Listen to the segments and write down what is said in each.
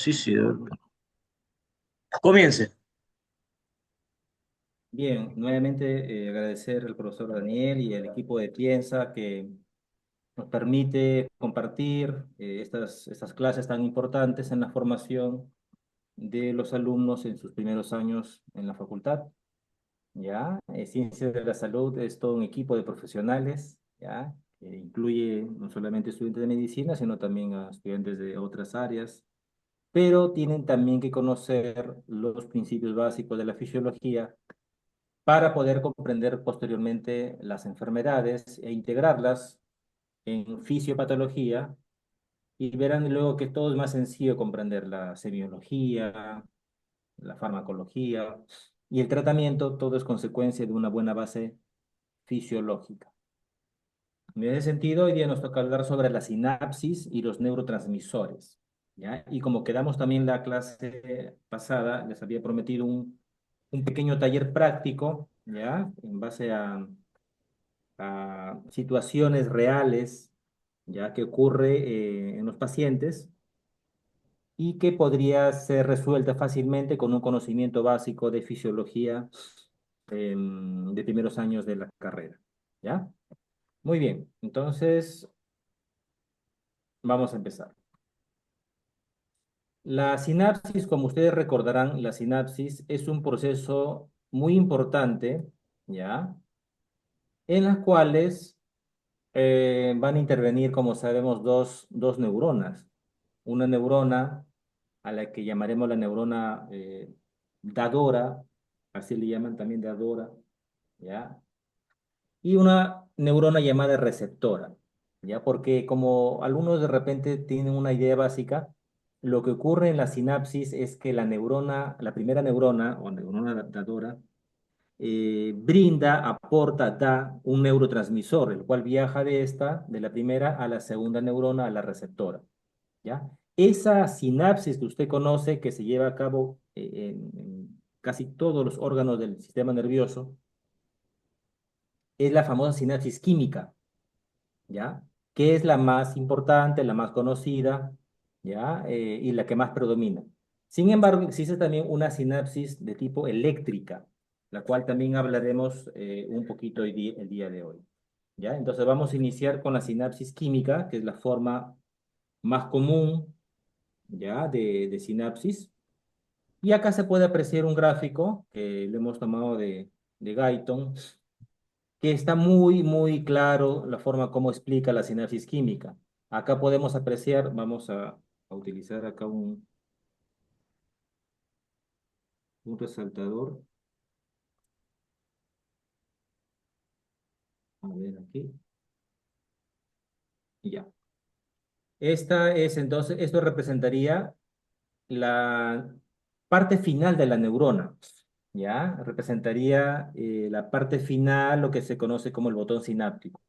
Sí, sí. Comience. Bien, nuevamente agradecer al profesor Daniel y al equipo de Piensa que nos permite compartir estas clases tan importantes en la formación de los alumnos en sus primeros años en la facultad. ¿Ya? Ciencias de la Salud es todo un equipo de profesionales, ¿ya? Que incluye no solamente estudiantes de medicina, sino también a estudiantes de otras áreas, pero tienen también que conocer los principios básicos de la fisiología para poder comprender posteriormente las enfermedades e integrarlas en fisiopatología y verán luego que todo es más sencillo comprender la semiología, la farmacología y el tratamiento, todo es consecuencia de una buena base fisiológica. En ese sentido, hoy día nos toca hablar sobre la sinapsis y los neurotransmisores, ¿ya? Y como quedamos también la clase pasada, les había prometido un pequeño taller práctico, ¿ya? En base a situaciones reales, ya que ocurre en los pacientes y que podría ser resuelta fácilmente con un conocimiento básico de fisiología de primeros años de la carrera, ¿ya? Muy bien, entonces vamos a empezar. La sinapsis, como ustedes recordarán, la sinapsis es un proceso muy importante, ¿ya? En las cuales van a intervenir, como sabemos, dos neuronas. Una neurona a la que llamaremos la neurona dadora, así le llaman también dadora, ¿ya? Y una neurona llamada receptora, ¿ya? Porque como algunos de repente tienen una idea básica, lo que ocurre en la sinapsis es que la neurona, la primera neurona o neurona dadora, brinda, aporta, da un neurotransmisor, el cual viaja de la primera a la segunda neurona, a la receptora, ¿ya? Esa sinapsis que usted conoce, que se lleva a cabo en casi todos los órganos del sistema nervioso, es la famosa sinapsis química, ¿ya? Que es la más importante, la más conocida, ¿ya? Y la que más predomina. Sin embargo, existe también una sinapsis de tipo eléctrica, la cual también hablaremos un poquito el día de hoy, ¿ya? Entonces vamos a iniciar con la sinapsis química, que es la forma más común, ¿ya? De sinapsis. Y acá se puede apreciar un gráfico que lo hemos tomado de Guyton, que está muy claro la forma como explica la sinapsis química. Acá podemos apreciar, vamos a utilizar acá un resaltador. A ver aquí. Ya. Esta es entonces, esto representaría la parte final de la neurona. ¿Ya? Representaría la parte final, lo que se conoce como el botón sináptico.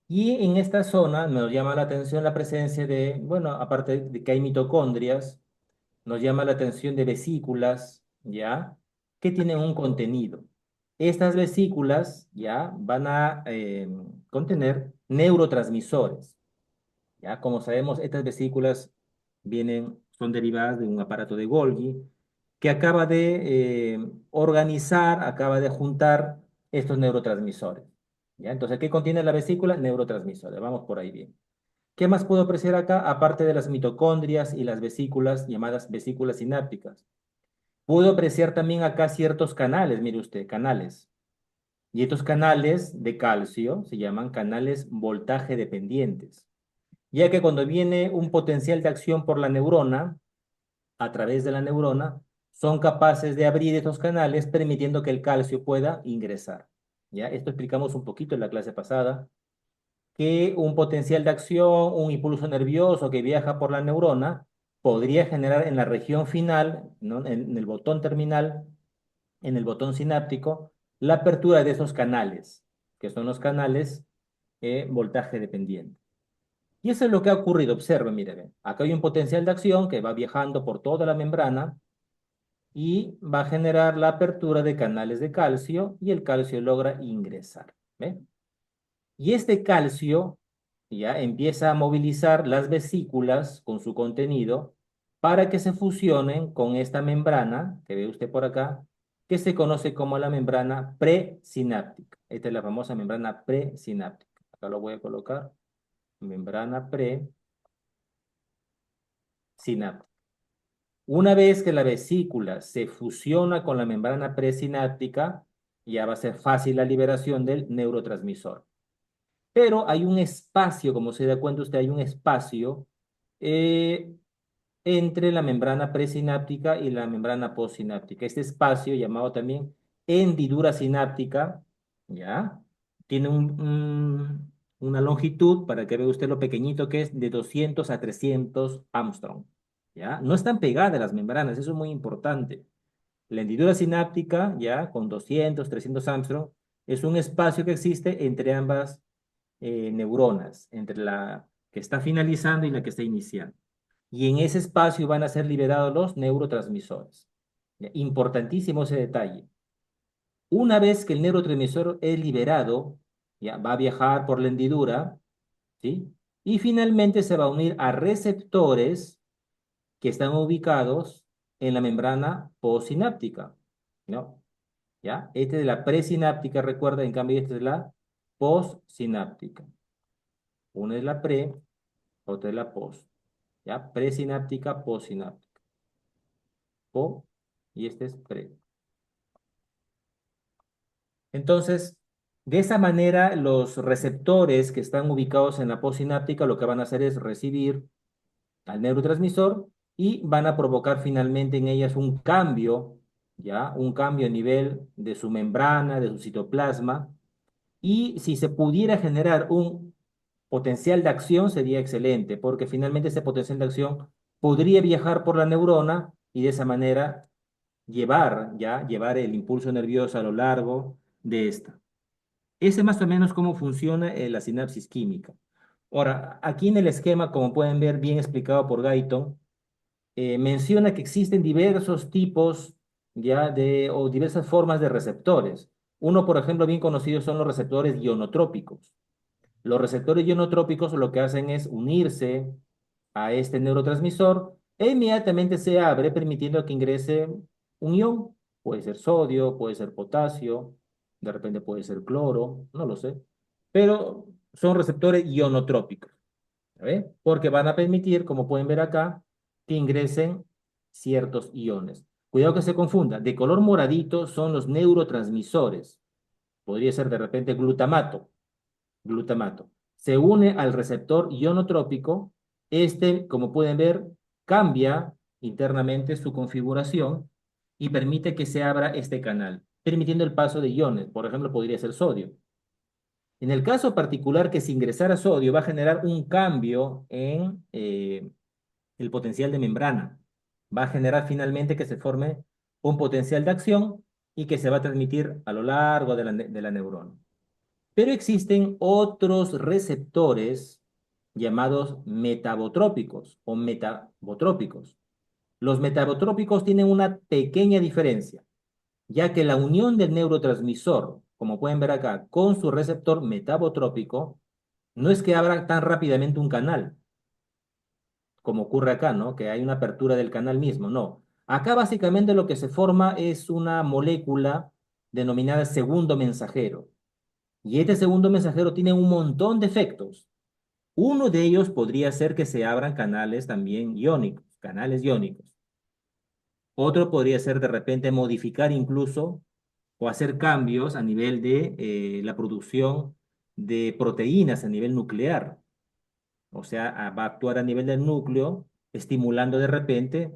Y en esta zona nos llama la atención la presencia de, bueno, aparte de que hay mitocondrias, nos llama la atención de vesículas, ¿ya? Que tienen un contenido. Estas vesículas, ¿ya? Van a contener neurotransmisores, ¿ya? Como sabemos, estas vesículas son derivadas de un aparato de Golgi que acaba de organizar, acaba de juntar estos neurotransmisores, ¿ya? Entonces, ¿qué contiene la vesícula? Neurotransmisores. Vamos por ahí bien. ¿Qué más puedo apreciar acá? Aparte de las mitocondrias y las vesículas llamadas vesículas sinápticas. Puedo apreciar también acá ciertos canales, mire usted, canales. Y estos canales de calcio se llaman canales voltaje dependientes, ya que cuando viene un potencial de acción por la neurona, a través de la neurona, son capaces de abrir estos canales permitiendo que el calcio pueda ingresar. ¿Ya? Esto explicamos un poquito en la clase pasada que un potencial de acción, un impulso nervioso que viaja por la neurona, podría generar en la región final, ¿no? En el botón terminal, en el botón sináptico, la apertura de esos canales, que son los canales voltaje dependiente. Y eso es lo que ha ocurrido. Observen, miren, acá hay un potencial de acción que va viajando por toda la membrana y va a generar la apertura de canales de calcio y el calcio logra ingresar. ¿Ve? Y este calcio ya empieza a movilizar las vesículas con su contenido para que se fusionen con esta membrana que ve usted por acá, que se conoce como la membrana presináptica. Esta es la famosa membrana presináptica. Acá lo voy a colocar. Membrana presináptica. Una vez que la vesícula se fusiona con la membrana presináptica, ya va a ser fácil la liberación del neurotransmisor. Pero hay un espacio, como se da cuenta usted, hay un espacio eh, entre la membrana presináptica y la membrana postsináptica. Este espacio, llamado también hendidura sináptica, ¿ya? Tiene una longitud, para que vea usted lo pequeñito que es, de 200 a 300 Armstrong, ¿ya? No están pegadas las membranas, eso es muy importante. La hendidura sináptica, ya, con 200, 300 Armstrong, es un espacio que existe entre ambas neuronas, entre la que está finalizando y la que está iniciando. Y en ese espacio van a ser liberados los neurotransmisores. Ya, importantísimo ese detalle. Una vez que el neurotransmisor es liberado, ya va a viajar por la hendidura, ¿sí? Y finalmente se va a unir a receptores que están ubicados en la membrana postsináptica, ¿no? ¿Ya? Este es de la presináptica, recuerda, en cambio este es la postsináptica. Una es la pre, otra es la post. ¿Ya? Presináptica, postsináptica. Po y este es pre. Entonces, de esa manera, los receptores que están ubicados en la postsináptica lo que van a hacer es recibir al neurotransmisor y van a provocar finalmente en ellas un cambio, ¿ya? Un cambio a nivel de su membrana, de su citoplasma. Y si se pudiera generar un potencial de acción, sería excelente, porque finalmente ese potencial de acción podría viajar por la neurona y de esa manera llevar el impulso nervioso a lo largo de esta. Ese es más o menos cómo funciona la sinapsis química. Ahora, aquí en el esquema, como pueden ver, bien explicado por Guyton, menciona que existen diversos tipos o diversas formas de receptores. Uno, por ejemplo, bien conocido son los receptores ionotrópicos. Los receptores ionotrópicos lo que hacen es unirse a este neurotransmisor e inmediatamente se abre permitiendo que ingrese un ion. Puede ser sodio, puede ser potasio, de repente puede ser cloro, no lo sé. Pero son receptores ionotrópicos, ¿ve? Porque van a permitir, como pueden ver acá, que ingresen ciertos iones. Cuidado que se confunda. De color moradito son los neurotransmisores. Podría ser de repente glutamato. Se une al receptor ionotrópico. Este, como pueden ver, cambia internamente su configuración y permite que se abra este canal, permitiendo el paso de iones. Por ejemplo, podría ser sodio. En el caso particular que si ingresara sodio va a generar un cambio en el potencial de membrana. Va a generar finalmente que se forme un potencial de acción y que se va a transmitir a lo largo de la neurona. Pero existen otros receptores llamados metabotrópicos o metabotrópicos. Los metabotrópicos tienen una pequeña diferencia, ya que la unión del neurotransmisor, como pueden ver acá, con su receptor metabotrópico, no es que abra tan rápidamente un canal, como ocurre acá, ¿no? Que hay una apertura del canal mismo, no. Acá básicamente lo que se forma es una molécula denominada segundo mensajero. Y este segundo mensajero tiene un montón de efectos. Uno de ellos podría ser que se abran canales también iónicos, canales iónicos. Otro podría ser de repente modificar incluso o hacer cambios a nivel de la producción de proteínas a nivel nuclear. O sea, va a actuar a nivel del núcleo, estimulando de repente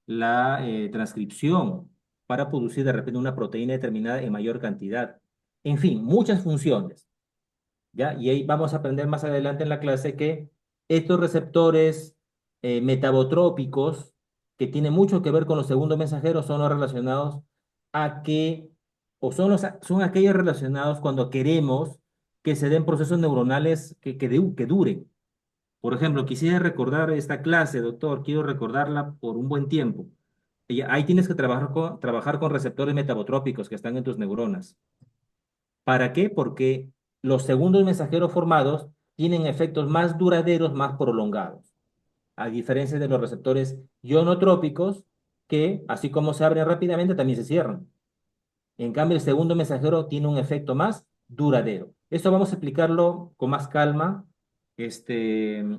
la transcripción para producir de repente una proteína determinada en mayor cantidad. En fin, muchas funciones. ¿Ya? Y ahí vamos a aprender más adelante en la clase que estos receptores metabotrópicos, que tienen mucho que ver con los segundos mensajeros, son los relacionados a que, o son aquellos relacionados cuando queremos que se den procesos neuronales que duren. Por ejemplo, quisiera recordar esta clase, doctor, quiero recordarla por un buen tiempo. Y ahí tienes que trabajar con receptores metabotrópicos que están en tus neuronas. ¿Para qué? Porque los segundos mensajeros formados tienen efectos más duraderos, más prolongados. a diferencia de los receptores ionotrópicos, que así como se abren rápidamente, también se cierran. En cambio, el segundo mensajero tiene un efecto más duradero. Esto vamos a explicarlo con más calma,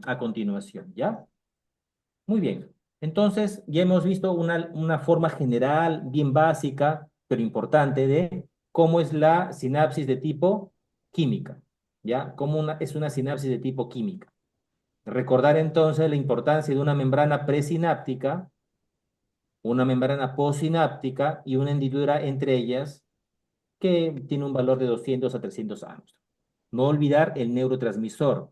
a continuación, ¿ya? Muy bien. Entonces, ya hemos visto una forma general, bien básica, pero importante, de cómo es la sinapsis de tipo química, ¿ya? Es una sinapsis de tipo química. Recordar entonces la importancia de una membrana presináptica, una membrana postsináptica y una hendidura entre ellas que tiene un valor de 200 a 300 años. No olvidar el neurotransmisor,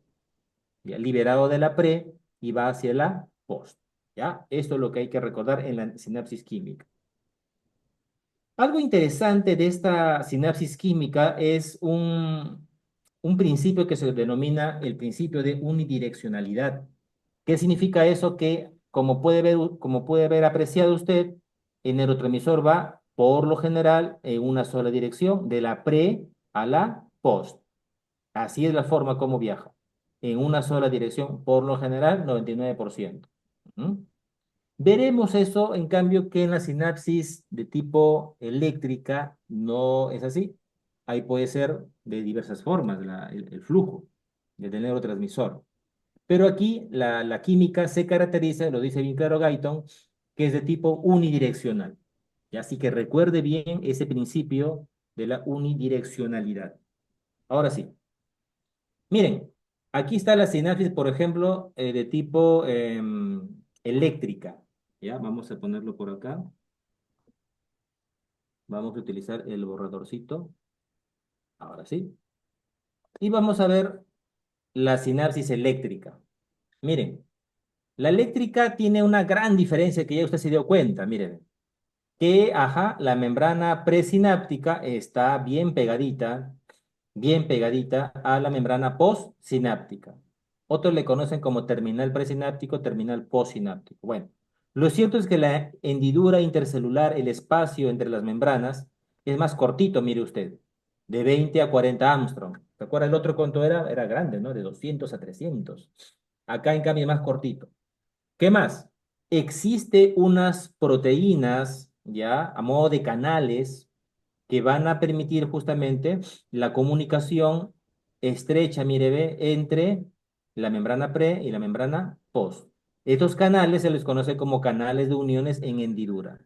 ¿ya? Liberado de la pre y va hacia la post. ¿Ya? Esto es lo que hay que recordar en la sinapsis química. Algo interesante de esta sinapsis química es un principio que se denomina el principio de unidireccionalidad. ¿Qué significa eso? Que como puede haber apreciado usted, el neurotransmisor va por lo general en una sola dirección, de la pre a la post. Así es la forma como viaja, en una sola dirección, por lo general, 99%. ¿Mm? Veremos eso, en cambio, que en la sinapsis de tipo eléctrica no es así. Ahí puede ser de diversas formas el flujo del neurotransmisor. Pero aquí la química se caracteriza, lo dice bien claro Guyton, que es de tipo unidireccional. Y así que recuerde bien ese principio de la unidireccionalidad. Ahora sí, miren, aquí está la sinapsis, por ejemplo, de tipo eléctrica. Ya, vamos a ponerlo por acá. Vamos a utilizar el borradorcito. Ahora sí. Y vamos a ver la sinapsis eléctrica. Miren, la eléctrica tiene una gran diferencia que ya usted se dio cuenta. Miren, que, ajá, la membrana presináptica está bien pegadita a la membrana postsináptica. Otros le conocen como terminal presináptico, terminal postsináptico. Bueno, lo cierto es que la hendidura intercelular, el espacio entre las membranas, es más cortito, mire usted, de 20 a 40 Armstrong. ¿Se acuerda el otro cuánto era? Era grande, ¿no? De 200 a 300. Acá, en cambio, es más cortito. ¿Qué más? Existe unas proteínas, ya, a modo de canales, que van a permitir justamente la comunicación estrecha, mire, ve, entre la membrana pre y la membrana post. Estos canales se les conoce como canales de uniones en hendidura.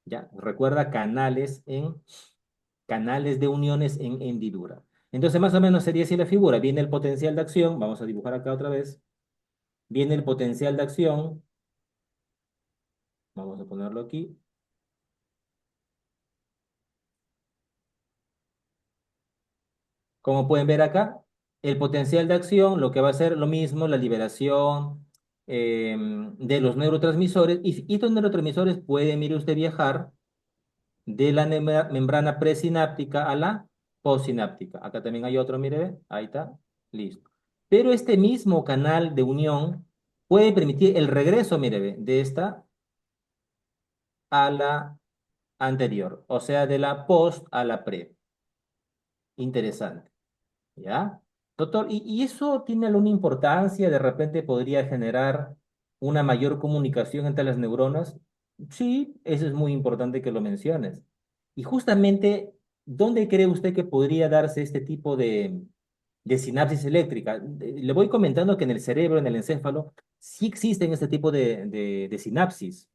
¿Ya? Recuerda, canales de uniones en hendidura. Entonces, más o menos sería así la figura. Viene el potencial de acción, vamos a dibujar acá otra vez. Viene el potencial de acción, vamos a ponerlo aquí. Como pueden ver acá, el potencial de acción lo que va a ser lo mismo, la liberación de los neurotransmisores. Y estos neurotransmisores pueden, mire usted, viajar de la membrana presináptica a la postsináptica. Acá también hay otro, mire, ve, ahí está, listo. Pero este mismo canal de unión puede permitir el regreso, mire, ve, de esta a la anterior, o sea, de la post a la pre. Interesante. ¿Ya? Doctor, ¿y eso tiene alguna importancia? ¿De repente podría generar una mayor comunicación entre las neuronas? Sí, eso es muy importante que lo menciones. Y justamente, ¿dónde cree usted que podría darse este tipo de sinapsis eléctrica? Le voy comentando que en el cerebro, en el encéfalo, sí existen este tipo de sinapsis.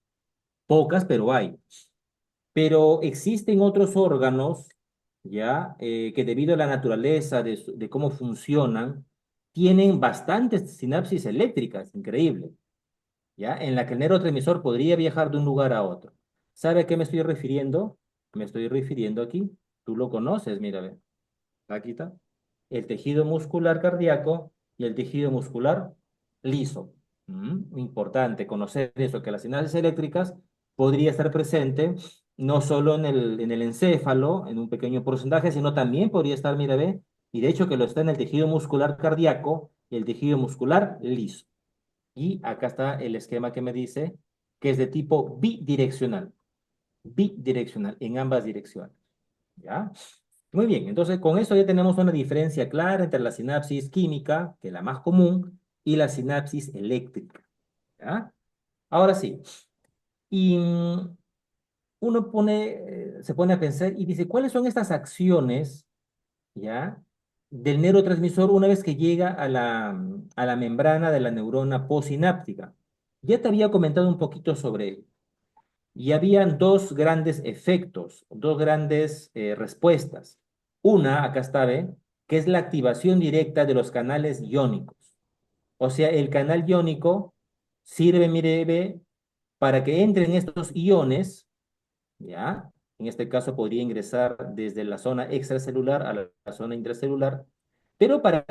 Pocas, pero hay. Pero existen otros órganos, ¿ya? Que debido a la naturaleza de cómo funcionan, tienen bastantes sinapsis eléctricas, increíble, ¿ya? En la que el neurotransmisor podría viajar de un lugar a otro. ¿Sabe a qué me estoy refiriendo? Me estoy refiriendo aquí. Tú lo conoces, mira, ve. Aquí está. El tejido muscular cardíaco y el tejido muscular liso. Importante conocer eso, que las sinapsis eléctricas podría estar presente no solo en el encéfalo, en un pequeño porcentaje, sino también podría estar, mira, ve, y de hecho que lo está en el tejido muscular cardíaco y el tejido muscular liso. Y acá está el esquema que me dice que es de tipo bidireccional, en ambas direcciones. ¿Ya? Muy bien, entonces con eso ya tenemos una diferencia clara entre la sinapsis química, que es la más común, y la sinapsis eléctrica. ¿Ya? Ahora sí. Y uno se pone a pensar y dice, ¿cuáles son estas acciones, ya, del neurotransmisor una vez que llega a la membrana de la neurona postsináptica? Ya te había comentado un poquito sobre ello. Y habían dos grandes efectos, dos grandes respuestas. Una, acá está, ¿ve? Que es la activación directa de los canales iónicos. O sea, el canal iónico sirve, mire, ve, para que entren estos iones, ¿ya? En este caso podría ingresar desde la zona extracelular a la zona intracelular, pero para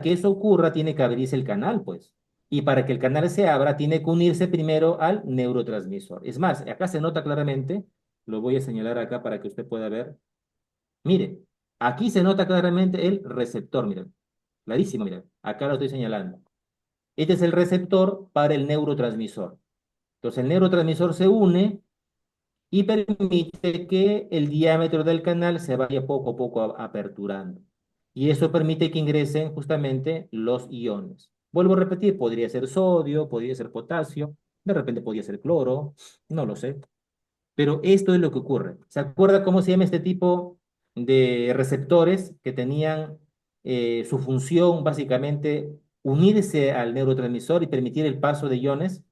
que eso ocurra tiene que abrirse el canal, pues. Y para que el canal se abra, tiene que unirse primero al neurotransmisor. Es más, acá se nota claramente, lo voy a señalar acá para que usted pueda ver. Mire, aquí se nota claramente el receptor, miren, clarísimo, miren, acá lo estoy señalando. Este es el receptor para el neurotransmisor. Entonces el neurotransmisor se une y permite que el diámetro del canal se vaya poco a poco aperturando. Y eso permite que ingresen justamente los iones. Vuelvo a repetir, podría ser sodio, podría ser potasio, de repente podría ser cloro, no lo sé. Pero esto es lo que ocurre. ¿Se acuerda cómo se llama este tipo de receptores que tenían su función básicamente unirse al neurotransmisor y permitir el paso de iones?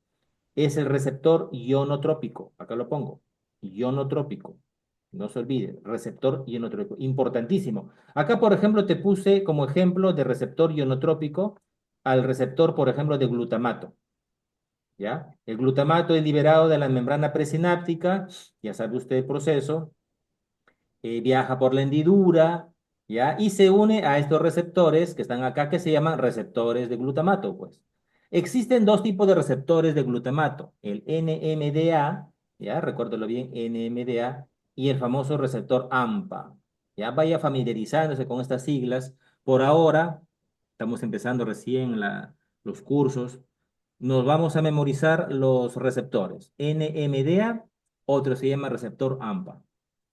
Es el receptor ionotrópico. Acá lo pongo. Ionotrópico. No se olvide, receptor ionotrópico. Importantísimo. Acá, por ejemplo, te puse como ejemplo de receptor ionotrópico al receptor, por ejemplo, de glutamato. ¿Ya? El glutamato es liberado de la membrana presináptica, ya sabe usted el proceso, viaja por la hendidura, ¿ya? Y se une a estos receptores que están acá, que se llaman receptores de glutamato, pues. Existen dos tipos de receptores de glutamato, el NMDA, ¿ya? Recuérdalo bien, NMDA, y el famoso receptor AMPA, ¿ya? Vaya familiarizándose con estas siglas. Por ahora, estamos empezando recién los cursos, nos vamos a memorizar los receptores, NMDA, otro se llama receptor AMPA.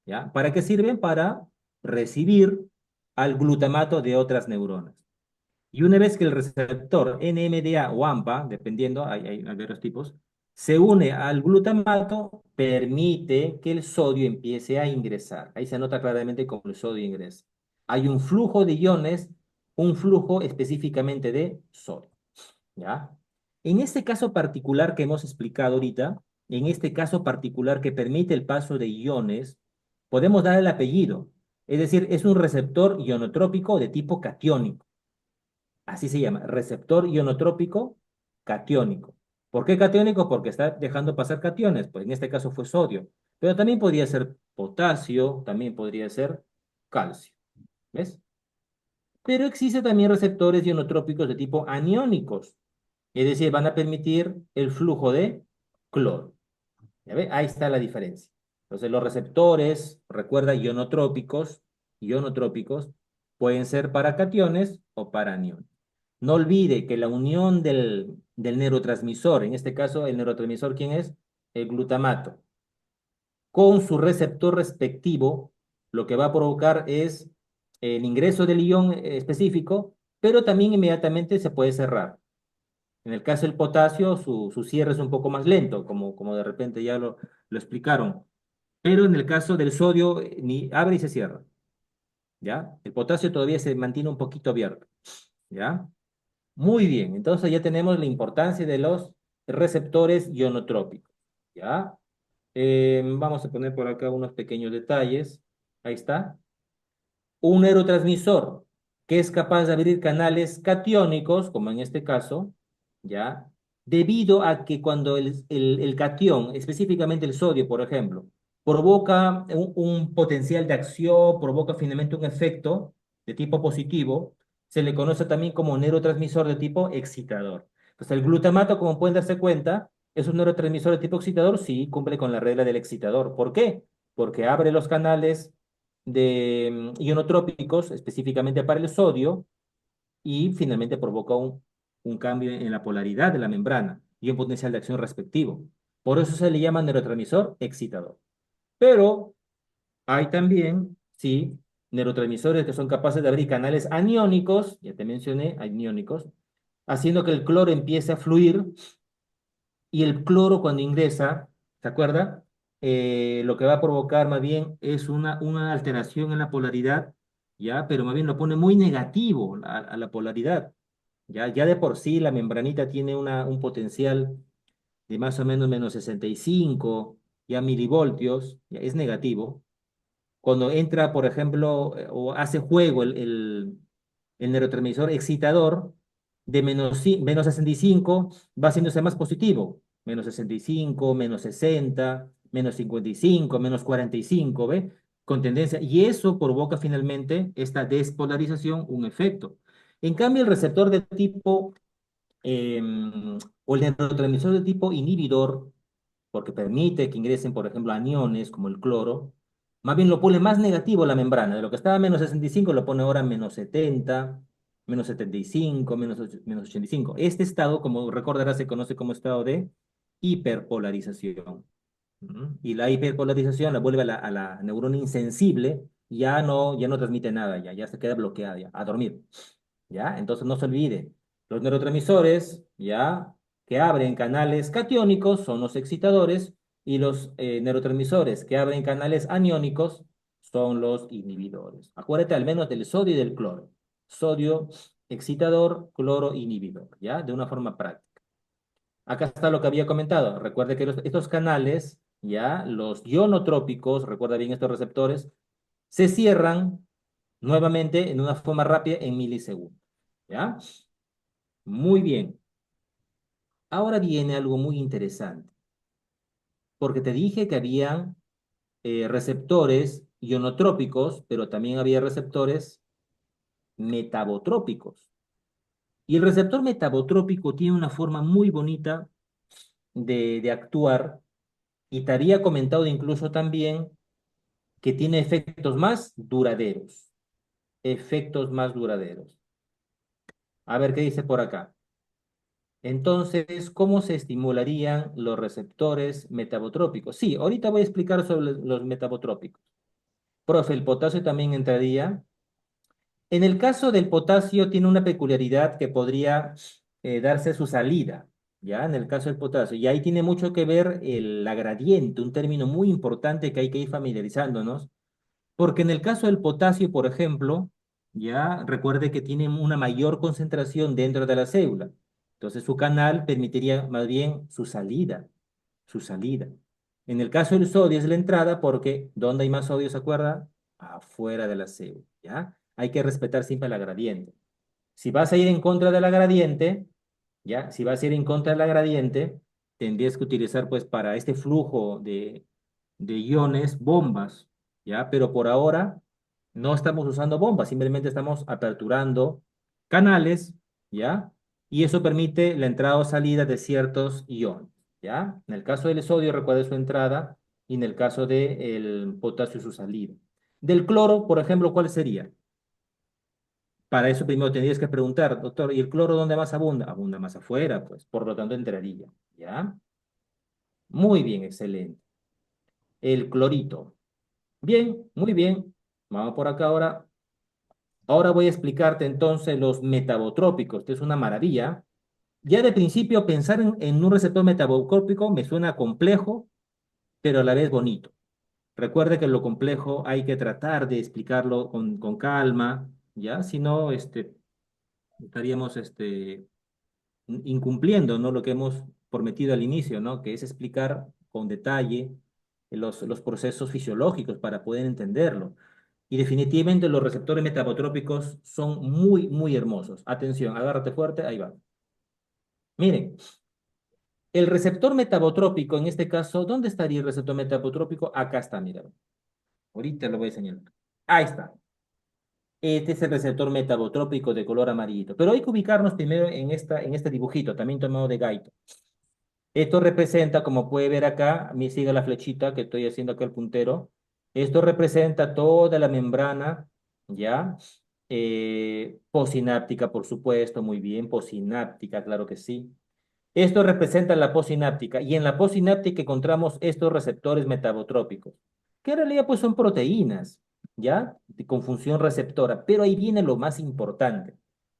¿Ya? ¿Para qué sirven? Para recibir al glutamato de otras neuronas. Y una vez que el receptor NMDA o AMPA, dependiendo, hay varios tipos, se une al glutamato, permite que el sodio empiece a ingresar. Ahí se nota claramente cómo el sodio ingresa. Hay un flujo de iones, un flujo específicamente de sodio. ¿Ya? En este caso particular que hemos explicado ahorita, en este caso particular que permite el paso de iones, podemos dar el apellido. Es decir, es un receptor ionotrópico de tipo catiónico. Así se llama, receptor ionotrópico catiónico. ¿Por qué catiónico? Porque está dejando pasar cationes, pues en este caso fue sodio, pero también podría ser potasio, también podría ser calcio. ¿Ves? Pero existen también receptores ionotrópicos de tipo aniónicos, es decir, van a permitir el flujo de cloro. ¿Ya ve? Ahí está la diferencia. Entonces, los receptores, recuerda, ionotrópicos, pueden ser para cationes o para aniones. No olvide que la unión del neurotransmisor, en este caso, el neurotransmisor, ¿quién es? El glutamato, con su receptor respectivo, lo que va a provocar es el ingreso del ion específico, pero también inmediatamente se puede cerrar. En el caso del potasio, su cierre es un poco más lento, como de repente ya lo explicaron. Pero en el caso del sodio, ni abre y se cierra, ¿ya? El potasio todavía se mantiene un poquito abierto, ¿ya? Muy bien, entonces ya tenemos la importancia de los receptores ionotrópicos, ¿ya? Vamos a poner por acá unos pequeños detalles. Ahí está. Un neurotransmisor que es capaz de abrir canales catiónicos, como en este caso, ¿ya? Debido a que cuando el catión, específicamente el sodio, por ejemplo, provoca un potencial de acción, provoca finalmente un efecto de tipo positivo, se le conoce también como neurotransmisor de tipo excitador. Entonces, el glutamato, como pueden darse cuenta, es un neurotransmisor de tipo excitador, sí, cumple con la regla del excitador. ¿Por qué? Porque abre los canales de ionotrópicos, específicamente para el sodio, y finalmente provoca un cambio en la polaridad de la membrana y un potencial de acción respectivo. Por eso se le llama neurotransmisor excitador. Pero hay también, sí, neurotransmisores que son capaces de abrir canales aniónicos, ya te mencioné, aniónicos, haciendo que el cloro empiece a fluir Y el cloro cuando ingresa, ¿se acuerda? Lo que va a provocar más bien es una alteración en la polaridad, ¿ya? Pero más bien lo pone muy negativo a la polaridad, ¿ya? Ya de por sí la membranita tiene un potencial de más o menos menos 65 ya milivoltios, ya es negativo. Cuando entra, por ejemplo, o hace juego el neurotransmisor excitador, de menos 65 va haciéndose más positivo. Menos 65, menos 60, menos 55, menos 45, ¿ve? Con tendencia. Y eso provoca finalmente esta despolarización, un efecto. En cambio, el receptor de tipo, o el neurotransmisor de tipo inhibidor, porque permite que ingresen, por ejemplo, aniones como el cloro, más bien lo pone más negativo la membrana. De lo que estaba a menos 65 lo pone ahora a menos 70, menos 75, menos 85. Este estado, como recordarás, se conoce como estado de hiperpolarización. ¿Mm? Y la hiperpolarización la vuelve a la neurona insensible, ya no transmite nada, ya se queda bloqueada, ya, a dormir. ¿Ya? Entonces no se olvide, los neurotransmisores, ¿ya? Que abren canales catiónicos son los excitadores y los neurotransmisores que abren canales aniónicos son los inhibidores. Acuérdate al menos del sodio y del cloro. Sodio excitador, cloro inhibidor, ¿ya? De una forma práctica. Acá está lo que había comentado. Recuerde que estos canales, ¿ya? Los ionotrópicos, recuerda bien estos receptores, se cierran nuevamente en una forma rápida en milisegundos. ¿Ya? Muy bien. Ahora viene algo muy interesante, porque te dije que habían receptores ionotrópicos, pero también había receptores metabotrópicos. Y el receptor metabotrópico tiene una forma muy bonita de actuar, y te había comentado incluso también que tiene efectos más duraderos. Efectos más duraderos. A ver qué dice por acá. Entonces, ¿cómo se estimularían los receptores metabotrópicos? Sí, ahorita voy a explicar sobre los metabotrópicos. Profe, el potasio también entraría. En el caso del potasio tiene una peculiaridad que podría darse su salida, ¿ya? En el caso del potasio. Y ahí tiene mucho que ver la gradiente, un término muy importante que hay que ir familiarizándonos. Porque en el caso del potasio, por ejemplo, ya recuerde que tiene una mayor concentración dentro de la célula. Entonces su canal permitiría más bien su salida, su salida. En el caso del sodio es la entrada porque ¿dónde hay más sodio, se acuerda? Afuera de la célula, ¿ya? Hay que respetar siempre la gradiente. Si vas a ir en contra de la gradiente, ¿ya? Si vas a ir en contra de la gradiente, tendrías que utilizar pues para este flujo de iones, bombas, ¿ya? Pero por ahora no estamos usando bombas, simplemente estamos aperturando canales, ¿ya? Y eso permite la entrada o salida de ciertos iones, ¿ya? En el caso del sodio, recuerde su entrada, y en el caso del potasio, su salida. Del cloro, por ejemplo, ¿cuál sería? Para eso primero tendrías que preguntar, doctor, ¿y el cloro dónde más abunda? Abunda más afuera, pues, por lo tanto entraría, ¿ya? Muy bien, excelente. El clorito. Bien, muy bien. Vamos por acá ahora. Ahora voy a explicarte entonces los metabotrópicos. Esto es una maravilla. Ya de principio pensar en un receptor metabotrópico me suena complejo, pero a la vez bonito. Recuerde que lo complejo hay que tratar de explicarlo con calma, ¿ya? Si no, estaríamos incumpliendo, ¿no? Lo que hemos prometido al inicio, ¿no? Que es explicar con detalle los procesos fisiológicos para poder entenderlo. Y definitivamente los receptores metabotrópicos son muy, muy hermosos. Atención, agárrate fuerte, ahí va. Miren, el receptor metabotrópico, en este caso, ¿dónde estaría el receptor metabotrópico? Acá está, mira. Ahorita lo voy a señalar. Ahí está. Este es el receptor metabotrópico de color amarillito. Pero hay que ubicarnos primero en este dibujito, también tomado de Gaito. Esto representa, como puede ver acá, a mí sigue la flechita que estoy haciendo acá el puntero. Esto representa toda la membrana, ¿ya? Posináptica, por supuesto, muy bien, posináptica, claro que sí. Esto representa la posináptica y en la posináptica encontramos estos receptores metabotrópicos, que en realidad pues son proteínas, ¿ya? Con función receptora, pero ahí viene lo más importante,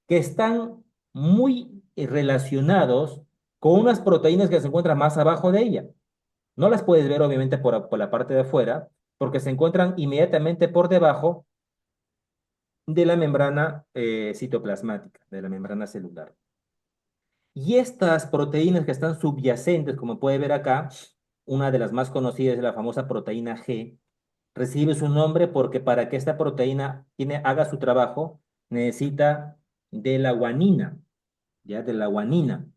que están muy relacionados con unas proteínas que se encuentran más abajo de ella. No las puedes ver obviamente por la parte de afuera, porque se encuentran inmediatamente por debajo de la membrana citoplasmática, de la membrana celular. Y estas proteínas que están subyacentes, como puede ver acá, una de las más conocidas es la famosa proteína G, recibe su nombre porque para que esta proteína haga su trabajo, necesita de la guanina, ¿ya? De la guanina.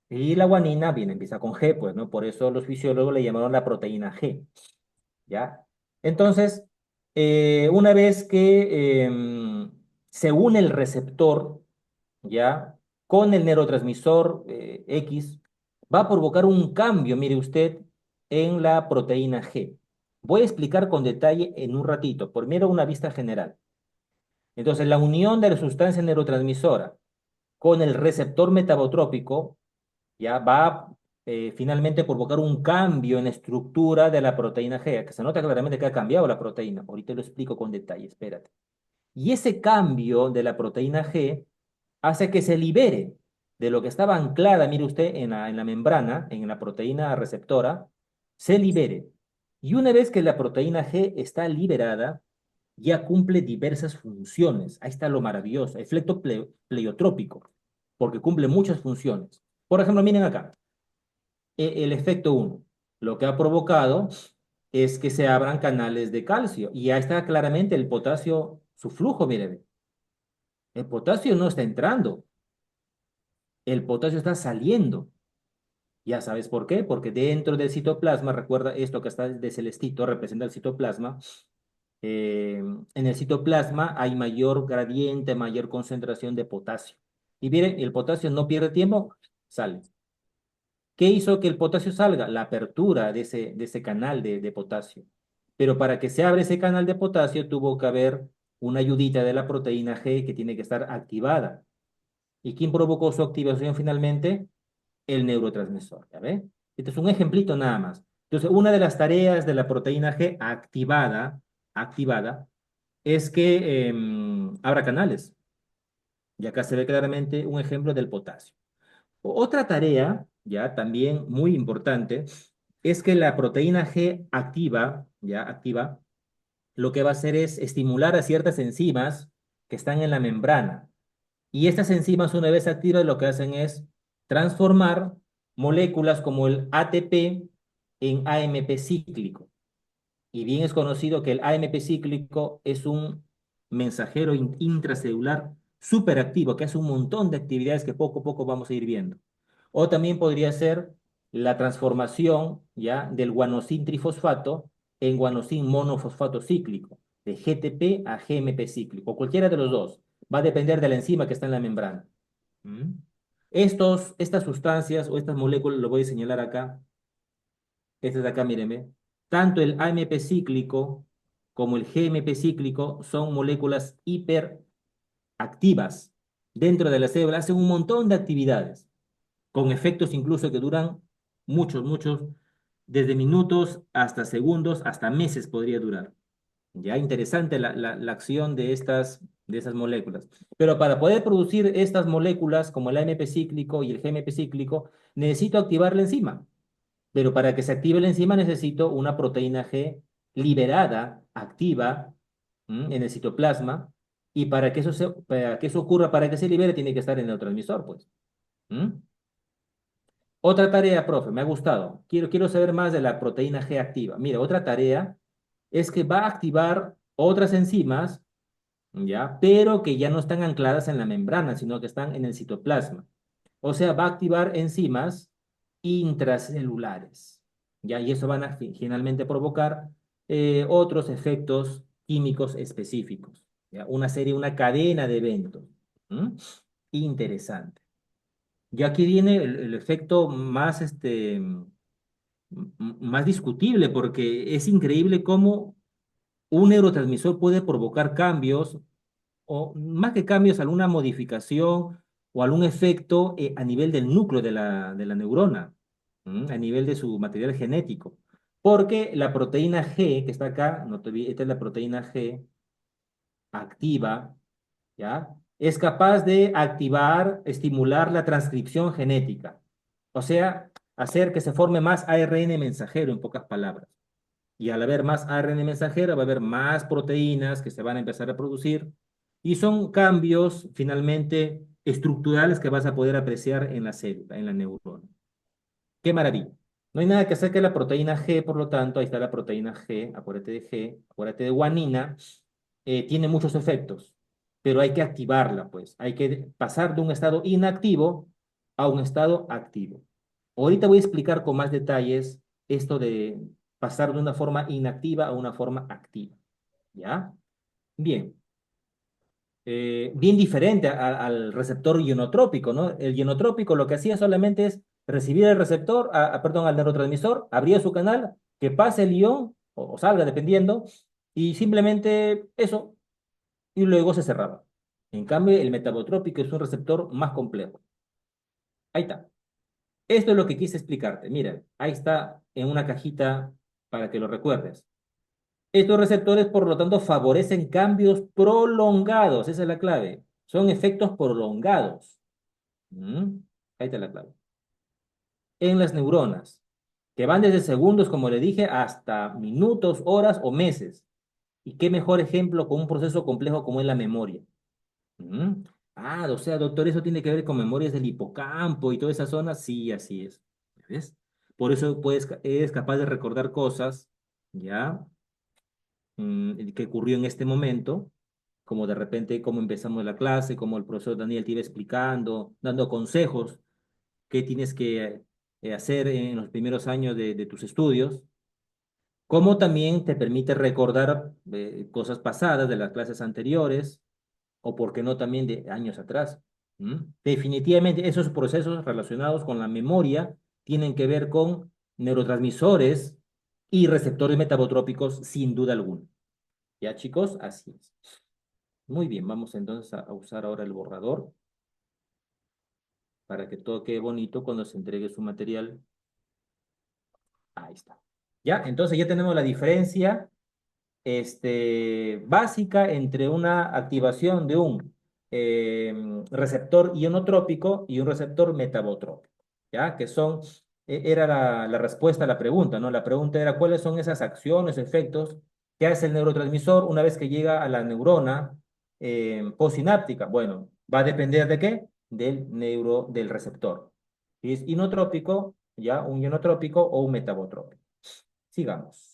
Y la guanina, bien, empieza con G, pues, ¿no? Por eso los fisiólogos le llamaron la proteína G, ¿ya? Entonces, una vez que se une el receptor, ¿ya? Con el neurotransmisor X, va a provocar un cambio, mire usted, en la proteína G. Voy a explicar con detalle en un ratito, por mero una vista general. Entonces, la unión de la sustancia neurotransmisora con el receptor metabotrópico ya va a finalmente provocar un cambio en la estructura de la proteína G, que se nota claramente que ha cambiado la proteína. Ahorita lo explico con detalle, espérate. Y ese cambio de la proteína G hace que se libere de lo que estaba anclada, mire usted, en la membrana, en la proteína receptora, se libere. Y una vez que la proteína G está liberada, ya cumple diversas funciones. Ahí está lo maravilloso, efecto pleiotrópico, porque cumple muchas funciones. Por ejemplo, miren acá, el efecto uno, lo que ha provocado es que se abran canales de calcio. Y ahí está claramente el potasio, su flujo, mire, el potasio no está entrando, el potasio está saliendo. Ya sabes por qué, porque dentro del citoplasma, recuerda esto que está de celestito, representa el citoplasma. En el citoplasma hay mayor gradiente, mayor concentración de potasio. Y miren, el potasio no pierde tiempo, sale. ¿Qué hizo que el potasio salga? La apertura de ese canal de potasio. Pero para que se abra ese canal de potasio tuvo que haber una ayudita de la proteína G que tiene que estar activada. ¿Y quién provocó su activación finalmente? El neurotransmisor, ¿ya ve? Este es un ejemplito nada más. Entonces, una de las tareas de la proteína G activada, es que abra canales. Y acá se ve claramente un ejemplo del potasio. Otra tarea, ya también muy importante, es que la proteína G activa, lo que va a hacer es estimular a ciertas enzimas que están en la membrana. Y estas enzimas, una vez activas, lo que hacen es transformar moléculas como el ATP en AMP cíclico. Y bien es conocido que el AMP cíclico es un mensajero intracelular superactivo que hace un montón de actividades que poco a poco vamos a ir viendo. O también podría ser la transformación ya del guanosin trifosfato en guanosin monofosfato cíclico, de GTP a GMP cíclico, o cualquiera de los dos. Va a depender de la enzima que está en la membrana. ¿Mm? Estas sustancias o estas moléculas, lo voy a señalar acá, este de acá, míreme. Tanto el AMP cíclico como el GMP cíclico son moléculas hiperactivas dentro de la célula, hacen un montón de actividades, con efectos incluso que duran muchos, desde minutos hasta segundos, hasta meses podría durar. Ya interesante la acción de esas moléculas. Pero para poder producir estas moléculas, como el AMP cíclico y el GMP cíclico, necesito activar la enzima. Pero para que se active la enzima necesito una proteína G liberada, activa, en el citoplasma. Y para que eso ocurra, para que se libere, tiene que estar en el neurotransmisor, pues. ¿Mm? Otra tarea, profe, me ha gustado. Quiero saber más de la proteína G activa. Mira, otra tarea es que va a activar otras enzimas, ¿ya? Pero que ya no están ancladas en la membrana, sino que están en el citoplasma. O sea, va a activar enzimas intracelulares, ¿ya? Y eso van a finalmente provocar otros efectos químicos específicos, ¿ya? Una cadena de eventos. ¿Mm? Interesante. Y aquí viene el efecto más, más discutible, porque es increíble cómo un neurotransmisor puede provocar cambios o más que cambios, alguna modificación o algún efecto a nivel del núcleo de la neurona, a nivel de su material genético. Porque la proteína G, que está acá, no te esta es la proteína G activa, ¿ya? Es capaz de activar, estimular la transcripción genética. O sea, hacer que se forme más ARN mensajero, en pocas palabras. Y al haber más ARN mensajero, va a haber más proteínas que se van a empezar a producir. Y son cambios finalmente estructurales que vas a poder apreciar en la célula, en la neurona. ¡Qué maravilla! No hay nada que hacer que la proteína G, por lo tanto, ahí está la proteína G, acuérdate de guanina, tiene muchos efectos, pero hay que activarla, pues. Hay que pasar de un estado inactivo a un estado activo. Ahorita voy a explicar con más detalles esto de pasar de una forma inactiva a una forma activa. ¿Ya? Bien. Bien diferente al receptor ionotrópico, ¿no? El ionotrópico lo que hacía solamente es recibir el receptor, perdón, al neurotransmisor, abría su canal, que pase el ion o salga dependiendo, y simplemente eso, y luego se cerraba. En cambio, el metabotrópico es un receptor más complejo. Ahí está. Esto es lo que quise explicarte. Mira, ahí está en una cajita para que lo recuerdes. Estos receptores, por lo tanto, favorecen cambios prolongados. Esa es la clave. Son efectos prolongados. ¿Mm? Ahí está la clave. En las neuronas, que van desde segundos, como le dije, hasta minutos, horas o meses. ¿Y qué mejor ejemplo con un proceso complejo como es la memoria? ¿Mm? Ah, o sea, doctor, ¿eso tiene que ver con memorias del hipocampo y toda esa zona? Sí, así es. ¿Ves? Por eso eres capaz de recordar cosas, ¿ya? Que ocurrió en este momento, como de repente cómo empezamos la clase, como el profesor Daniel te iba explicando, dando consejos, qué tienes que hacer en los primeros años de tus estudios, como también te permite recordar cosas pasadas de las clases anteriores, o por qué no también de años atrás. Definitivamente esos procesos relacionados con la memoria tienen que ver con neurotransmisores y receptores metabotrópicos sin duda alguna. ¿Ya, chicos? Así es. Muy bien, vamos entonces a usar ahora el borrador para que todo quede bonito cuando se entregue su material. Ahí está. Ya, entonces ya tenemos la diferencia básica entre una activación de un receptor ionotrópico y un receptor metabotrópico, ¿ya? Que son, era la respuesta a la pregunta, ¿no? La pregunta era cuáles son esas acciones, efectos que hace el neurotransmisor una vez que llega a la neurona postsináptica. Bueno, va a depender de qué? Del receptor. Si es inotrópico, ya, un ionotrópico o un metabotrópico. Sigamos.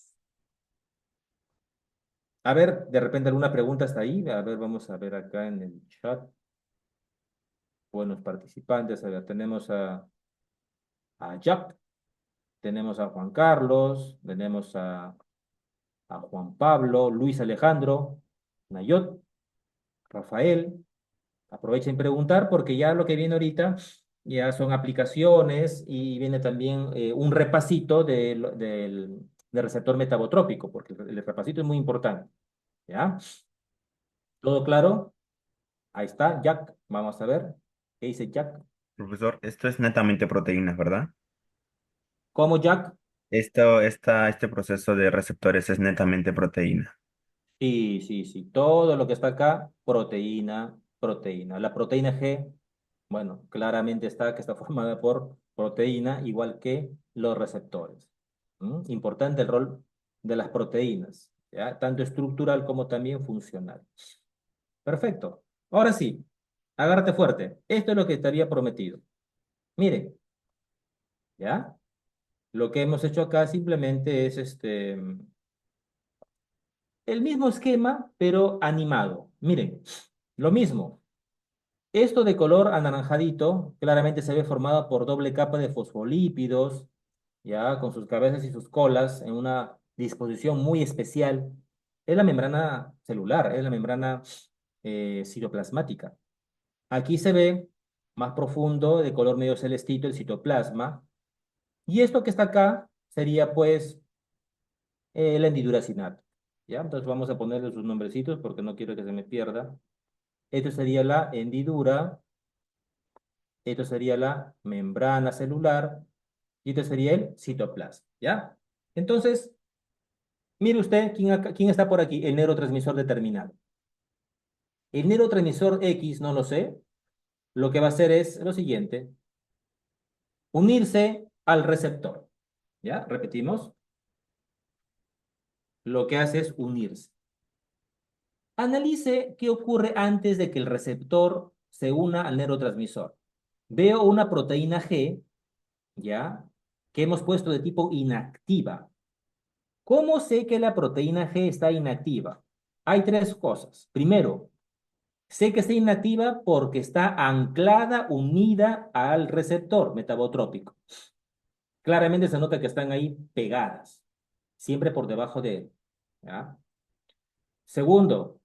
A ver, de repente alguna pregunta está ahí. A ver, vamos a ver acá en el chat. Buenos participantes. A ver, tenemos a Jack, tenemos a Juan Carlos, tenemos a Juan Pablo, Luis Alejandro, Nayot, Rafael. Aprovechen preguntar porque ya lo que viene ahorita ya son aplicaciones y viene también un repasito del receptor metabotrópico, porque el repasito es muy importante. ¿Ya? ¿Todo claro? Ahí está, Jack. Vamos a ver. ¿Qué dice Jack? Profesor, esto es netamente proteínas, ¿verdad? ¿Cómo, Jack? Este proceso de receptores es netamente proteína. Sí, sí, sí. Todo lo que está acá, proteína, proteína. La proteína G, bueno, claramente está que está formada por proteína, igual que los receptores. Importante el rol de las proteínas, ¿ya? Tanto estructural como también funcional. Perfecto. Ahora sí, agárrate fuerte. Esto es lo que te había prometido. Mire, ¿ya? Lo que hemos hecho acá simplemente es el mismo esquema, pero animado. Miren, lo mismo. Esto de color anaranjadito claramente se ve formado por doble capa de fosfolípidos, ya con sus cabezas y sus colas en una disposición muy especial. Es la membrana celular, es la membrana citoplasmática. Aquí se ve más profundo, de color medio celestito, el citoplasma. Y esto que está acá sería pues la hendidura sináptica. ¿Ya? Entonces vamos a ponerle sus nombrecitos porque no quiero que se me pierda. Esto sería la hendidura, esto sería la membrana celular y esto sería el citoplasma. ¿Ya? Entonces, mire usted quién está por aquí, el neurotransmisor determinado. El neurotransmisor X, no lo sé, lo que va a hacer es lo siguiente. Unirse al receptor. ¿Ya? Repetimos. Lo que hace es unirse. Analice qué ocurre antes de que el receptor se una al neurotransmisor. Veo una proteína G, ¿ya? Que hemos puesto de tipo inactiva. ¿Cómo sé que la proteína G está inactiva? Hay tres cosas. Primero, sé que está inactiva porque está anclada, unida al receptor metabotrópico. Claramente se nota que están ahí pegadas, siempre por debajo de él. ¿Ya? Segundo,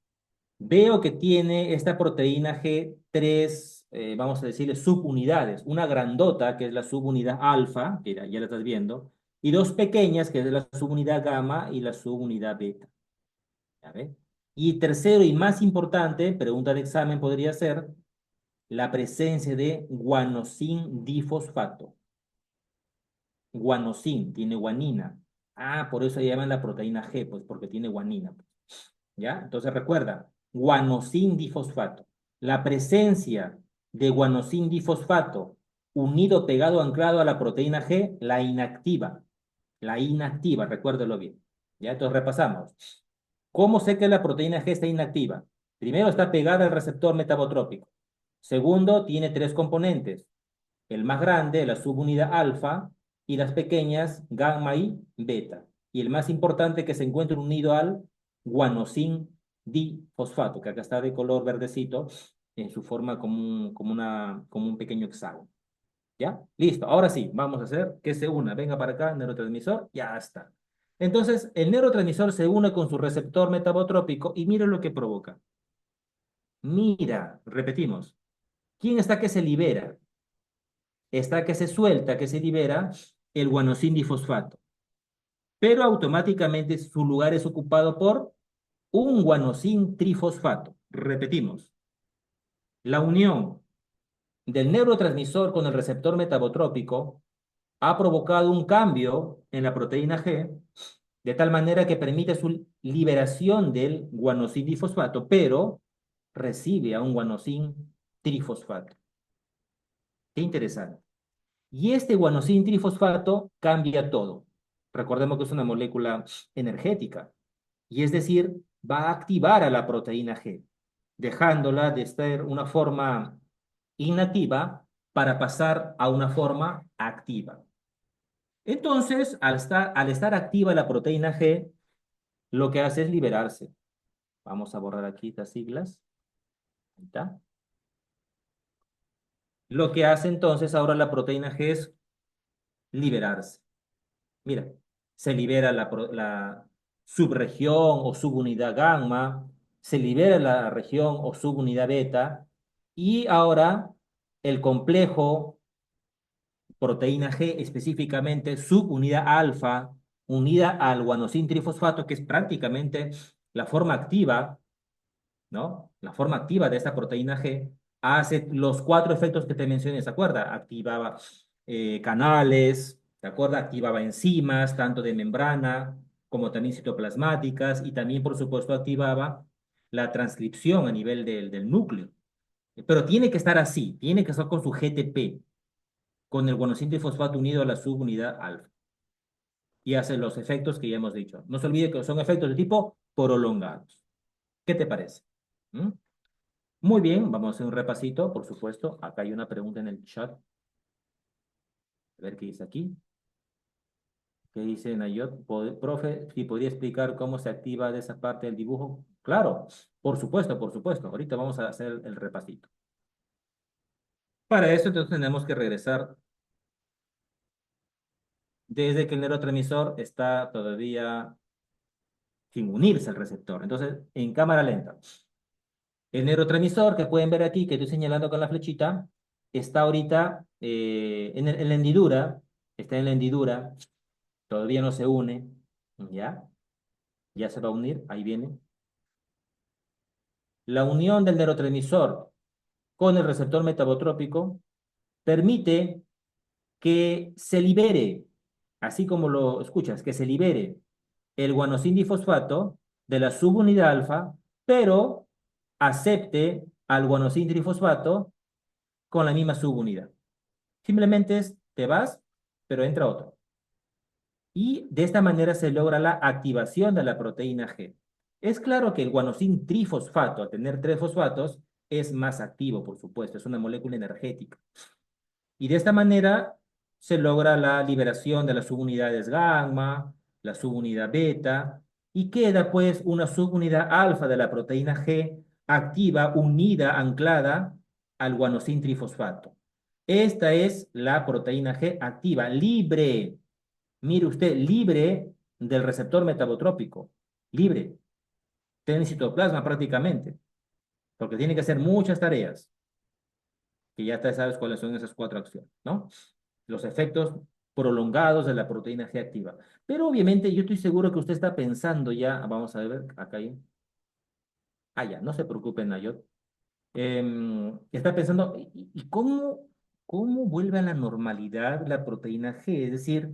veo que tiene esta proteína G tres, vamos a decirle, subunidades. Una grandota, que es la subunidad alfa, que ya la estás viendo, y dos pequeñas, que es la subunidad gamma y la subunidad beta. ¿Ya ve? Y tercero y más importante, pregunta de examen podría ser la presencia de guanosin difosfato. Guanosin, tiene guanina. Ah, por eso se llaman la proteína G, pues porque tiene guanina. ¿Ya? Entonces recuerda, guanosin difosfato. La presencia de guanosin difosfato unido, pegado, anclado a la proteína G, la inactiva. La inactiva, recuérdelo bien. ¿Ya? Entonces repasamos. ¿Cómo sé que la proteína G está inactiva? Primero, está pegada al receptor metabotrópico. Segundo, tiene tres componentes. El más grande, la subunidad alfa, y las pequeñas, gamma y beta. Y el más importante que se encuentra unido al guanosin difosfato, que acá está de color verdecito, en su forma como un pequeño hexágono. ¿Ya? Listo. Ahora sí, vamos a hacer que se una. Venga para acá, neurotransmisor, ya está. Entonces, el neurotransmisor se une con su receptor metabotrópico y mira lo que provoca. Mira, repetimos. ¿Quién está que se libera? Está que se suelta, que se libera el guanosin difosfato. Pero automáticamente su lugar es ocupado por un guanosin trifosfato. Repetimos. La unión del neurotransmisor con el receptor metabotrópico ha provocado un cambio en la proteína G, de tal manera que permite su liberación del guanosin difosfato, pero recibe a un guanosin trifosfato. Qué interesante. Y este guanosin trifosfato cambia todo. Recordemos que es una molécula energética, y es decir, va a activar a la proteína G, dejándola de ser una forma inactiva para pasar a una forma activa. Entonces, al estar activa la proteína G, lo que hace es liberarse. Vamos a borrar aquí estas siglas. Ahí está. Lo que hace entonces ahora la proteína G es liberarse. Mira, se libera la subregión o subunidad gamma, se libera la región o subunidad beta, y ahora el complejo proteína G, específicamente subunidad alfa, unida al guanosin trifosfato, que es prácticamente la forma activa, ¿no? La forma activa de esta proteína G, hace los cuatro efectos que te mencioné, ¿se acuerda? Activaba canales, ¿se acuerda? Activaba enzimas, tanto de membrana como también citoplasmáticas, y también, por supuesto, activaba la transcripción a nivel del núcleo. Pero tiene que estar así, tiene que estar con su GTP, con el guanosin trifosfato unido a la subunidad alfa, y hace los efectos que ya hemos dicho. No se olvide que son efectos de tipo prolongados. ¿Qué te parece? ¿Mm? Muy bien, vamos a hacer un repasito, por supuesto. Acá hay una pregunta en el chat. A ver qué dice aquí. ¿Qué dice Nayot? Profe, si podría explicar cómo se activa de esa parte del dibujo. Claro, por supuesto, por supuesto. Ahorita vamos a hacer el repasito. Para eso, entonces, tenemos que regresar desde que el neurotransmisor está todavía sin unirse al receptor. Entonces, en cámara lenta. El neurotransmisor que pueden ver aquí, que estoy señalando con la flechita, está ahorita en la hendidura, está en la hendidura, todavía no se une, ¿ya? Ya se va a unir, ahí viene. La unión del neurotransmisor con el receptor metabotrópico permite que se libere, así como lo escuchas, que se libere el guanosin difosfato de la subunidad alfa, pero acepte al guanosin trifosfato con la misma subunidad. Simplemente es te vas, pero entra otro. Y de esta manera se logra la activación de la proteína G. Es claro que el guanosin trifosfato, al tener tres fosfatos, es más activo, por supuesto, es una molécula energética. Y de esta manera se logra la liberación de las subunidades gamma, la subunidad beta, y queda pues una subunidad alfa de la proteína G activa, unida, anclada al guanosin trifosfato. Esta es la proteína G activa, libre. Mire usted, libre del receptor metabotrópico, libre, tiene citoplasma prácticamente, porque tiene que hacer muchas tareas, que ya te sabes cuáles son esas cuatro acciones, ¿no? Los efectos prolongados de la proteína G activa. Pero obviamente yo estoy seguro que usted está pensando ya, vamos a ver, acá hay, ya, no se preocupen, Nayot. Está pensando, ¿y cómo vuelve a la normalidad la proteína G? Es decir,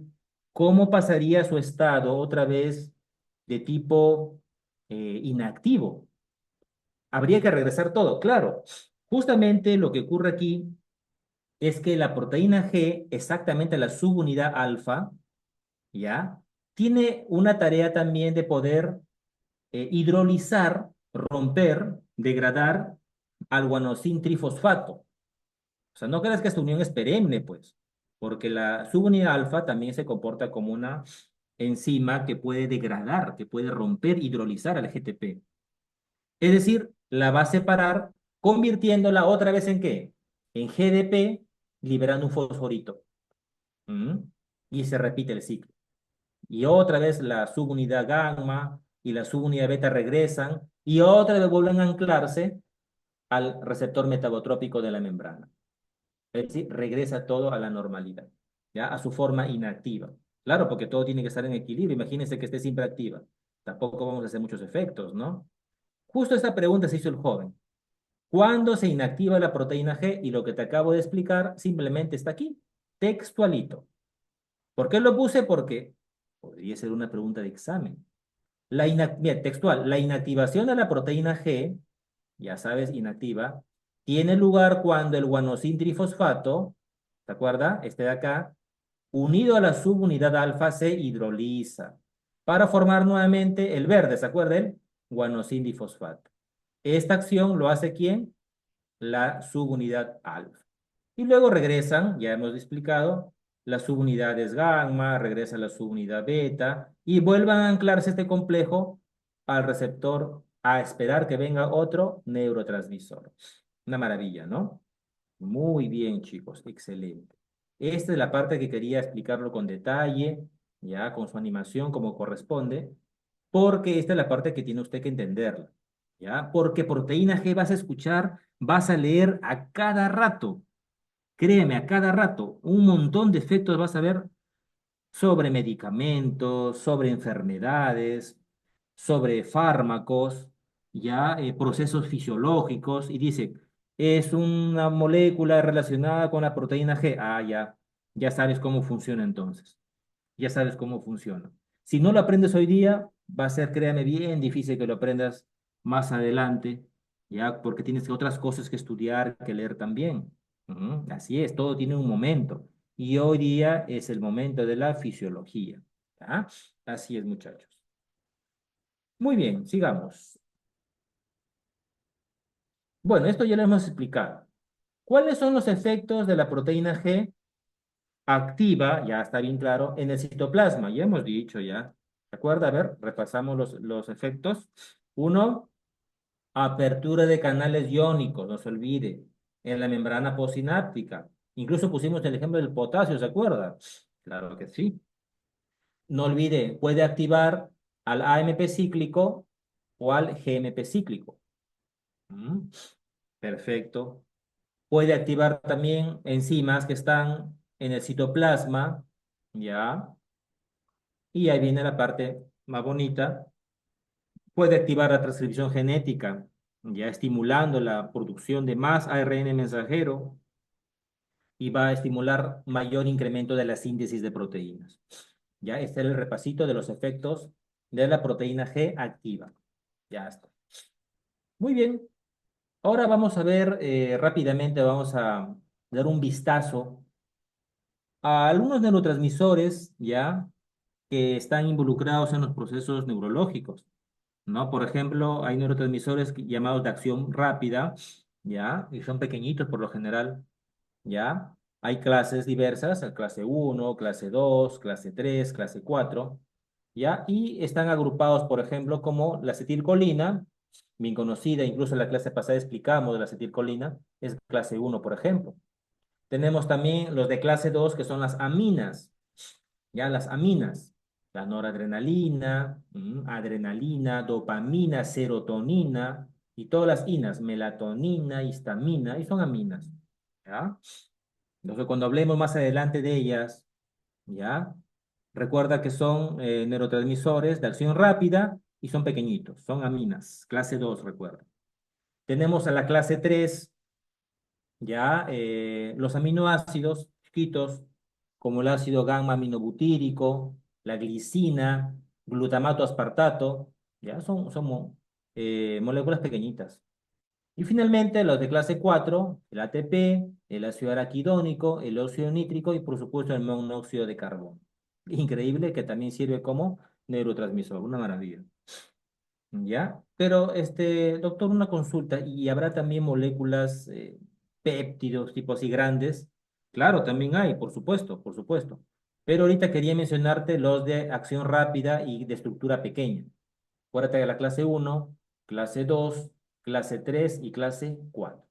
¿cómo pasaría su estado otra vez de tipo inactivo? Habría que regresar todo, claro. Justamente lo que ocurre aquí es que la proteína G, exactamente la subunidad alfa, ¿ya? Tiene una tarea también de poder hidrolizar, romper, degradar al guanosin trifosfato. O sea, no creas que esta unión es perenne, pues, porque la subunidad alfa también se comporta como una enzima que puede degradar, que puede romper, hidrolizar al GTP. Es decir, la va a separar, convirtiéndola otra vez en ¿qué? En GDP, liberando un fosforito. ¿Mm? Y se repite el ciclo. Y otra vez la subunidad gamma y la subunidad beta regresan y otra vez vuelven a anclarse al receptor metabotrópico de la membrana. Es decir, regresa todo a la normalidad, ¿ya? A su forma inactiva. Claro, porque todo tiene que estar en equilibrio. Imagínense que esté siempre activa. Tampoco vamos a hacer muchos efectos, ¿no? Justo esta pregunta se hizo el joven. ¿Cuándo se inactiva la proteína G? Y lo que te acabo de explicar simplemente está aquí, textualito. ¿Por qué lo puse? Porque podría ser una pregunta de examen. Mira, textual, la inactivación de la proteína G, ya sabes, inactiva, tiene lugar cuando el guanosin trifosfato, ¿te acuerdas? Este de acá, unido a la subunidad alfa, se hidroliza para formar nuevamente el verde, ¿se acuerda? El guanosin difosfato. Esta acción lo hace ¿quién? La subunidad alfa. Y luego regresan, ya hemos explicado, las subunidades gamma, regresa la subunidad beta y vuelvan a anclarse este complejo al receptor a esperar que venga otro neurotransmisor. Una maravilla, ¿no? Muy bien, chicos, excelente. Esta es la parte que quería explicarlo con detalle, ya con su animación como corresponde, porque esta es la parte que tiene usted que entenderla, ¿ya? Porque proteína G vas a escuchar, vas a leer a cada rato, créeme, a cada rato, un montón de efectos vas a ver sobre medicamentos, sobre enfermedades, sobre fármacos, ya procesos fisiológicos, y dice, es una molécula relacionada con la proteína G. Ya sabes cómo funciona entonces, ya sabes cómo funciona. Si no lo aprendes hoy día, va a ser, créame, bien difícil que lo aprendas más adelante, ya, porque tienes otras cosas que estudiar, que leer también. Así es, todo tiene un momento. Y hoy día es el momento de la fisiología. ¿Ya? Así es, muchachos. Muy bien, sigamos. Bueno, esto ya lo hemos explicado. ¿Cuáles son los efectos de la proteína G activa, ya está bien claro, en el citoplasma? Ya hemos dicho ya. ¿De acuerdo? A ver, repasamos los efectos. Uno, apertura de canales iónicos, no se olvide, en la membrana postsináptica. Incluso pusimos el ejemplo del potasio, ¿se acuerda? Claro que sí. No olvide, puede activar al AMP cíclico o al GMP cíclico. Mm, Perfecto. Puede activar también enzimas que están en el citoplasma, ¿ya? Y ahí viene la parte más bonita. Puede activar la transcripción genética, ya estimulando la producción de más ARN mensajero y va a estimular mayor incremento de la síntesis de proteínas. Ya, este es el repasito de los efectos de la proteína G activa. Ya está. Muy bien. Ahora vamos a ver rápidamente, vamos a dar un vistazo a algunos neurotransmisores, ¿ya? Que están involucrados en los procesos neurológicos, ¿no? Por ejemplo, hay neurotransmisores llamados de acción rápida, ¿ya? Y son pequeñitos por lo general, ¿ya? Hay clases diversas, clase uno, clase 2, clase 3, clase 4, ¿ya? Y están agrupados, por ejemplo, como la acetilcolina, bien conocida, incluso en la clase pasada explicamos de la acetilcolina, es clase uno, por ejemplo. Tenemos también los de clase 2 que son las aminas, ¿ya? Las aminas, la noradrenalina, adrenalina, dopamina, serotonina y todas las inas, melatonina, histamina, y son aminas, ¿ya? Entonces, cuando hablemos más adelante de ellas, ¿ya? Recuerda que son neurotransmisores de acción rápida y son pequeñitos, son aminas, clase 2 recuerda. Tenemos a la clase 3 ya los aminoácidos chiquitos, como el ácido gamma aminobutírico, la glicina, glutamato aspartato, ya son moléculas pequeñitas. Y finalmente los de clase 4 el ATP, el ácido araquidónico, el óxido nítrico y por supuesto el monóxido de carbono. Increíble que también sirve como neurotransmisor, una maravilla. ¿Ya? Pero, doctor, una consulta, ¿y habrá también moléculas, péptidos, tipo así grandes? Claro, también hay, por supuesto, por supuesto. Pero ahorita quería mencionarte los de acción rápida y de estructura pequeña. Acuérdate de la clase uno, clase 2, clase 3 y clase 4.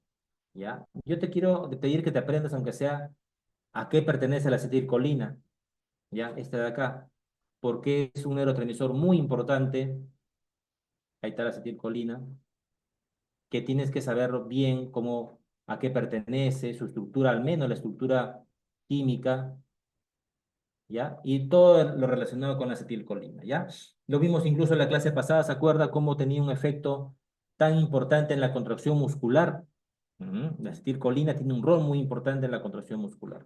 ¿Ya? Yo te quiero pedir que te aprendas, aunque sea, a qué pertenece la acetilcolina, ¿ya? Esta de acá, porque es un neurotransmisor muy importante. Ahí está la acetilcolina que tienes que saber bien cómo, a qué pertenece, su estructura, al menos la estructura química, ¿ya? Y todo lo relacionado con la acetilcolina, ¿ya? Lo vimos incluso en la clase pasada, ¿se acuerda cómo tenía un efecto tan importante en la contracción muscular? La acetilcolina tiene un rol muy importante en la contracción muscular.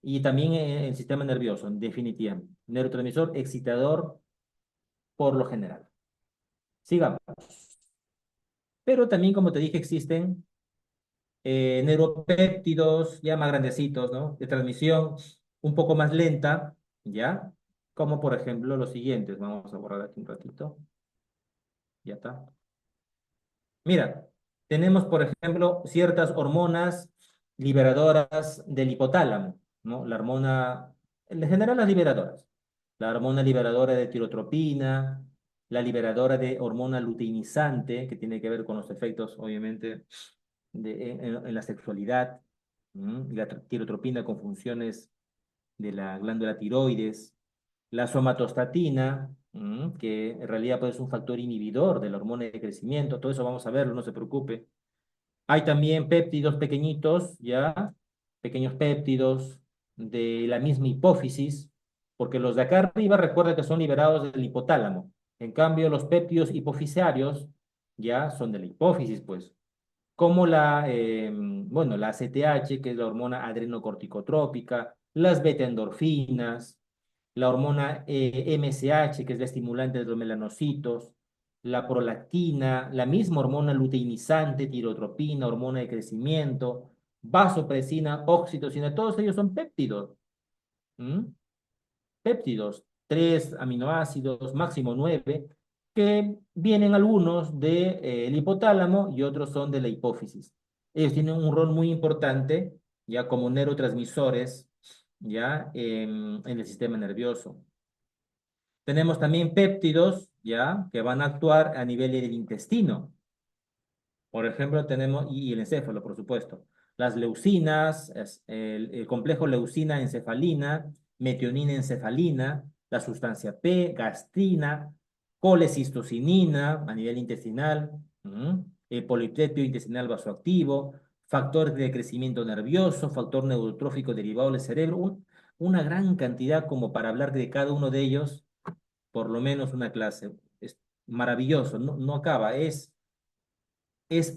Y también en el sistema nervioso, definitivamente. Neurotransmisor excitador por lo general. Sigamos. Pero también, como te dije, existen neuropéptidos ya más grandecitos, ¿no? De transmisión un poco más lenta, ¿ya? Como por ejemplo los siguientes. Vamos a borrar aquí un ratito. Ya está. Mira, tenemos por ejemplo ciertas hormonas liberadoras del hipotálamo, ¿no? La hormona, en general las liberadoras. La hormona liberadora de tirotropina, la liberadora de hormona luteinizante, que tiene que ver con los efectos, obviamente, en la sexualidad, y la tirotropina con funciones de la glándula tiroides, la somatostatina, que en realidad pues, es un factor inhibidor de la hormona de crecimiento, todo eso vamos a verlo, no se preocupe. Hay también péptidos pequeñitos, ¿ya? Pequeños péptidos de la misma hipófisis, porque los de acá arriba recuerda que son liberados del hipotálamo. En cambio, los péptidos hipofisarios ya son de la hipófisis, pues como bueno, la ACTH, que es la hormona adrenocorticotrópica, las beta-endorfinas, la hormona MSH, que es la estimulante de los melanocitos, la prolactina, la misma hormona luteinizante, tirotropina, hormona de crecimiento, vasopresina, oxitocina, todos ellos son péptidos. ¿m? Péptidos, tres aminoácidos, máximo nueve, que vienen algunos del hipotálamo y otros son de la hipófisis. Ellos tienen un rol muy importante, ya como neurotransmisores, ya en el sistema nervioso. Tenemos también péptidos, ya, que van a actuar a nivel del intestino. Por ejemplo, tenemos, y el encéfalo, por supuesto, las leucinas, el complejo leucina-encefalina, metionina-encefalina, la sustancia P, gastrina, colecistocinina a nivel intestinal, el polipeptido intestinal vasoactivo, factores de crecimiento nervioso, factor neurotrófico derivado del cerebro, una gran cantidad como para hablar de cada uno de ellos, por lo menos una clase. Es maravilloso, no, no acaba, es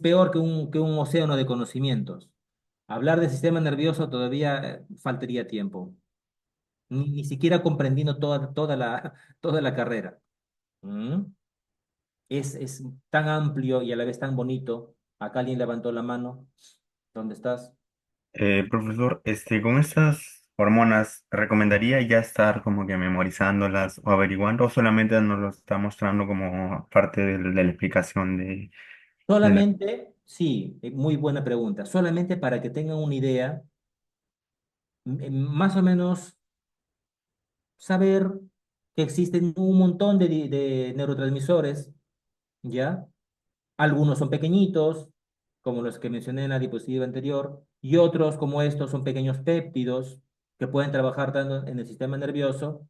peor que un océano de conocimientos. Hablar del sistema nervioso todavía faltaría tiempo, ni siquiera comprendiendo toda la carrera. ¿Mm? Es tan amplio y a la vez tan bonito. Acá alguien levantó la mano. ¿Dónde estás? Profesor, con estas hormonas, ¿recomendaría ya estar como que memorizándolas o averiguando o solamente nos lo está mostrando como parte de la explicación de la... Solamente, sí, muy buena pregunta. Solamente para que tengan una idea, más o menos saber que existen un montón de neurotransmisores, ¿ya? Algunos son pequeñitos, como los que mencioné en la diapositiva anterior, y otros, como estos, son pequeños péptidos que pueden trabajar tanto en el sistema nervioso,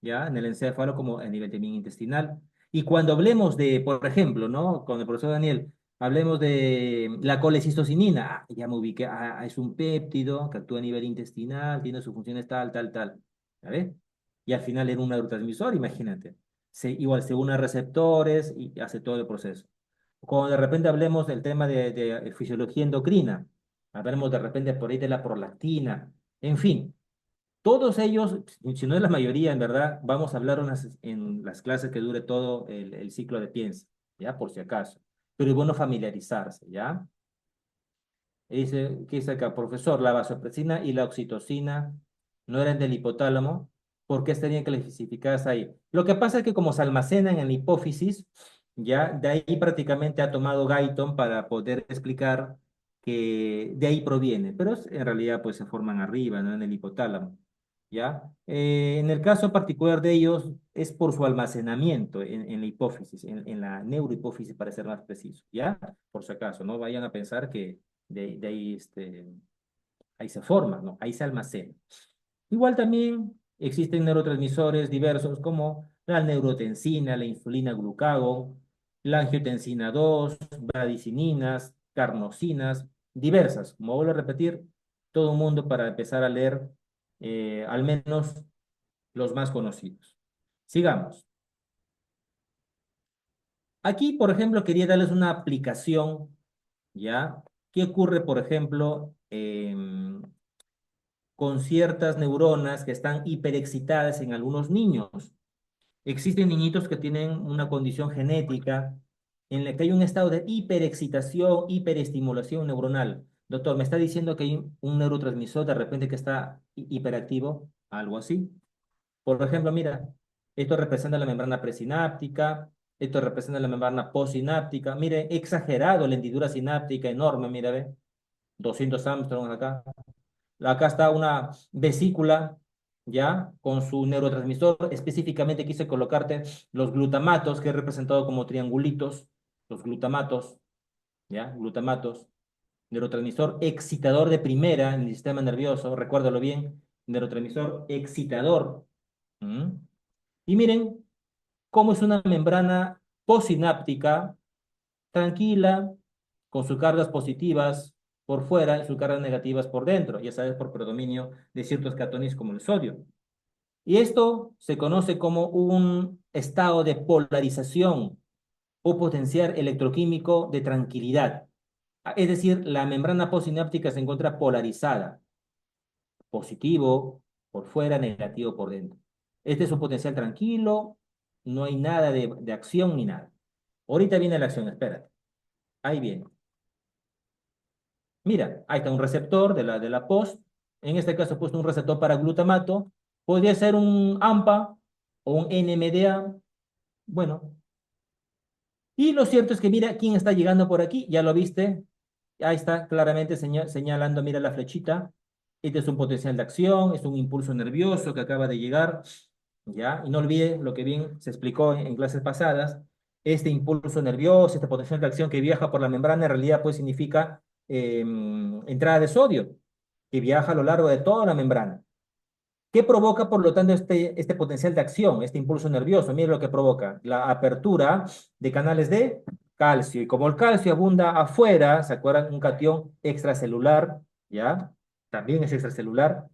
¿ya? En el encéfalo como a nivel también intestinal. Y cuando hablemos de, por ejemplo, ¿no? Con el profesor Daniel, hablemos de la colecistocinina, ya me ubiqué, es un péptido que actúa a nivel intestinal, tiene sus funciones tal, tal, tal, ¿sabes? Y al final era un neurotransmisor, imagínate. Igual se une a receptores y hace todo el proceso. Cuando de repente hablemos del tema de fisiología endocrina, hablemos de repente por ahí de la prolactina, en fin, todos ellos, si no es la mayoría, en verdad, vamos a hablar en las clases que dure todo el ciclo de piensa, ¿ya? Por si acaso. Pero es bueno familiarizarse, ¿ya? ¿Qué dice acá? Profesor, la vasopresina y la oxitocina no eran del hipotálamo. ¿Por qué estarían clasificadas ahí? Lo que pasa es que como se almacenan en la hipófisis, ya de ahí prácticamente ha tomado Guyton para poder explicar que de ahí proviene, pero en realidad pues se forman arriba, no en el hipotálamo, ¿ya? En el caso particular de ellos es por su almacenamiento en la hipófisis, en la neurohipófisis para ser más preciso, ¿ya? Por si acaso, no vayan a pensar que de ahí, ahí se forma, ¿no? Ahí se almacena. Igual también existen neurotransmisores diversos como la neurotensina, la insulina glucagón, la angiotensina 2, bradicininas, carnosinas, diversas. Como vuelvo a repetir, todo el mundo para empezar a leer al menos los más conocidos. Sigamos. Aquí, por ejemplo, quería darles una aplicación, ¿ya? ¿Qué ocurre, por ejemplo, con ciertas neuronas que están hiperexcitadas en algunos niños? Existen niñitos que tienen una condición genética en la que hay un estado de hiperexcitación, hiperestimulación neuronal. Doctor, ¿me está diciendo que hay un neurotransmisor de repente que está hiperactivo? Algo así. Por ejemplo, mira, esto representa la membrana presináptica, esto representa la membrana postsináptica. Mire, exagerado la hendidura sináptica enorme, mira, ve, 200 Armstrong acá. Acá está una vesícula, ¿ya? Con su neurotransmisor. Específicamente quise colocarte los glutamatos, que he representado como triangulitos, los glutamatos, ¿ya? Glutamatos, neurotransmisor excitador de primera en el sistema nervioso, recuérdalo bien, neurotransmisor excitador. ¿Mm? Y miren cómo es una membrana postsináptica, tranquila, con sus cargas positivas por fuera y sus cargas negativas por dentro, ya sabes, por predominio de ciertos catones como el sodio. Y esto se conoce como un estado de polarización o potencial electroquímico de tranquilidad. Es decir, la membrana postsináptica se encuentra polarizada, positivo por fuera, negativo por dentro. Este es un potencial tranquilo, no hay nada de acción ni nada. Ahorita viene la acción, espérate. Ahí viene. Mira, ahí está un receptor de la post. En este caso he puesto un receptor para glutamato. Podría ser un AMPA o un NMDA. Bueno, y lo cierto es que mira quién está llegando por aquí. Ya lo viste. Ahí está claramente señalando, mira la flechita. Este es un potencial de acción, es un impulso nervioso que acaba de llegar. ¿Ya? Y no olvide lo que bien se explicó en clases pasadas. Este impulso nervioso, este potencial de acción que viaja por la membrana, en realidad pues significa entrada de sodio, que viaja a lo largo de toda la membrana. ¿Qué provoca, por lo tanto, este potencial de acción, este impulso nervioso? Mire lo que provoca, la apertura de canales de calcio. Y como el calcio abunda afuera, ¿se acuerdan? Un catión extracelular, ¿ya? También es extracelular.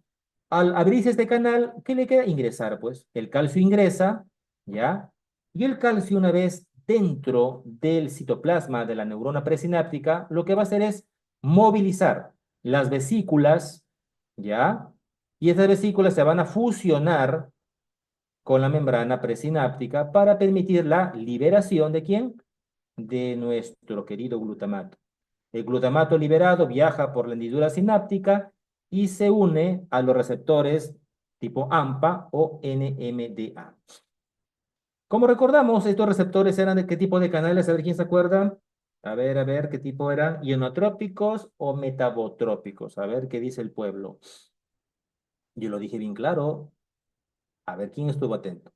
Al abrirse este canal, ¿qué le queda? Ingresar, pues. El calcio ingresa, ¿ya? Y el calcio, una vez dentro del citoplasma de la neurona presináptica, lo que va a hacer es movilizar las vesículas, ¿ya? Y estas vesículas se van a fusionar con la membrana presináptica para permitir la liberación de ¿quién? De nuestro querido glutamato. El glutamato liberado viaja por la hendidura sináptica y se une a los receptores tipo AMPA o NMDA. Como recordamos, estos receptores eran de qué tipo de canales, a ver quién se acuerda. A ver, ¿qué tipo eran? ¿Ionotrópicos o metabotrópicos? A ver qué dice el pueblo. Yo lo dije bien claro. A ver quién estuvo atento.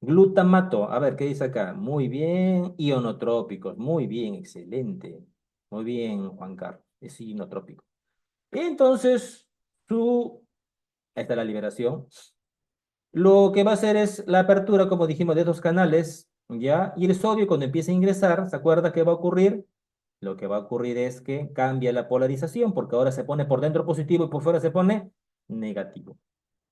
Glutamato, a ver, ¿qué dice acá? Muy bien, ionotrópicos, muy bien, excelente. Muy bien, Juan Carlos, es ionotrópico. Entonces, su, ahí está la liberación. Lo que va a hacer es la apertura, como dijimos, de estos canales, ¿ya? Y el sodio cuando empieza a ingresar, ¿se acuerda qué va a ocurrir? Lo que va a ocurrir es que cambia la polarización, porque ahora se pone por dentro positivo y por fuera se pone negativo.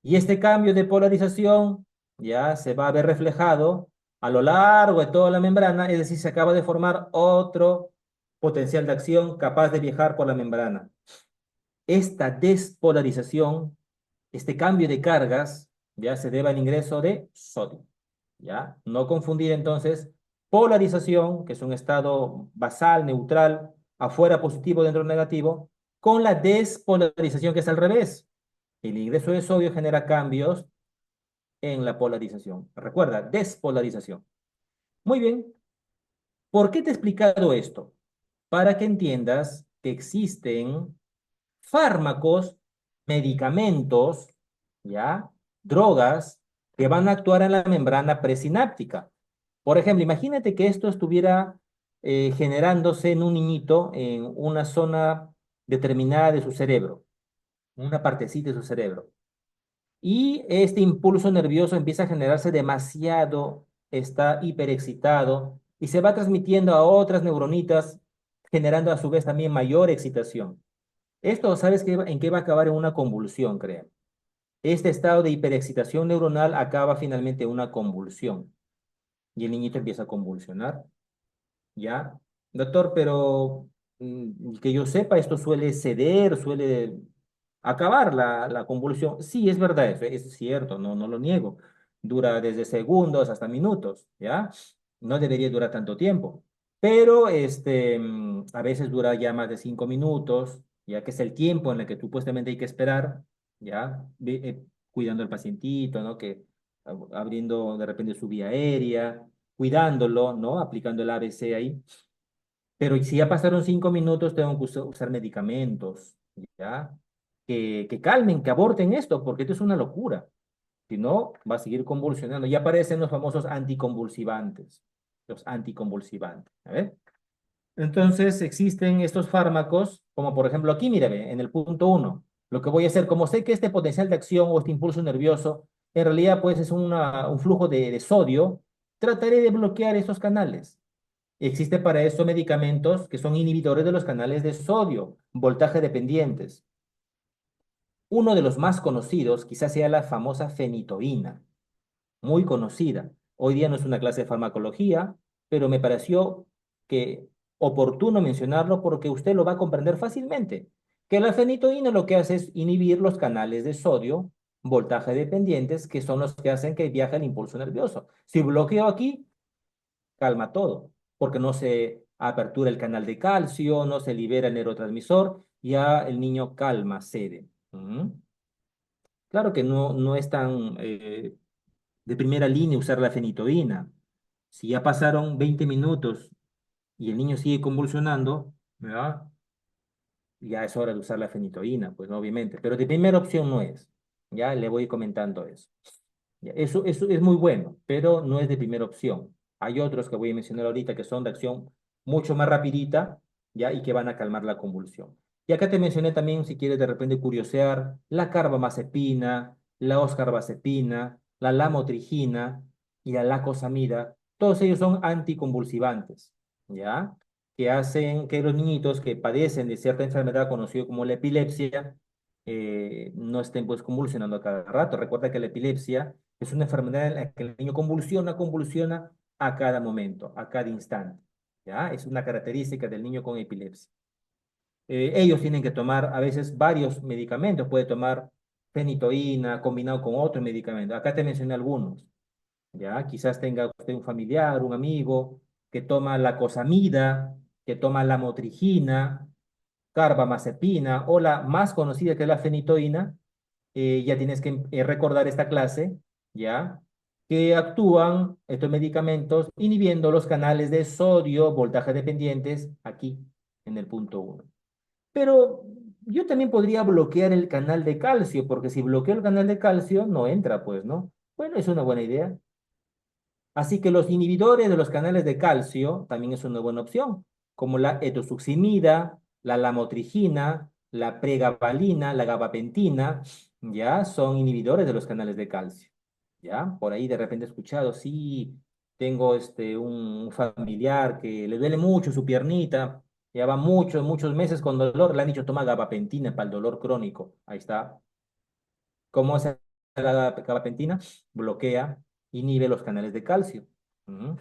Y este cambio de polarización ya se va a ver reflejado a lo largo de toda la membrana, es decir, se acaba de formar otro potencial de acción capaz de viajar por la membrana. Esta despolarización, este cambio de cargas, ya se debe al ingreso de sodio. ¿Ya? No confundir entonces polarización, que es un estado basal, neutral, afuera positivo, dentro negativo, con la despolarización, que es al revés. El ingreso de sodio genera cambios en la polarización. Recuerda, despolarización. Muy bien. ¿Por qué te he explicado esto? Para que entiendas que existen fármacos, medicamentos, ¿ya? Drogas que van a actuar en la membrana presináptica. Por ejemplo, imagínate que esto estuviera generándose en un niñito en una zona determinada de su cerebro, una partecita de su cerebro. Y este impulso nervioso empieza a generarse demasiado, está hiperexcitado y se va transmitiendo a otras neuronitas, generando a su vez también mayor excitación. Esto, ¿sabes en qué va a acabar? En una convulsión, creo. Este estado de hiperexcitación neuronal acaba finalmente en una convulsión y el niñito empieza a convulsionar, ¿ya? Doctor, pero que yo sepa, esto suele ceder, suele acabar la convulsión. Sí, es verdad, eso es cierto, no lo niego. Dura desde segundos hasta minutos, ¿ya? No debería durar tanto tiempo. Pero a veces dura ya más de 5 minutos, ya que es el tiempo en el que supuestamente hay que esperar, ¿ya? Cuidando al pacientito, ¿no? Que abriendo de repente su vía aérea, cuidándolo, ¿no? Aplicando el ABC ahí. Pero si ya pasaron 5 minutos, tengo que usar medicamentos, ¿ya? Que calmen, que aborten esto, porque esto es una locura. Si no, va a seguir convulsionando. Ya aparecen los famosos anticonvulsivantes. Los anticonvulsivantes. A ver. Entonces, existen estos fármacos, como por ejemplo aquí, mírame, en el punto uno. Lo que voy a hacer, como sé que este potencial de acción o este impulso nervioso, en realidad, pues es un flujo de sodio, trataré de bloquear esos canales. Existe para eso medicamentos que son inhibidores de los canales de sodio, voltaje dependientes. Uno de los más conocidos quizás sea la famosa fenitoína, muy conocida. Hoy día no es una clase de farmacología, pero me pareció que oportuno mencionarlo porque usted lo va a comprender fácilmente. Que la fenitoína lo que hace es inhibir los canales de sodio, voltaje dependientes, que son los que hacen que viaje el impulso nervioso. Si bloqueo aquí, calma todo, porque no se apertura el canal de calcio, no se libera el neurotransmisor, ya el niño calma, cede. Claro que no es tan de primera línea usar la fenitoína. Si ya pasaron 20 minutos y el niño sigue convulsionando, ¿verdad? Ya es hora de usar la fenitoína, pues ¿no? Obviamente, pero de primera opción no es. Ya le voy comentando eso. Ya, eso es muy bueno, pero no es de primera opción. Hay otros que voy a mencionar ahorita que son de acción mucho más rapidita, ¿ya? Y que van a calmar la convulsión. Y acá te mencioné también, si quieres de repente curiosear, la carbamazepina, la oscarbazepina, la lamotrigina y la lacosamida. Todos ellos son anticonvulsivantes, ¿ya? Que hacen que los niñitos que padecen de cierta enfermedad conocida como la epilepsia no estén pues convulsionando a cada rato. Recuerda que la epilepsia es una enfermedad en la que el niño convulsiona a cada momento, a cada instante. ¿Ya? Es una característica del niño con epilepsia. Ellos tienen que tomar a veces varios medicamentos. Puede tomar fenitoína combinado con otro medicamento. Acá te mencioné algunos. ¿Ya? Quizás tenga usted un familiar, un amigo que toma la cosamida, que toma la motrigina, carbamazepina o la más conocida que es la fenitoína, ya tienes que recordar esta clase, ¿ya? Que actúan estos medicamentos inhibiendo los canales de sodio, voltaje dependientes, aquí en el punto uno. Pero yo también podría bloquear el canal de calcio, porque si bloqueo el canal de calcio, no entra, pues, ¿no? Bueno, es una buena idea. Así que los inhibidores de los canales de calcio también es una buena opción, como la etosuximida, la lamotrigina, la pregabalina, la gabapentina, ya son inhibidores de los canales de calcio. Ya, por ahí de repente he escuchado, sí, tengo un familiar que le duele mucho su piernita, ya va muchos meses con dolor, le han dicho toma gabapentina para el dolor crónico. Ahí está. ¿Cómo hace la gabapentina? Bloquea, inhibe los canales de calcio. Ujú.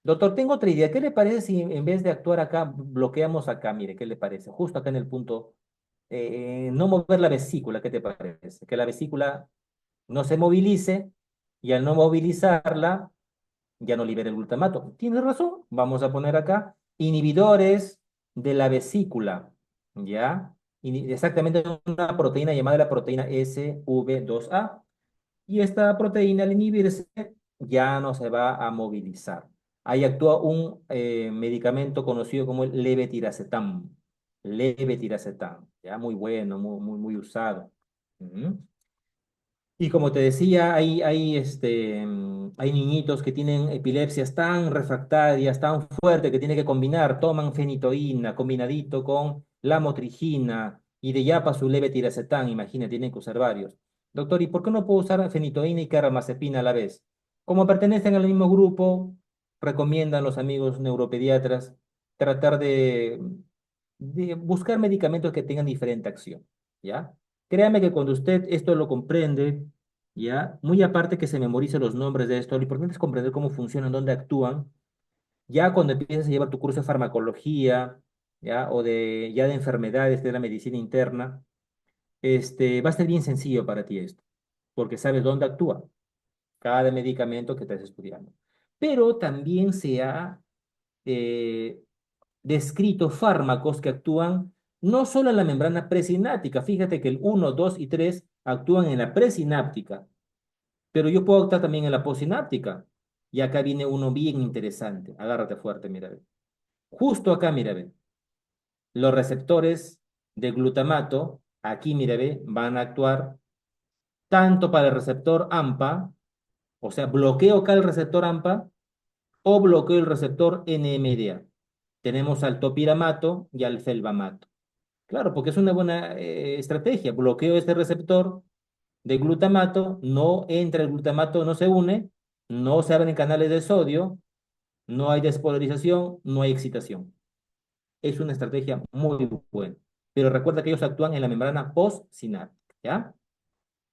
Doctor, tengo otra idea. ¿Qué le parece si en vez de actuar acá, bloqueamos acá? Mire, ¿qué le parece? Justo acá en el punto, no mover la vesícula, ¿qué te parece? Que la vesícula no se movilice y al no movilizarla, ya no libera el glutamato. Tienes razón, vamos a poner acá inhibidores de la vesícula, ¿ya? Exactamente una proteína llamada la proteína SV2A. Y esta proteína al inhibirse ya no se va a movilizar. Ahí actúa un medicamento conocido como el levetiracetam. Levetiracetam, ya muy bueno, muy usado. Ujú. Y como te decía, hay niñitos que tienen epilepsias tan refractarias, tan fuertes, que tienen que combinar, toman fenitoína combinadito con lamotrigina y de yapa su levetiracetam, imagina, tienen que usar varios. Doctor, ¿y por qué no puedo usar fenitoína y carbamazepina a la vez? Como pertenecen al mismo grupo, recomiendan los amigos neuropediatras tratar de buscar medicamentos que tengan diferente acción, ¿ya? Créame que cuando usted esto lo comprende, ¿ya? Muy aparte que se memorice los nombres de esto, lo importante es comprender cómo funcionan, dónde actúan. Ya cuando empieces a llevar tu curso de farmacología, ¿ya? O ya de enfermedades de la medicina interna, va a ser bien sencillo para ti esto, porque sabes dónde actúa cada medicamento que estás estudiando. Pero también se ha eh, descrito fármacos que actúan no solo en la membrana presináptica, fíjate que el uno 2 y 3 actúan en la presináptica, pero yo puedo actuar también en la postsináptica. Y acá viene uno bien interesante. Agárrate fuerte, mira, ve. Justo acá, mira, ve. Los receptores de glutamato, aquí, mira, ve, van a actuar tanto para el receptor AMPA, o sea, bloqueo acá el receptor AMPA, o bloqueo el receptor NMDA. Tenemos al topiramato y al felbamato. Claro, porque es una buena estrategia. Bloqueo este receptor de glutamato, no entra el glutamato, no se une, no se abren canales de sodio, no hay despolarización, no hay excitación. Es una estrategia muy buena. Pero recuerda que ellos actúan en la membrana postsináptica, ¿ya?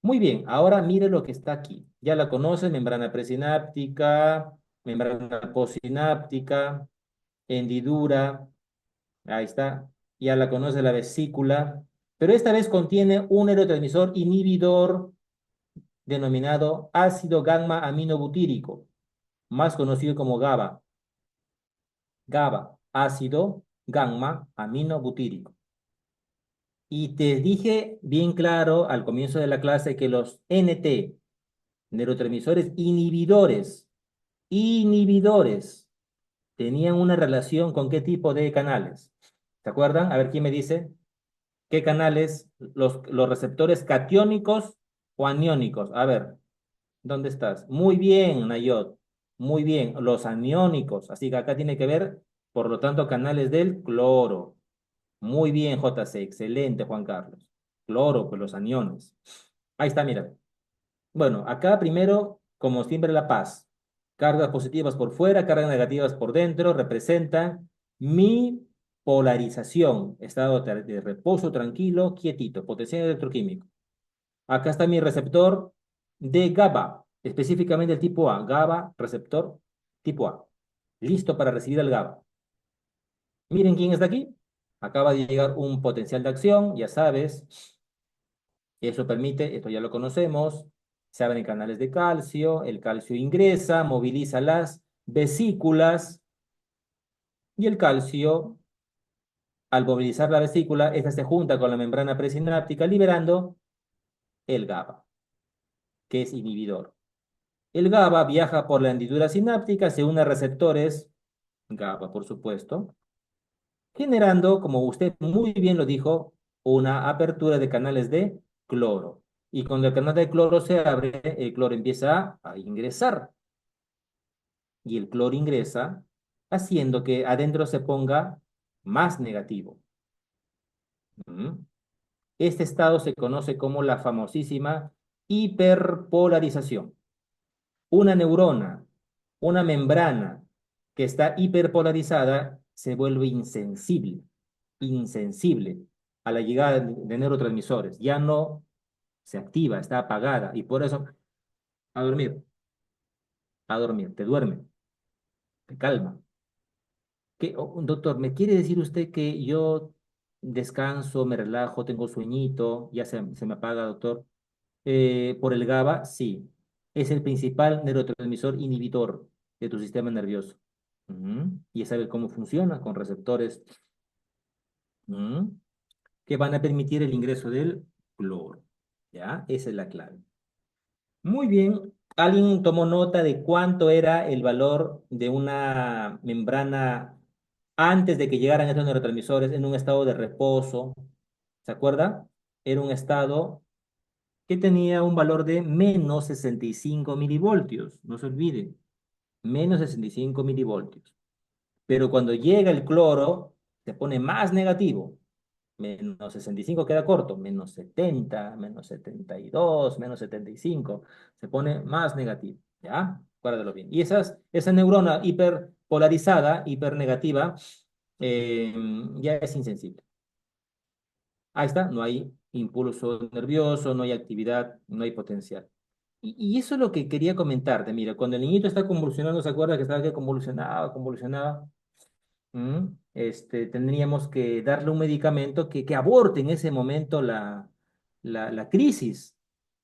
Muy bien, ahora mire lo que está aquí. Ya la conoces, membrana presináptica, membrana postsináptica, hendidura, ahí está. Ya la conoce la vesícula, pero esta vez contiene un neurotransmisor inhibidor denominado ácido gamma aminobutírico, más conocido como GABA. GABA, ácido gamma aminobutírico. Y te dije bien claro al comienzo de la clase que los NT, neurotransmisores inhibidores, tenían una relación con qué tipo de canales. ¿Se acuerdan? A ver quién me dice. ¿Qué canales? Los receptores catiónicos o aniónicos. A ver, ¿dónde estás? Muy bien, Nayot. Muy bien, los aniónicos. Así que acá tiene que ver, por lo tanto, canales del cloro. Muy bien, JC. Excelente, Juan Carlos. Cloro, pues los aniones. Ahí está, mira. Bueno, acá primero, como siempre, la paz. Cargas positivas por fuera, cargas negativas por dentro, representan mi polarización, estado de reposo tranquilo, quietito, potencial electroquímico. Acá está mi receptor de GABA, específicamente el tipo A, GABA, receptor tipo A. Listo para recibir el GABA. Miren quién está aquí. Acaba de llegar un potencial de acción, ya sabes. Eso permite, esto ya lo conocemos, se abren canales de calcio, el calcio ingresa, moviliza las vesículas y el calcio Al movilizar la vesícula, esta se junta con la membrana presináptica, liberando el GABA, que es inhibidor. El GABA viaja por la hendidura sináptica, se une a receptores GABA, por supuesto, generando, como usted muy bien lo dijo, una apertura de canales de cloro. Y cuando el canal de cloro se abre, el cloro empieza a ingresar. Y el cloro ingresa, haciendo que adentro se ponga más negativo. ¿Mm? Este estado se conoce como la famosísima hiperpolarización. Una neurona, una membrana que está hiperpolarizada se vuelve insensible a la llegada de neurotransmisores. Ya no se activa, está apagada y por eso a dormir, a dormir, te duerme, te calma. Doctor, ¿me quiere decir usted que yo descanso, me relajo, tengo sueñito, ya se me apaga, doctor? Por el GABA, sí. Es el principal neurotransmisor inhibidor de tu sistema nervioso. Ujú. Y sabe cómo funciona con receptores, ujú, que van a permitir el ingreso del cloro. ¿Ya? Esa es la clave. Muy bien. ¿Alguien tomó nota de cuánto era el valor de una membrana antes de que llegaran estos neurotransmisores en un estado de reposo? ¿Se acuerda? Era un estado que tenía un valor de menos 65 milivoltios. No se olvide, menos 65 milivoltios. Pero cuando llega el cloro, se pone más negativo. Menos 65 queda corto, menos 70, menos 72, menos 75. Se pone más negativo. ¿Ya? Guárdalo bien. Y esa neurona hiperpolarizada, hipernegativa, eh, ya es insensible. Ahí está, no hay impulso nervioso, no hay actividad, no hay potencial. Y eso es lo que quería comentarte. Mira, cuando el niñito está convulsionando, ¿se acuerda que estaba que convulsionaba, convulsionaba? Tendríamos que darle un medicamento que aborte en ese momento la crisis,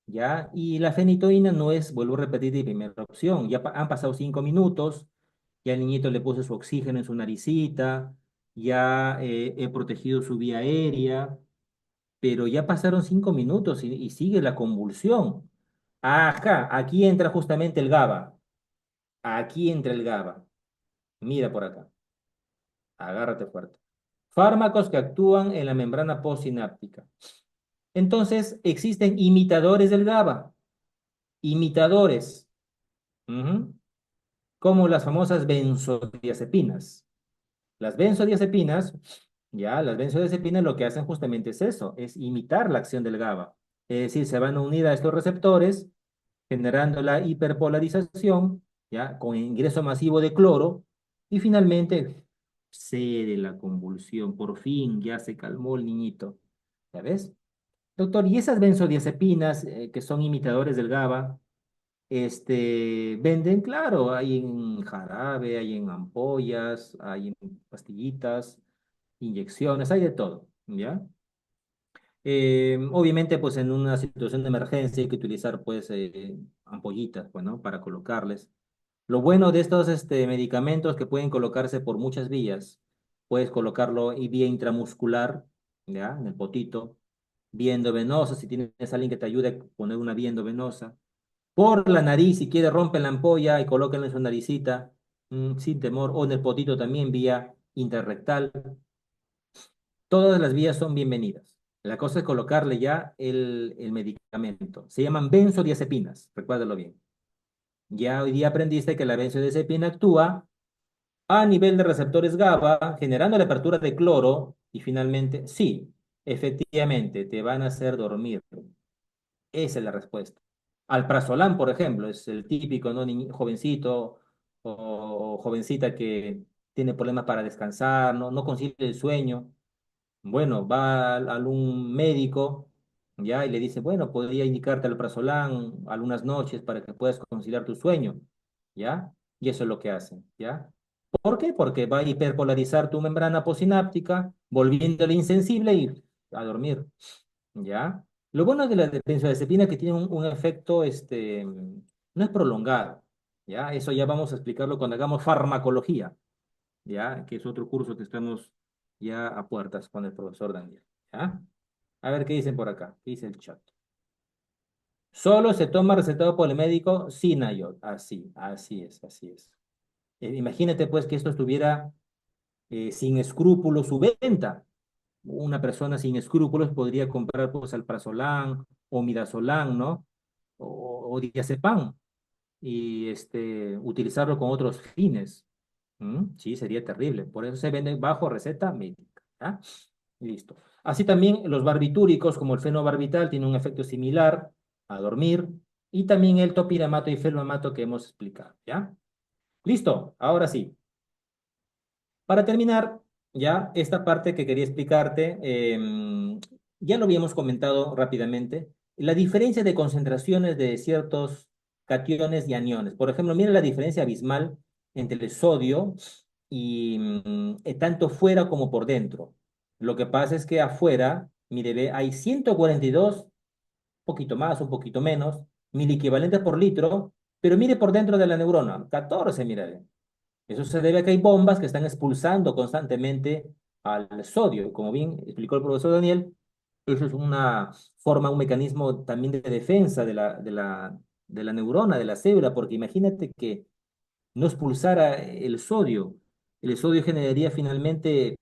¿ya? Y la fenitoína no es, vuelvo a repetir, de primera opción. Ya han pasado 5 minutos, ya el niñito le puse su oxígeno en su naricita, ya he protegido su vía aérea, pero ya pasaron 5 minutos y sigue la convulsión. Acá, aquí entra justamente el GABA. Aquí entra el GABA. Mira por acá. Agárrate fuerte. Fármacos que actúan en la membrana postsináptica. Entonces, existen imitadores del GABA. Imitadores. Ujú. Como las famosas benzodiazepinas. Las benzodiazepinas, ya, las benzodiazepinas lo que hacen justamente es eso, es imitar la acción del GABA. Es decir, se van a unir a estos receptores, generando la hiperpolarización, ya, con ingreso masivo de cloro, y finalmente cede la convulsión. Por fin ya se calmó el niñito. ¿Ya ves? Doctor, ¿y esas benzodiazepinas que son imitadores del GABA, venden? Claro, hay en jarabe, hay en ampollas, hay en pastillitas, inyecciones, hay de todo, ¿ya? Obviamente, pues en una situación de emergencia hay que utilizar, pues, ampollitas, pues, ¿no? Para colocarles. Lo bueno de estos, medicamentos que pueden colocarse por muchas vías, puedes colocarlo y vía intramuscular, ¿ya? En el potito, vía endovenosa, si tienes alguien que te ayude a poner una vía endovenosa. Por la nariz, si quiere, rompen la ampolla y colóquenla en su naricita, sin temor, o en el potito también, vía interrectal. Todas las vías son bienvenidas. La cosa es colocarle ya el medicamento. Se llaman benzodiazepinas, recuérdalo bien. Ya hoy día aprendiste que la benzodiazepina actúa a nivel de receptores GABA, generando la apertura de cloro y finalmente, sí, efectivamente, te van a hacer dormir. Esa es la respuesta. Alprazolam, por ejemplo, es el típico, ¿no? Jovencito o jovencita que tiene problemas para descansar, no consigue el sueño. Bueno, va a un médico, ya, y le dice, bueno, podría indicarte alprazolam algunas noches para que puedas conciliar tu sueño, ¿ya? Y eso es lo que hacen, ¿ya? ¿Por qué? Porque va a hiperpolarizar tu membrana postsináptica, volviéndola insensible y a dormir, ¿ya? Lo bueno de la benzodiazepina es que tiene un efecto, no es prolongado, ¿ya? Eso ya vamos a explicarlo cuando hagamos farmacología, ¿ya? Que es otro curso que estamos ya a puertas con el profesor Daniel. ¿Ya? A ver qué dicen por acá. ¿Qué dice el chat? Solo se toma recetado por el médico sin ayod. Así, así es, así es. Imagínate pues que esto estuviera sin escrúpulos su venta. Una persona sin escrúpulos podría comprar pues alprazolam o midazolam, ¿no? O diazepam y utilizarlo con otros fines. Sí, sería terrible. Por eso se vende bajo receta médica. ¿Ya? Listo. Así también los barbitúricos, como el fenobarbital, tienen un efecto similar a dormir. Y también el topiramato y felvamato que hemos explicado. ¿Ya? Listo. Ahora sí. Para terminar, ya esta parte que quería explicarte, ya lo habíamos comentado rápidamente, la diferencia de concentraciones de ciertos cationes y aniones. Por ejemplo, mira la diferencia abismal entre el sodio y tanto fuera como por dentro. Lo que pasa es que afuera, mire, ve, hay 142, un poquito más, un poquito menos, mil equivalentes por litro, pero mire por dentro de la neurona, 14, mira, ve. Eso se debe a que hay bombas que están expulsando constantemente al sodio. Como bien explicó el profesor Daniel, eso es una forma, un mecanismo también de defensa de la neurona, de la célula, porque imagínate que no expulsara el sodio. El sodio generaría finalmente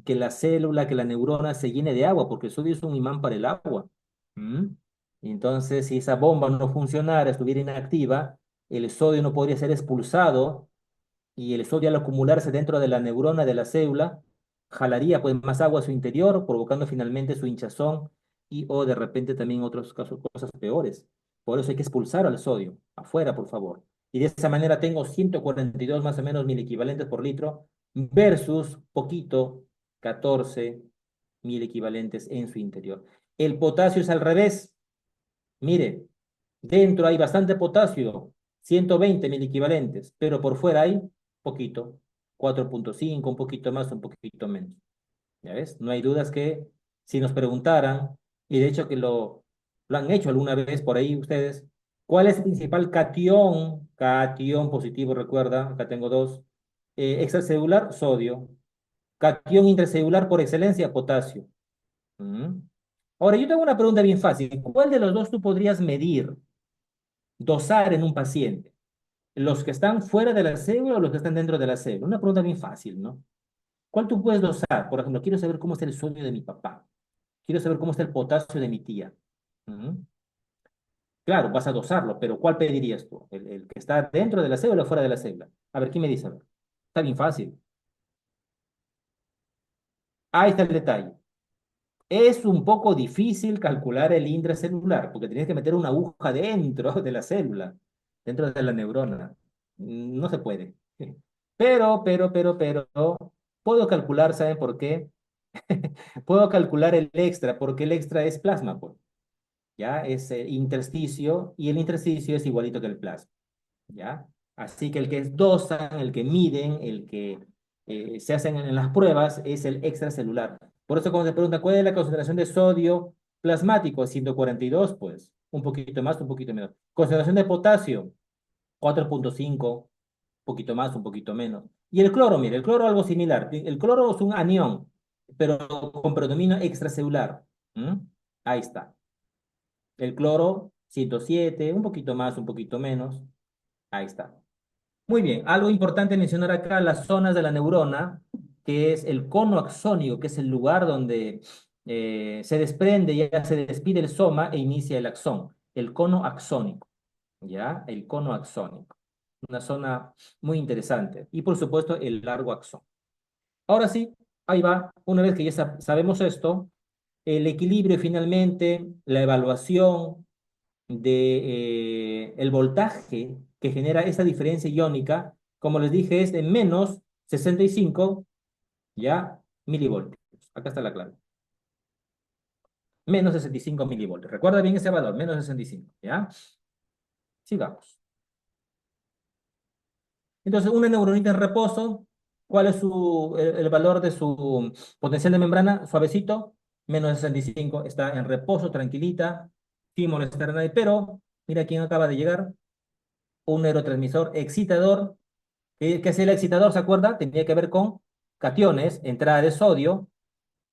que la célula, que la neurona se llene de agua, porque el sodio es un imán para el agua. ¿Mm? Entonces, si esa bomba no funcionara, estuviera inactiva, el sodio no podría ser expulsado y el sodio al acumularse dentro de la neurona de la célula jalaría pues más agua a su interior, provocando finalmente su hinchazón y o de repente también otros casos, cosas peores. Por eso hay que expulsar al sodio afuera, por favor. Y de esa manera tengo 142 más o menos mil equivalentes por litro versus poquito 14 mil equivalentes en su interior. El potasio es al revés. Mire, dentro hay bastante potasio, 120 mil equivalentes, pero por fuera hay poquito, 4,5, un poquito más, un poquito menos. ¿Ya ves? No hay dudas que si nos preguntaran, y de hecho que lo han hecho alguna vez por ahí ustedes, ¿cuál es el principal cation? Cation positivo, recuerda, acá tengo dos. Extracelular, sodio. Cation intracelular por excelencia, potasio. ¿Mm? Ahora, yo tengo una pregunta bien fácil. ¿Cuál de los dos tú podrías medir, dosar en un paciente? ¿Los que están fuera de la célula o los que están dentro de la célula? Una pregunta bien fácil, ¿no? ¿Cuál tú puedes dosar? Por ejemplo, quiero saber cómo está el sodio de mi papá. Quiero saber cómo está el potasio de mi tía. Ujú. Claro, vas a dosarlo, pero ¿cuál pedirías tú? ¿El que está dentro de la célula o fuera de la célula? A ver, ¿quién me dice? A ver. Está bien fácil. Ahí está el detalle. Es un poco difícil calcular el intracelular, porque tienes que meter una aguja dentro de la célula, dentro de la neurona. No se puede. Pero, puedo calcular, ¿saben por qué? Puedo calcular el extra, porque el extra es plasma, pues. ¿Ya? Es intersticio, y el intersticio es igualito que el plasma. ¿Ya? Así que el que dosan, el que miden, el que se hacen en las pruebas es el extracelular. Por eso cuando te preguntan cuál es la concentración de sodio plasmático, 142, pues un poquito más, un poquito menos. Concentración de potasio, 4,5, un poquito más, un poquito menos. Y el cloro, mire, el cloro algo similar. El cloro es un anión, pero con predominio extracelular. ¿Mm? Ahí está. El cloro, 107, un poquito más, un poquito menos. Ahí está. Muy bien, algo importante mencionar acá, las zonas de la neurona, que es el cono axónico, que es el lugar donde se desprende, ya se despide el soma e inicia el axón, el cono axónico, ¿ya? El cono axónico, una zona muy interesante. Y por supuesto, el largo axón. Ahora sí, ahí va, una vez que ya sabemos esto, el equilibrio finalmente, la evaluación de el voltaje que genera esa diferencia iónica, como les dije, es de menos 65 ya milivoltios. Acá está la clave. Menos 65 milivoltios. Recuerda bien ese valor, menos 65, ¿ya? Sigamos. Entonces, una neuronita en reposo, ¿cuál es el valor de su potencial de membrana? Suavecito, menos 65, está en reposo, tranquilita, sin molestar a nadie, pero mira quién acaba de llegar, un neurotransmisor excitador. ¿Qué es el excitador? ¿Se acuerda? Tenía que ver con cationes, entrada de sodio,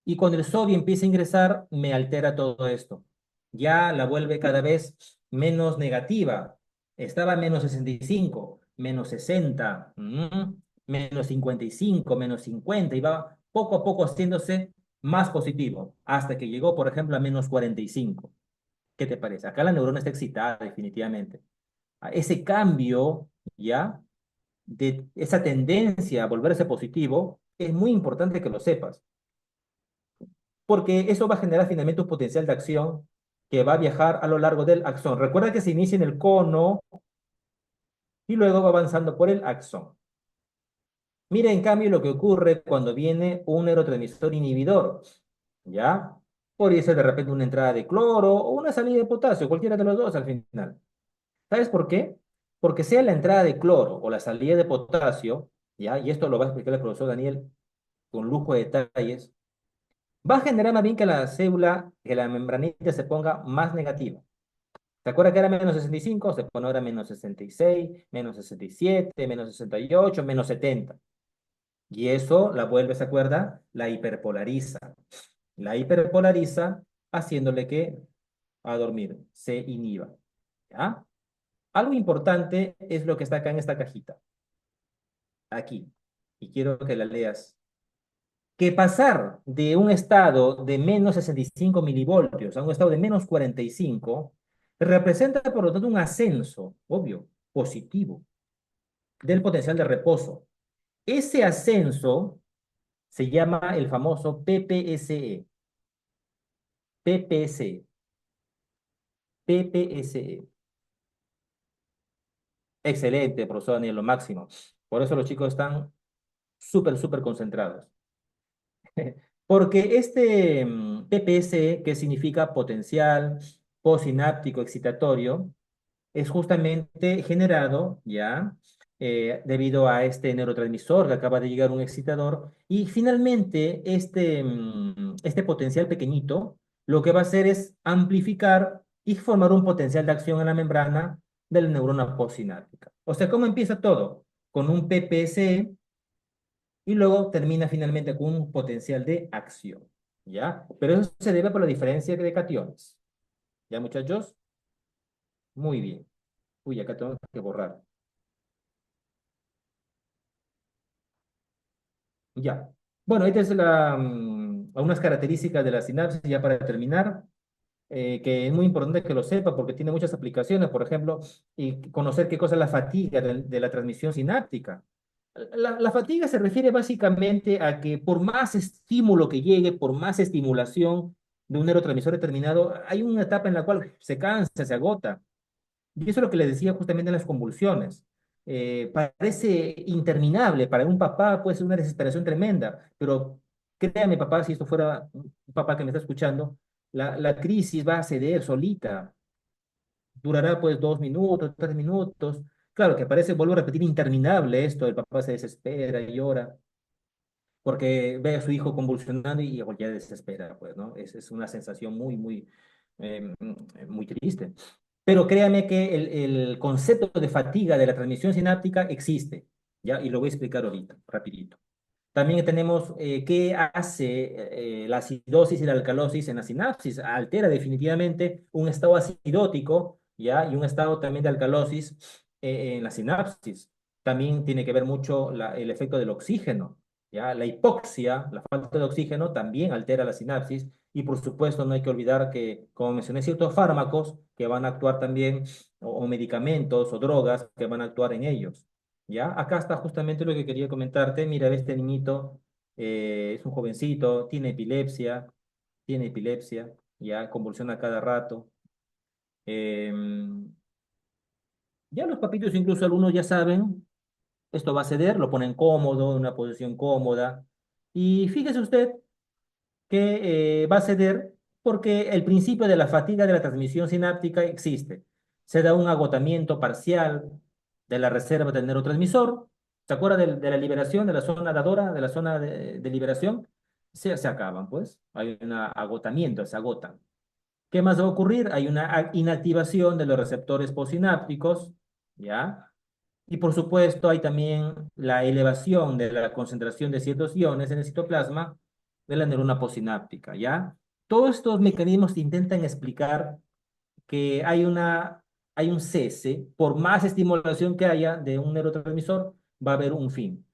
y cuando el sodio empieza a ingresar, me altera todo esto. Ya la vuelve cada vez menos negativa. Estaba menos 65, menos 60, menos 55, menos 50, y va poco a poco haciéndose más positivo, hasta que llegó, por ejemplo, a menos 45. ¿Qué te parece? Acá la neurona está excitada, definitivamente. Ese cambio, ¿ya? De esa tendencia a volverse positivo, es muy importante que lo sepas, porque eso va a generar finalmente un potencial de acción que va a viajar a lo largo del axón. Recuerda que se inicia en el cono y luego va avanzando por el axón. Mira, en cambio, lo que ocurre cuando viene un neurotransmisor inhibidor, ¿ya? Podría ser de repente una entrada de cloro o una salida de potasio, cualquiera de los dos al final. ¿Sabes por qué? Porque sea la entrada de cloro o la salida de potasio, ¿ya? Y esto lo va a explicar el profesor Daniel con lujo de detalles, va a generar más bien que la célula, que la membranita se ponga más negativa. ¿Te acuerdas que era menos 65? Se pone ahora menos 66, menos 67, menos 68, menos 70. Y eso la vuelve, ¿se acuerda? La hiperpolariza. La hiperpolariza haciéndole que a dormir se inhiba. ¿Ya? Algo importante es lo que está acá en esta cajita. Aquí. Y quiero que la leas. Que pasar de un estado de menos 65 milivoltios a un estado de menos 45 representa, por lo tanto, un ascenso, obvio, positivo, del potencial de reposo. Ese ascenso se llama el famoso PPSE. PPSE. PPSE. Excelente, profesor Daniel, lo máximo. Por eso los chicos están súper, súper concentrados. Porque este PPS, que significa potencial postsináptico excitatorio, es justamente generado ya debido a este neurotransmisor que acaba de llegar un excitador. Y finalmente, este potencial pequeñito lo que va a hacer es amplificar y formar un potencial de acción en la membrana de la neurona postsináptica. O sea, ¿cómo empieza todo? Con un PPS y luego termina finalmente con un potencial de acción, ¿ya? Pero eso se debe por la diferencia de cationes, ¿ya, muchachos? Muy bien. Uy, acá tengo que borrar. Ya. Bueno, esta es algunas características de la sinapsis, ya para terminar, que es muy importante que lo sepa porque tiene muchas aplicaciones, por ejemplo, y conocer qué cosa es la fatiga de la transmisión sináptica. La fatiga se refiere básicamente a que por más estímulo que llegue, por más estimulación de un neurotransmisor determinado, hay una etapa en la cual se cansa, se agota. Y eso es lo que les decía justamente en las convulsiones. Parece interminable, para un papá puede ser una desesperación tremenda, pero créame, papá, si esto fuera un papá que me está escuchando, la crisis va a ceder solita, durará pues 2 minutos, 3 minutos. Claro que parece, vuelvo a repetir, interminable esto, el papá se desespera y llora porque ve a su hijo convulsionando y ya desespera, pues, ¿no? Es una sensación muy, muy, muy triste. Pero créame que el concepto de fatiga de la transmisión sináptica existe, ¿ya? Y lo voy a explicar ahorita, rapidito. También tenemos qué hace la acidosis y la alcalosis en la sinapsis. Altera definitivamente un estado acidótico, ¿ya? Y un estado también de alcalosis en la sinapsis. También tiene que ver mucho el efecto del oxígeno, ¿ya? La hipoxia, la falta de oxígeno, también altera la sinapsis. Y por supuesto, no hay que olvidar que, como mencioné, ciertos fármacos que van a actuar también, o medicamentos o drogas que van a actuar en ellos. ¿Ya? Acá está justamente lo que quería comentarte. Mira, este niñito es un jovencito, tiene epilepsia, ya convulsiona cada rato. Em, ya los papitos, incluso algunos ya saben, esto va a ceder, lo ponen cómodo, en una posición cómoda. Y fíjese usted que va a ceder porque el principio de la fatiga de la transmisión sináptica existe. Se da un agotamiento parcial de la reserva del neurotransmisor. ¿Se acuerda de la liberación, de la zona dadora, de la zona de liberación? Se acaban, pues. Hay un agotamiento, se agotan. ¿Qué más va a ocurrir? Hay una inactivación de los receptores postsinápticos, ¿ya? Y por supuesto hay también la elevación de la concentración de ciertos iones en el citoplasma de la neurona posináptica, ¿ya? Todos estos mecanismos intentan explicar que hay un cese, por más estimulación que haya de un neurotransmisor, va a haber un fin.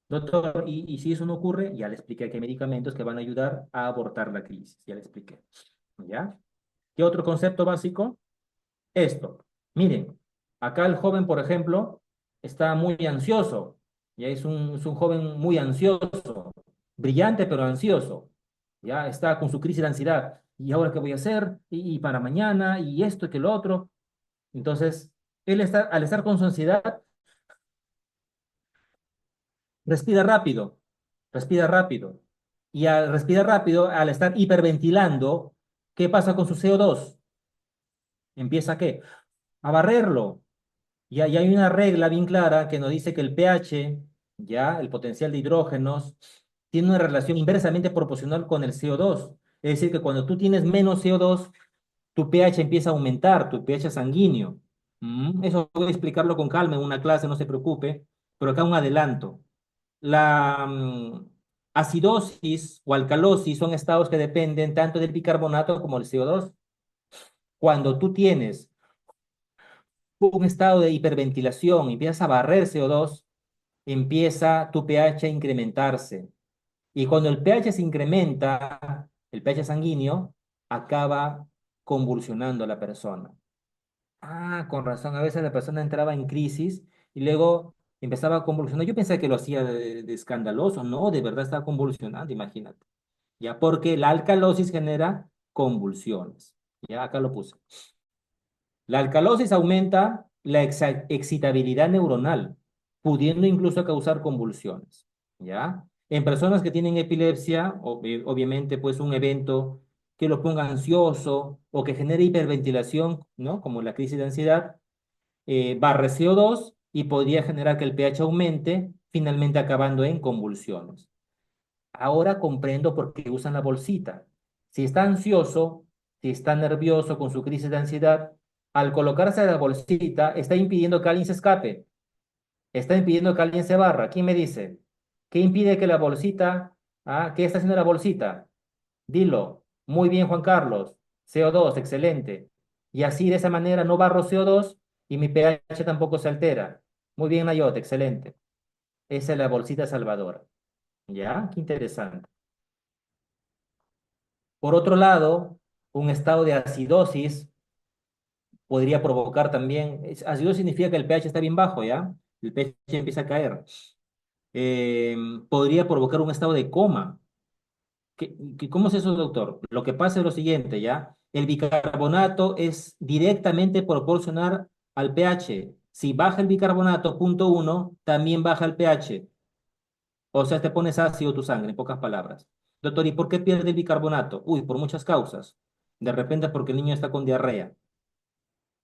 Doctor, y si eso no ocurre, ya le expliqué que hay medicamentos que van a ayudar a abortar la crisis, ya le expliqué, ¿ya? ¿Qué otro concepto básico? Esto. Miren, acá el joven, por ejemplo, está muy ansioso, ya es un joven muy ansioso, brillante pero ansioso, ya está con su crisis de ansiedad. ¿Y ahora qué voy a hacer? Y para mañana, y esto y que lo otro. Entonces, él está, al estar con su ansiedad, respira rápido, respira rápido. Y al respirar rápido, al estar hiperventilando, ¿qué pasa con su CO2? Empieza ¿a qué? A barrerlo. Y hay una regla bien clara que nos dice que el pH, ya, el potencial de hidrógenos, tiene una relación inversamente proporcional con el CO2. Es decir, que cuando tú tienes menos CO2, tu pH empieza a aumentar, tu pH sanguíneo. Eso voy a explicarlo con calma en una clase, no se preocupe, pero acá un adelanto. La acidosis o alcalosis son estados que dependen tanto del bicarbonato como del CO2. Cuando tú tienes un estado de hiperventilación, empiezas a barrer CO2, empieza tu pH a incrementarse. Y cuando el pH se incrementa, el pH sanguíneo, acaba convulsionando a la persona. Ah, con razón, a veces la persona entraba en crisis y luego empezaba a convulsionar. Yo pensé que lo hacía de escandaloso, no, de verdad estaba convulsionando, imagínate. Ya, porque la alcalosis genera convulsiones. Ya, acá lo puse. La alcalosis aumenta la excitabilidad neuronal, pudiendo incluso causar convulsiones, ¿ya? En personas que tienen epilepsia, obviamente, pues un evento que lo ponga ansioso o que genere hiperventilación, ¿no? Como la crisis de ansiedad, barre CO2 y podría generar que el pH aumente, finalmente acabando en convulsiones. Ahora comprendo por qué usan la bolsita. Si está ansioso, si está nervioso con su crisis de ansiedad, al colocarse la bolsita, está impidiendo que alguien se escape, está impidiendo que alguien se barra. ¿Quién me dice? ¿Qué impide que la bolsita, qué está haciendo la bolsita? Dilo. Muy bien, Juan Carlos. CO2, excelente. Y así de esa manera no barro CO2 y mi pH tampoco se altera. Muy bien, Nayot, excelente. Esa es la bolsita salvadora. ¿Ya? Qué interesante. Por otro lado, un estado de acidosis podría provocar también, acidosis significa que el pH está bien bajo, ¿ya? El pH empieza a caer. Podría provocar un estado de coma. ¿Cómo es eso, doctor? Lo que pasa es lo siguiente, ¿ya? El bicarbonato es directamente proporcional al pH. Si baja el bicarbonato, punto uno, también baja el pH. O sea, te pones ácido tu sangre, en pocas palabras. Doctor, ¿y por qué pierde el bicarbonato? Uy, por muchas causas. De repente porque el niño está con diarrea.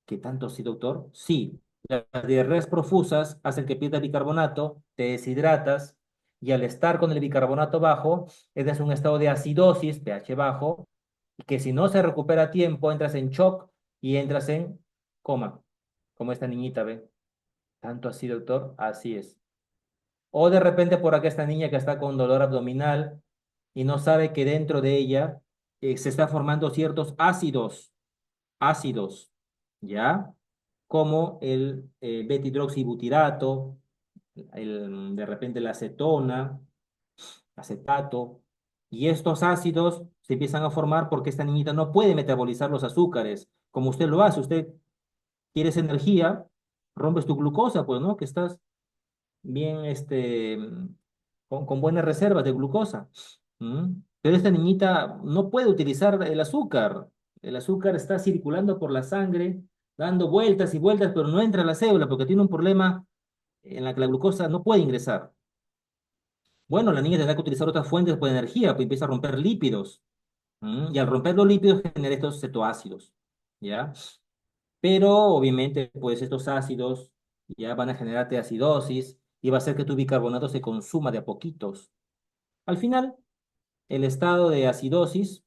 ¿Qué tanto sí, doctor? Sí. Las diarreas profusas hacen que pierdas bicarbonato, te deshidratas y al estar con el bicarbonato bajo, es un estado de acidosis, pH bajo, y que si no se recupera a tiempo, entras en shock y entras en coma, como esta niñita, ¿ve? ¿Tanto así, doctor? Así es. O de repente por acá esta niña que está con dolor abdominal y no sabe que dentro de ella se está formando ciertos ácidos, ¿ya? Como el beta-hidroxibutirato, de repente la acetona, acetato, y estos ácidos se empiezan a formar porque esta niñita no puede metabolizar los azúcares, como usted lo hace. Usted quieres energía, rompes tu glucosa, pues, ¿no? Que estás bien, con buenas reservas de glucosa. Pero esta niñita no puede utilizar el azúcar. El azúcar está circulando por la sangre, dando vueltas y vueltas, pero no entra a la célula porque tiene un problema en la que la glucosa no puede ingresar. Bueno, la niña tendrá que utilizar otras fuentes de energía, pues empieza a romper lípidos. Y al romper los lípidos genera estos cetoácidos. ¿Ya? Pero obviamente, pues estos ácidos ya van a generarte acidosis y va a hacer que tu bicarbonato se consuma de a poquitos. Al final, el estado de acidosis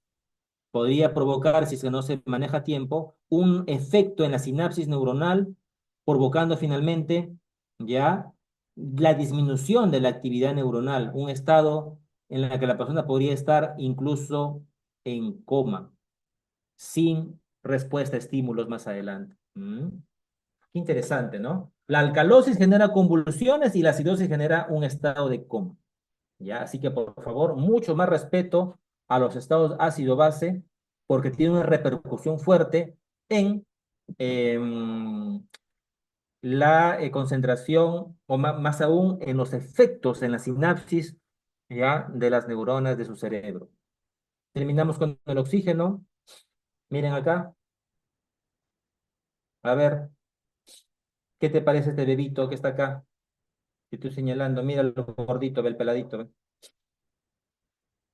podría provocar, si es que no se maneja a tiempo, un efecto en la sinapsis neuronal, provocando finalmente ¿ya? La disminución de la actividad neuronal, un estado en el que la persona podría estar incluso en coma, sin respuesta a estímulos más adelante. ¿Mm? Qué interesante, ¿no? La alcalosis genera convulsiones y la acidosis genera un estado de coma, ¿ya? Así que, por favor, mucho más respeto a los estados ácido-base, porque tiene una repercusión fuerte en la concentración, o más aún en los efectos en la sinapsis, ¿ya? De las neuronas de su cerebro. Terminamos con el oxígeno. Miren acá. A ver, ¿qué te parece este bebito que está acá? Que estoy señalando. Mira el gordito, ve el peladito. ¿Ve?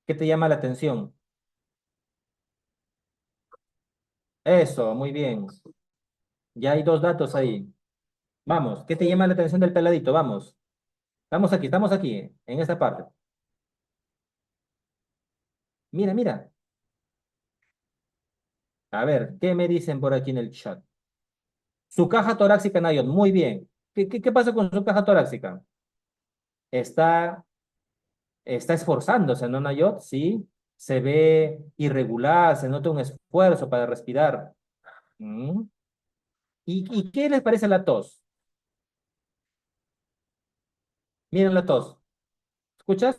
¿Qué te llama la atención? Eso, muy bien. Ya hay dos datos ahí. Vamos, ¿qué te llama la atención del peladito? Vamos. Estamos aquí, en esta parte. Mira, mira. A ver, ¿qué me dicen por aquí en el chat? Su caja torácica, Nayon, muy bien. ¿Qué pasa con su caja torácica? Está, está esforzándose, ¿no, Nayot? Sí. Se ve irregular, se nota un esfuerzo para respirar. ¿Mm? ¿Y qué les parece la tos? Miren la tos. ¿Escuchas?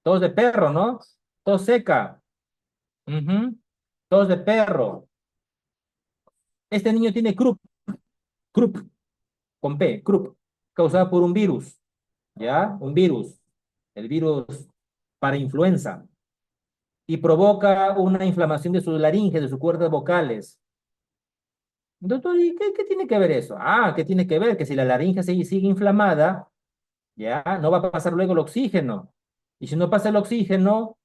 Tos de perro, ¿no? Tos seca. Ujú. Tos de perro. Este niño tiene croup, con P, croup, causada por un virus, ¿ya? Un virus, el virus para influenza, y provoca una inflamación de su laringe, de sus cuerdas vocales. Doctor, ¿y qué tiene que ver eso? Ah, ¿qué tiene que ver? Que si la laringe sigue inflamada, ya no va a pasar luego el oxígeno. Y si no pasa el oxígeno,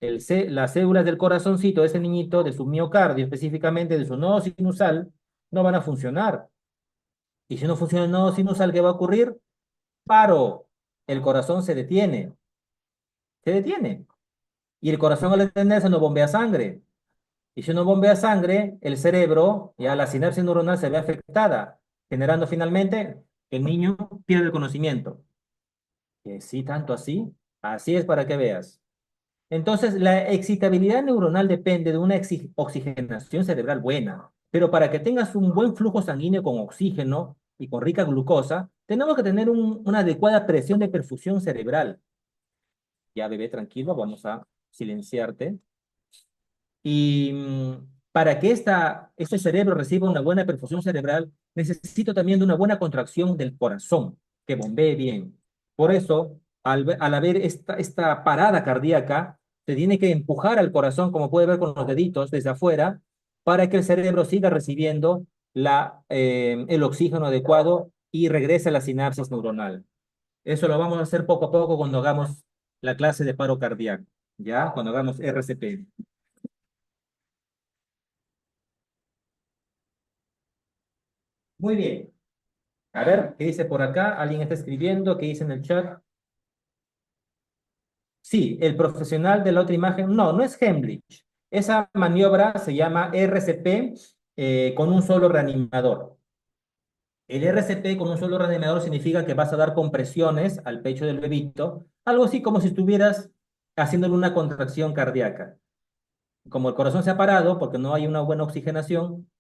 las células del corazoncito de ese niñito, de su miocardio específicamente, de su nodo sinusal, no van a funcionar. Y si no funciona el nodo sinusal, ¿qué va a ocurrir? Paro. El corazón se detiene. Y el corazón al detenerse no bombea sangre. Y si no bombea sangre, el cerebro, ya la sinapsis neuronal se ve afectada, generando finalmente que el niño pierde el conocimiento. Que sí, tanto así. Así es para que veas. Entonces, la excitabilidad neuronal depende de una oxigenación cerebral buena. Pero para que tengas un buen flujo sanguíneo con oxígeno y con rica glucosa, tenemos que tener una adecuada presión de perfusión cerebral. Ya, bebé, tranquilo, vamos a silenciarte. Y para que este cerebro reciba una buena perfusión cerebral, necesito también de una buena contracción del corazón, que bombee bien. Por eso, al haber esta parada cardíaca, se tiene que empujar al corazón, como puede ver con los deditos desde afuera, para que el cerebro siga recibiendo el oxígeno adecuado y regrese a la sinapsis neuronal. Eso lo vamos a hacer poco a poco cuando hagamos la clase de paro cardíaco, ¿ya? Cuando hagamos RCP. Muy bien. A ver, ¿qué dice por acá? ¿Alguien está escribiendo? ¿Qué dice en el chat? Sí, el profesional de la otra imagen. No, no es Hemlich. Esa maniobra se llama RCP con un solo reanimador. El RCP con un solo reanimador significa que vas a dar compresiones al pecho del bebito, algo así como si estuvieras haciéndole una contracción cardíaca. Como el corazón se ha parado porque no hay una buena oxigenación,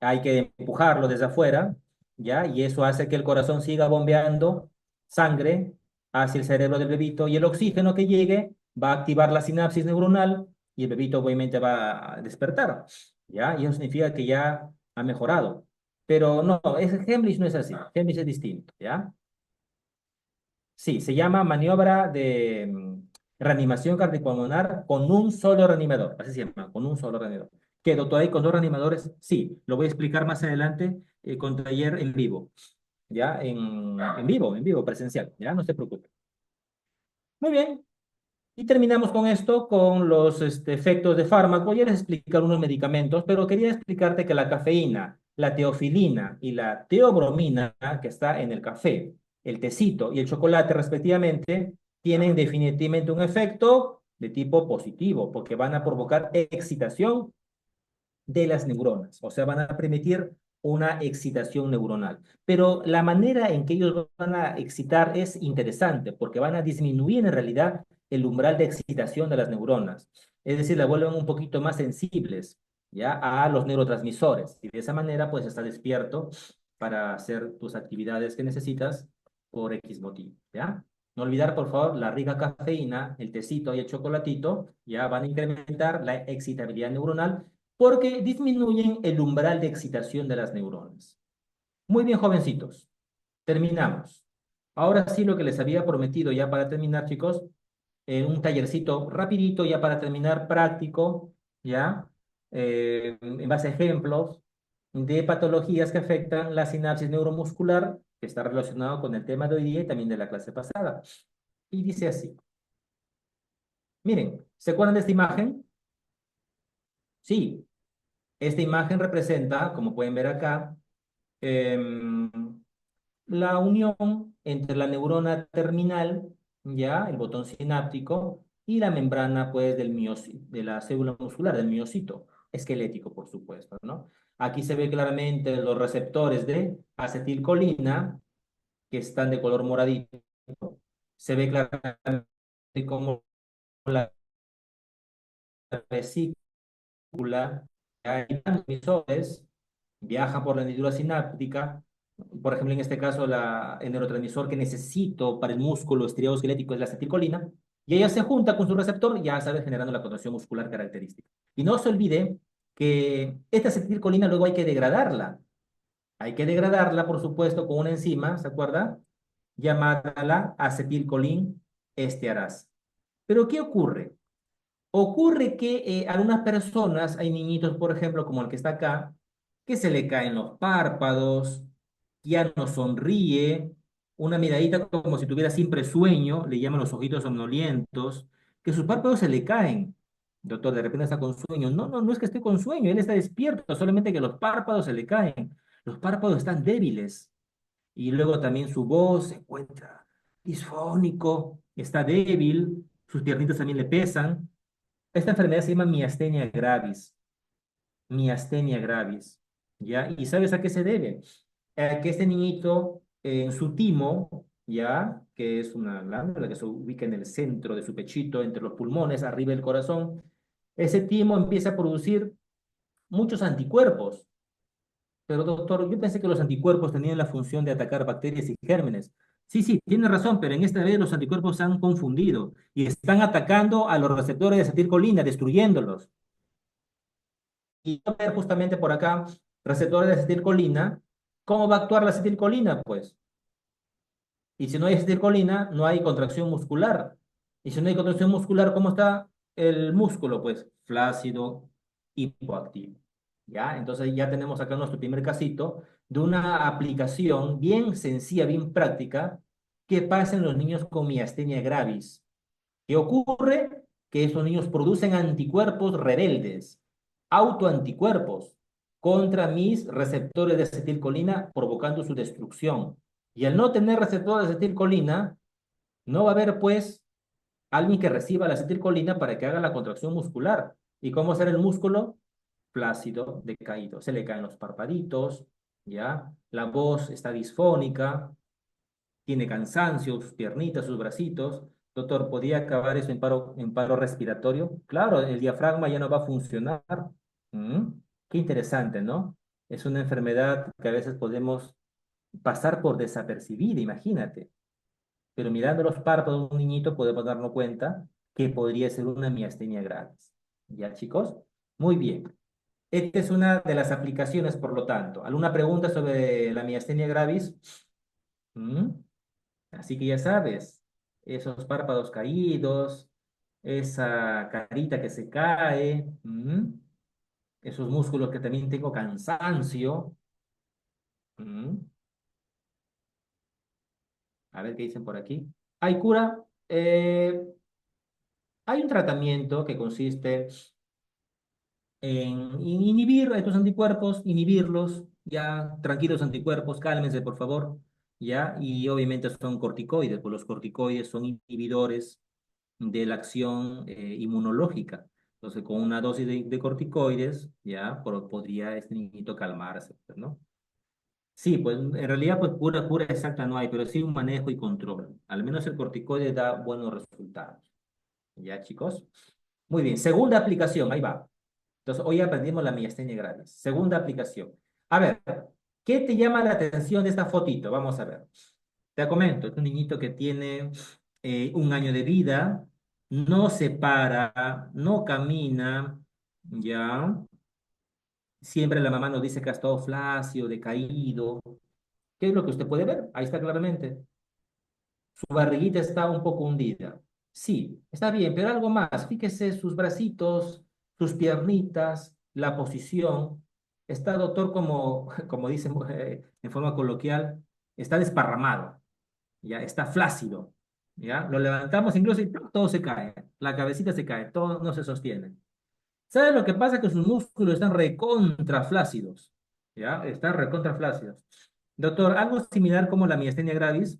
hay que empujarlo desde afuera, ¿ya? Y eso hace que el corazón siga bombeando sangre hacia el cerebro del bebito y el oxígeno que llegue va a activar la sinapsis neuronal y el bebito obviamente va a despertar, ¿ya? Y eso significa que ya ha mejorado. Pero no, Hemlich no es así, Hemlich es distinto, ¿ya? Sí, se llama maniobra de reanimación cardiopulmonar con un solo reanimador, así se llama, con un solo reanimador. ¿Qué, doctor, hay con dos reanimadores? Sí, lo voy a explicar más adelante con taller en vivo, ¿ya? En vivo, presencial, ¿ya? No se preocupe. Muy bien, y terminamos con esto, con los efectos de fármaco. Ya les explicar unos medicamentos, pero quería explicarte que la cafeína, la teofilina y la teobromina que está en el café, el tecito y el chocolate respectivamente, tienen definitivamente un efecto de tipo positivo, porque van a provocar excitación de las neuronas, o sea, van a permitir una excitación neuronal. Pero la manera en que ellos van a excitar es interesante porque van a disminuir en realidad el umbral de excitación de las neuronas. Es decir, la vuelven un poquito más sensibles, ¿ya? A los neurotransmisores. Y de esa manera, pues, está despierto para hacer tus actividades que necesitas por X motivo, ¿ya? No olvidar, por favor, la rica cafeína, el tecito y el chocolatito, ya van a incrementar la excitabilidad neuronal porque disminuyen el umbral de excitación de las neuronas. Muy bien, jovencitos, terminamos. Ahora sí, lo que les había prometido ya para terminar, chicos, un tallercito rapidito ya para terminar, práctico, ya, en base a ejemplos de patologías que afectan la sinapsis neuromuscular, que está relacionado con el tema de hoy día y también de la clase pasada. Y dice así, miren, ¿se acuerdan de esta imagen? Sí, esta imagen representa, como pueden ver acá, em, la unión entre la neurona terminal, ya, el botón sináptico, y la membrana, pues, de la célula muscular, del miocito, esquelético, por supuesto, ¿no? Aquí se ve claramente los receptores de acetilcolina, que están de color moradito. Se ve claramente cómo la vesícula, hay transmisores, viaja por la hendidura sináptica. Por ejemplo, en este caso, el neurotransmisor que necesito para el músculo estriado-esquelético es la acetilcolina, y ella se junta con su receptor, ya sabes, generando la contracción muscular característica. Y no se olvide que esta acetilcolina luego hay que degradarla. Hay que degradarla, por supuesto, con una enzima, ¿se acuerda? Llamada la acetilcolin estearasa. Pero ¿qué ocurre? Ocurre que algunas personas, hay niñitos, por ejemplo, como el que está acá, que se le caen los párpados, ya no sonríe, una miradita como si tuviera siempre sueño, le llaman los ojitos somnolientos, que sus párpados se le caen. Doctor, de repente está con sueño. No, no, no es que esté con sueño, él está despierto, solamente que los párpados se le caen. Los párpados están débiles. Y luego también su voz se encuentra disfónico, está débil, sus piernitas también le pesan. Esta enfermedad se llama miastenia gravis, ¿ya? ¿Y sabes a qué se debe? Que este niñito en su timo, ¿ya? Que es una glándula que se ubica en el centro de su pechito, entre los pulmones, arriba del corazón, ese timo empieza a producir muchos anticuerpos. Pero doctor, yo pensé que los anticuerpos tenían la función de atacar bacterias y gérmenes. Sí, sí, tiene razón, pero en esta vez los anticuerpos se han confundido y están atacando a los receptores de acetilcolina, destruyéndolos. Y ver justamente por acá, receptores de acetilcolina, ¿cómo va a actuar la acetilcolina? Pues, y si no hay acetilcolina, no hay contracción muscular. Y si no hay contracción muscular, ¿cómo está el músculo? Pues, flácido, hipoactivo. ¿Ya? Entonces ya tenemos acá nuestro primer casito de una aplicación bien sencilla, bien práctica, que pasa en los niños con miastenia gravis. ¿Qué ocurre? Que esos niños producen anticuerpos rebeldes, autoanticuerpos contra mis receptores de acetilcolina, provocando su destrucción. Y al no tener receptores de acetilcolina, no va a haber, pues, alguien que reciba la acetilcolina para que haga la contracción muscular. ¿Y cómo hacer el músculo? Flácido, decaído. Se le caen los parpaditos, ¿ya? La voz está disfónica, tiene cansancio, sus piernitas, sus bracitos. Doctor, ¿podría acabar eso en paro respiratorio? Claro, el diafragma ya no va a funcionar. Mm, Qué interesante, ¿no? Es una enfermedad que a veces podemos pasar por desapercibida, imagínate. Pero mirando los párpados de un niñito podemos darnos cuenta que podría ser una miastenia gravis. ¿Ya, chicos? Muy bien. Esta es una de las aplicaciones, por lo tanto. ¿Alguna pregunta sobre la miastenia gravis? ¿Mm? Así que ya sabes, esos párpados caídos, esa carita que se cae, esos músculos que también tengo cansancio. ¿Mm? A ver qué dicen por aquí. ¿Hay cura? Hay un tratamiento que consiste en inhibir a estos anticuerpos, inhibirlos, ya, tranquilos anticuerpos, cálmense por favor, ya, y obviamente son corticoides, pues los corticoides son inhibidores de la acción inmunológica. Entonces, con una dosis de corticoides, ya, podría este niñito calmarse, pues, ¿no? Sí, pues en realidad pues cura exacta no hay, pero sí un manejo y control. Al menos el corticoide da buenos resultados. ¿Ya, chicos? Muy bien, segunda aplicación, ahí va. Entonces, hoy aprendimos la miastenia gravis. Segunda aplicación. A ver, ¿qué te llama la atención de esta fotito? Vamos a ver. Te comento, es un niñito que tiene 1 año de vida, no se para, no camina, ya. Siempre la mamá nos dice que ha estado flácido, decaído. ¿Qué es lo que usted puede ver? Ahí está claramente. Su barriguita está un poco hundida. Sí, está bien, pero algo más. Fíjese sus bracitos, sus piernitas, la posición. Está, doctor, como, como dicen en forma coloquial, está desparramado, ya está flácido. ¿Ya? Lo levantamos incluso y ¡plum! Todo se cae. La cabecita se cae, todo no se sostiene. ¿Sabe lo que pasa? Que sus músculos están recontraflácidos. ¿Ya? Están recontraflácidos. Doctor, algo similar como la miastenia gravis.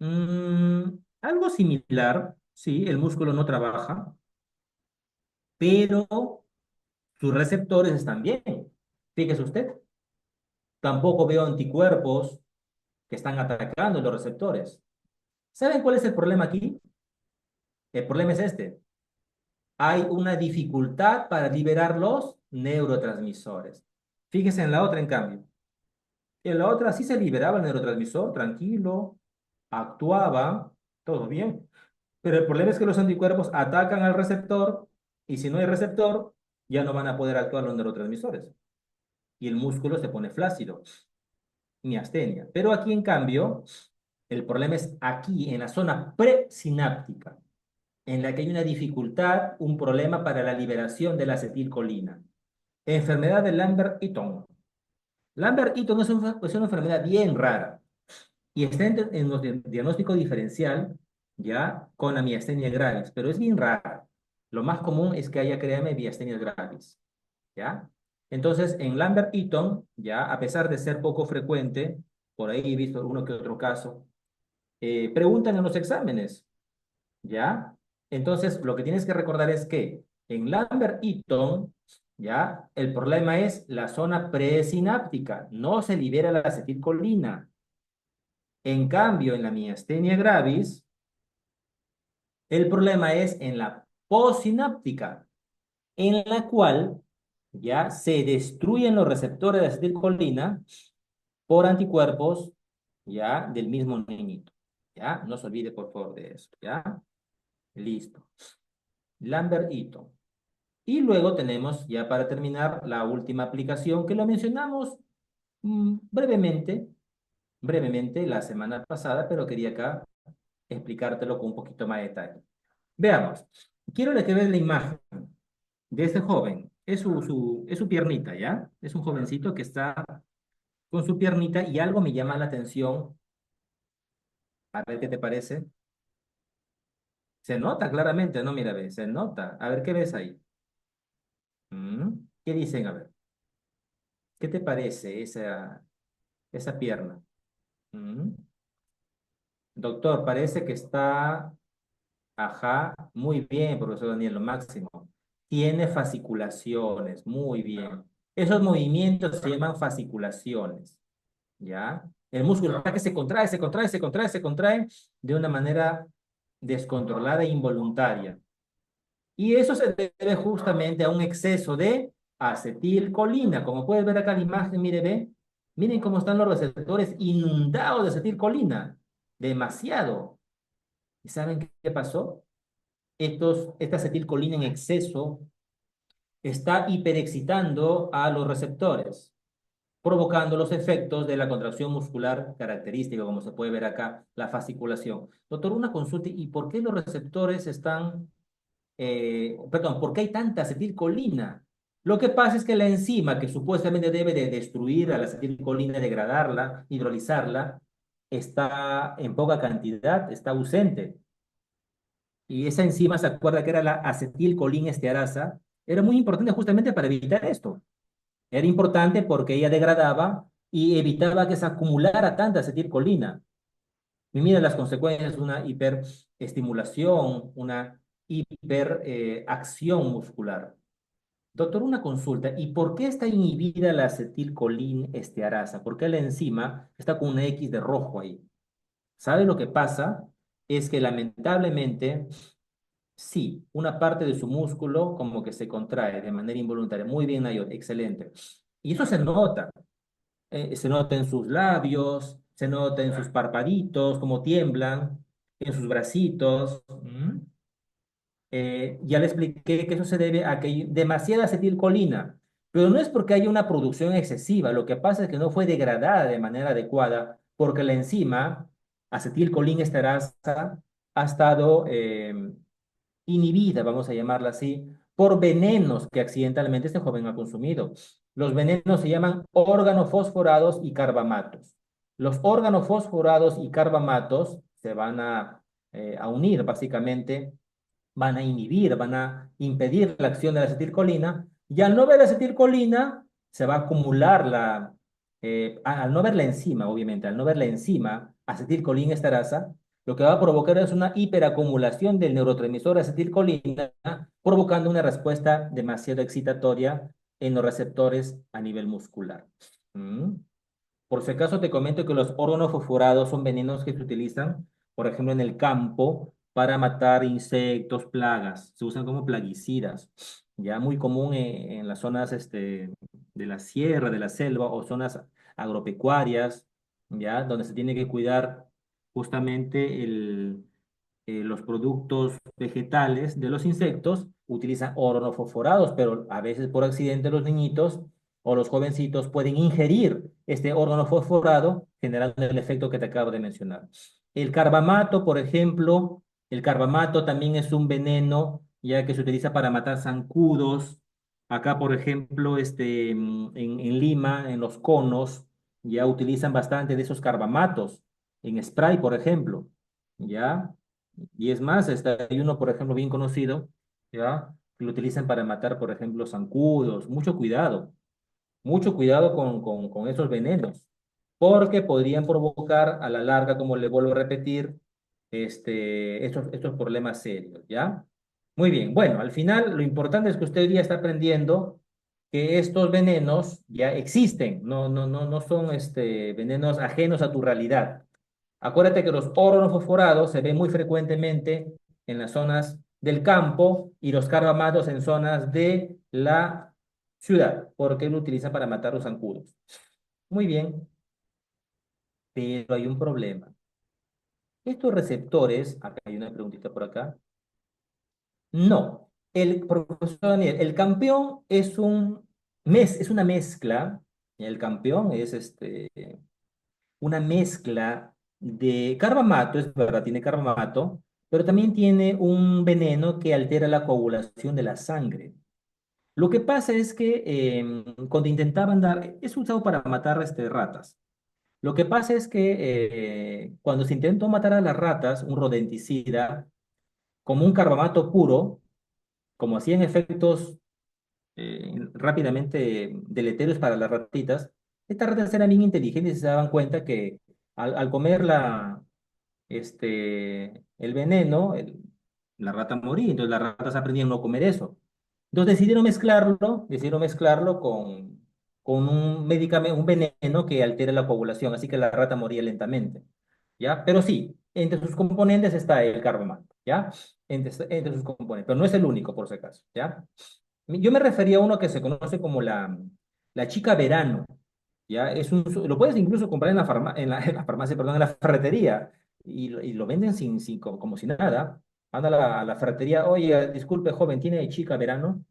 Algo similar, sí, el músculo no trabaja, pero sus receptores están bien. Fíjese usted, tampoco veo anticuerpos que están atacando los receptores. ¿Saben cuál es el problema aquí? El problema es este. Hay una dificultad para liberar los neurotransmisores. Fíjese en la otra, en cambio. En la otra sí se liberaba el neurotransmisor, tranquilo, actuaba, todo bien. Pero el problema es que los anticuerpos atacan al receptor y si no hay receptor, ya no van a poder actuar los neurotransmisores. Y el músculo se pone flácido, miastenia. Pero aquí, en cambio, el problema es aquí, en la zona presináptica, en la que hay una dificultad, un problema para la liberación de la acetilcolina. Enfermedad de Lambert-Eaton es una enfermedad bien rara y está en el diagnóstico diferencial, ya, con la miastenia gravis, pero es bien rara. Lo más común es que haya, créame, miastenia gravis, ¿ya? Entonces, en Lambert-Eaton, ya, a pesar de ser poco frecuente, por ahí he visto uno que otro caso, preguntan en los exámenes, ¿ya? Entonces, lo que tienes que recordar es que en Lambert-Eaton, ¿ya? El problema es la zona presináptica, no se libera la acetilcolina. En cambio, en la miastenia gravis, el problema es en la postsináptica, en la cual ya se destruyen los receptores de acetilcolina por anticuerpos ya del mismo niñito. Ya, no se olvide por favor de eso. Ya, listo. Lambert-Eaton. Y luego tenemos ya para terminar la última aplicación que lo mencionamos brevemente la semana pasada, pero quería acá explicártelo con un poquito más de detalle. Veamos, quiero que veas la imagen de este joven. Es su piernita, ¿ya? Es un jovencito que está con su piernita y algo me llama la atención. A ver qué te parece. Se nota claramente, ¿no? Mira, ve, se nota. A ver qué ves ahí. ¿Qué dicen? A ver, ¿qué te parece esa pierna? ¿Mm? Doctor, parece que está, ajá, muy bien, profesor Daniel, lo máximo. Tiene fasciculaciones, muy bien. Esos movimientos se llaman fasciculaciones, ¿ya? El músculo está que se contrae, se contrae, se contrae, se contrae de una manera descontrolada e involuntaria. Y eso se debe justamente a un exceso de acetilcolina. Como puedes ver acá en la imagen, mire, ve, miren cómo están los receptores inundados de acetilcolina. Demasiado. ¿Y saben qué pasó? Esta acetilcolina en exceso está hiperexcitando a los receptores, provocando los efectos de la contracción muscular característica, como se puede ver acá, la fasciculación. Doctor, una consulta, ¿y por qué los receptores están, perdón, por qué hay tanta acetilcolina? Lo que pasa es que la enzima que supuestamente debe de destruir a la acetilcolina, degradarla, hidrolizarla, está en poca cantidad, está ausente. Y esa enzima, ¿se acuerda que era la acetilcolinestearasa? Era muy importante justamente para evitar esto. Era importante porque ella degradaba y evitaba que se acumulara tanta acetilcolina. Y mira las consecuencias, una hiperestimulación, una hiperacción muscular. Doctor, una consulta. ¿Y por qué está inhibida la acetilcolinestearasa? ¿Por qué la enzima está con una X de rojo ahí? ¿Sabe lo que pasa? Es que lamentablemente, sí, una parte de su músculo como que se contrae de manera involuntaria. Muy bien, Nayo, excelente. Y eso se nota en sus labios, se nota en sus parpaditos, como tiemblan, en sus bracitos. Ya le expliqué que eso se debe a que hay demasiada acetilcolina, pero no es porque haya una producción excesiva, lo que pasa es que no fue degradada de manera adecuada porque la enzima acetilcolinesterasa ha estado inhibida, vamos a llamarla así, por venenos que accidentalmente este joven ha consumido. Los venenos se llaman organofosforados y carbamatos. Los organofosforados y carbamatos se van a unir básicamente, van a inhibir, van a impedir la acción de la acetilcolina, y al no ver la acetilcolina, se va a acumular al no ver la enzima, obviamente, al no ver la enzima acetilcolinesterasa, lo que va a provocar es una hiperacumulación del neurotransmisor acetilcolina, provocando una respuesta demasiado excitatoria en los receptores a nivel muscular. ¿Mm? Por si acaso te comento que los órganos fosforados son venenos que se utilizan, por ejemplo, en el campo para matar insectos, plagas. Se usan como plaguicidas. Ya muy común en las zonas de la sierra, de la selva o zonas agropecuarias, ya donde se tiene que cuidar justamente los productos vegetales de los insectos. Utilizan órganos fosforados, pero a veces por accidente los niñitos o los jovencitos pueden ingerir este órgano fosforado, generando el efecto que te acabo de mencionar. El carbamato, por ejemplo, el carbamato también es un veneno, ya que se utiliza para matar zancudos. Acá, por ejemplo, en Lima, en los conos, ya utilizan bastante de esos carbamatos, en spray, por ejemplo, ¿ya? Y es más, hay uno, por ejemplo, bien conocido, ¿ya? Que lo utilizan para matar, por ejemplo, zancudos. Mucho cuidado con esos venenos, porque podrían provocar a la larga, como le vuelvo a repetir, estos problemas serios, ¿ya? Muy bien, bueno, al final lo importante es que usted ya está aprendiendo que estos venenos ya existen, no son venenos ajenos a tu realidad. Acuérdate que los órganos fosforados se ven muy frecuentemente en las zonas del campo y los carbamatos en zonas de la ciudad, porque lo utilizan para matar los zancudos. Muy bien, pero hay un problema. Estos receptores, acá hay una preguntita por acá. No, el profesor Daniel, el campeón es una mezcla, el campeón es una mezcla de carbamato, es verdad, tiene carbamato, pero también tiene un veneno que altera la coagulación de la sangre. Lo que pasa es que cuando intentaban dar, es usado para matar ratas. Lo que pasa es que cuando se intentó matar a las ratas, un rodenticida, como un carbamato puro, como hacían efectos rápidamente deleterios para las ratitas, estas ratas eran bien inteligentes y se daban cuenta que al comer el veneno, la rata moría, entonces las ratas aprendían a no comer eso. Entonces decidieron mezclarlo con un medicamento, un veneno que altera la coagulación, así que la rata moría lentamente, ¿ya? Pero sí, entre sus componentes está el carbomato, ¿ya? Entre sus componentes, pero no es el único, por si acaso, ¿ya? Yo me refería a uno que se conoce como la chica verano, ¿ya? Lo puedes incluso comprar en en la farmacia, perdón, en la ferretería, y lo venden como si nada. Anda a la ferretería, oye, disculpe, joven, ¿tiene chica verano?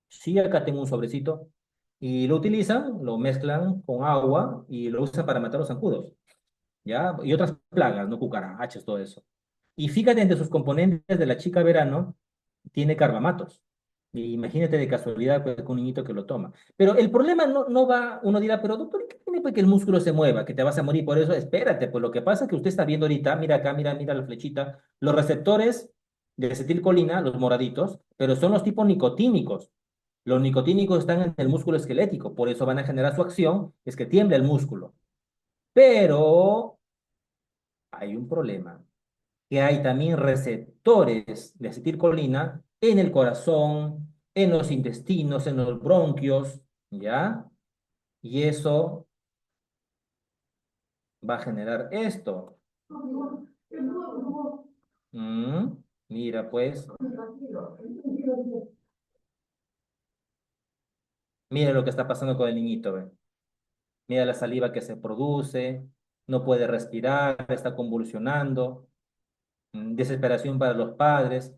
Sí, acá tengo un sobrecito. Y lo utilizan, lo mezclan con agua y lo usan para matar los zancudos, ¿ya? Y otras plagas, no cucarachas, todo eso. Y fíjate, entre sus componentes de la chica verano, tiene carbamatos. Y imagínate de casualidad pues, con un niñito que lo toma. Pero el problema no va, uno dirá, pero doctor, ¿qué tiene pues, que el músculo se mueva? Que te vas a morir por eso. Espérate, pues lo que pasa es que usted está viendo ahorita, mira acá, mira la flechita, los receptores de acetilcolina, los moraditos, pero son los tipos nicotínicos. Los nicotínicos están en el músculo esquelético, por eso van a generar su acción, es que tiembla el músculo. Pero hay un problema, que hay también receptores de acetilcolina en el corazón, en los intestinos, en los bronquios, ¿ya? Y eso va a generar esto. Mm, Mira, pues, mira lo que está pasando con el niñito, ¿ve? Mira la saliva que se produce, no puede respirar, está convulsionando, desesperación para los padres.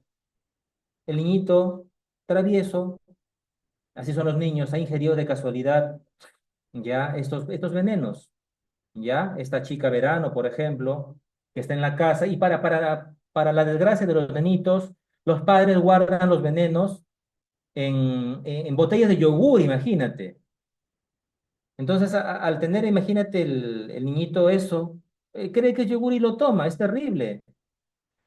El niñito travieso, así son los niños, ha ingerido de casualidad ya estos venenos, ya esta chica verano, por ejemplo, que está en la casa y para la desgracia de los nenitos, los padres guardan los venenos en botellas de yogur, imagínate. Entonces, al tener, imagínate, el niñito eso, cree que es yogur y lo toma, es terrible.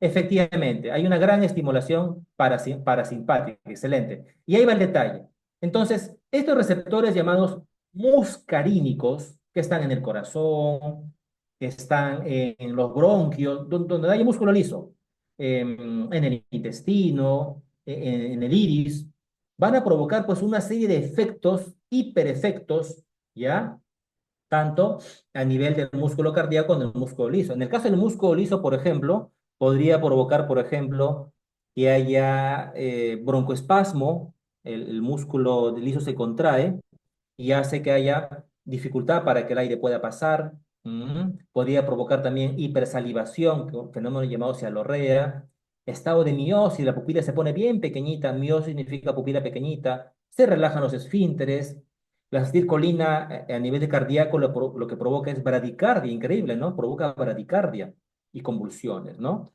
Efectivamente, hay una gran estimulación parasimpática, excelente. Y ahí va el detalle. Entonces, estos receptores llamados muscarínicos, que están en el corazón, que están en los bronquios, donde hay músculo liso, en el intestino, en el iris, van a provocar pues una serie de efectos, hiperefectos, ¿ya? Tanto a nivel del músculo cardíaco como del músculo liso. En el caso del músculo liso, por ejemplo, podría provocar, por ejemplo, que haya broncoespasmo, el músculo liso se contrae y hace que haya dificultad para que el aire pueda pasar. Podría provocar también hipersalivación, que un fenómeno llamado cialorrea, estado de miosis, la pupila se pone bien pequeñita, miosis significa pupila pequeñita, se relajan los esfínteres, la acetilcolina a nivel de cardíaco lo que provoca es bradicardia, increíble, ¿no? Provoca bradicardia y convulsiones, ¿no?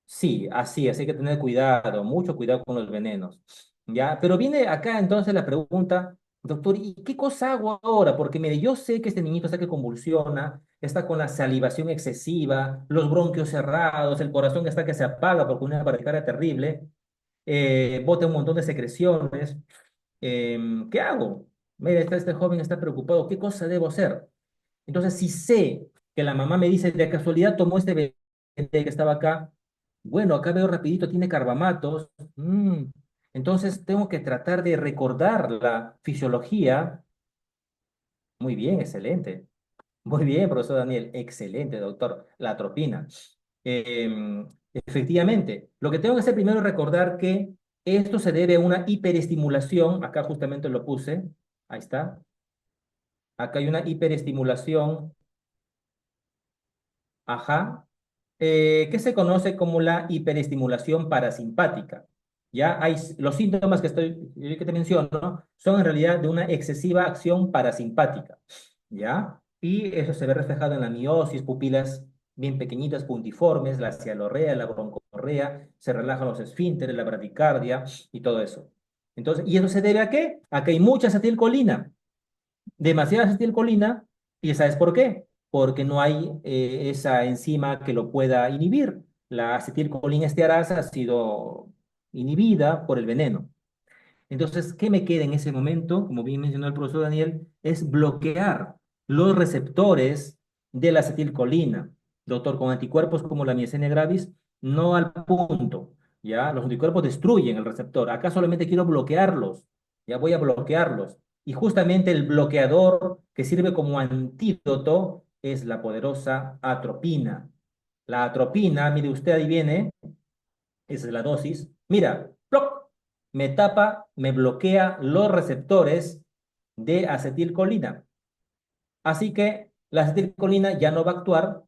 Sí, así es, hay que tener cuidado, mucho cuidado con los venenos, ¿ya? Pero viene acá entonces la pregunta, doctor, ¿y qué cosa hago ahora? Porque mire, yo sé que este niñito está que convulsiona, está con la salivación excesiva, los bronquios cerrados, el corazón está que se apaga porque una bradicardia terrible, bota un montón de secreciones. ¿Qué hago? Mira, este joven está preocupado, ¿qué cosa debo hacer? Entonces, si sé que la mamá me dice, de casualidad tomó este bebé que estaba acá, bueno, acá veo rapidito, tiene carbamatos, entonces tengo que tratar de recordar la fisiología. Muy bien, excelente. Muy bien, profesor Daniel, excelente, doctor. La atropina. Efectivamente, lo que tengo que hacer primero es recordar que esto se debe a una hiperestimulación, acá justamente lo puse, ahí está, acá hay una hiperestimulación. Ajá. Que se conoce como la hiperestimulación parasimpática. Ya hay los síntomas que te menciono son en realidad de una excesiva acción parasimpática. ¿Ya? Y eso se ve reflejado en la miosis, pupilas bien pequeñitas, puntiformes, la cialorrea, la broncorrea, se relajan los esfínteres, la bradicardia y todo eso. Entonces, ¿y eso se debe a qué? A que hay mucha acetilcolina, demasiada acetilcolina, y ¿sabes por qué? Porque no hay esa enzima que lo pueda inhibir. La acetilcolina estearasa ha sido inhibida por el veneno. Entonces, ¿qué me queda en ese momento? Como bien mencionó el profesor Daniel, es bloquear los receptores de la acetilcolina. Doctor, con anticuerpos como la miastenia gravis, no al punto. ¿Ya? Los anticuerpos destruyen el receptor. Acá solamente quiero bloquearlos. Ya voy a bloquearlos. Y justamente el bloqueador que sirve como antídoto es la poderosa atropina. La atropina, mire usted, ahí viene, esa es la dosis. Mira, ¡ploc! Me tapa, me bloquea los receptores de acetilcolina. Así que la acetilcolina ya no va a actuar,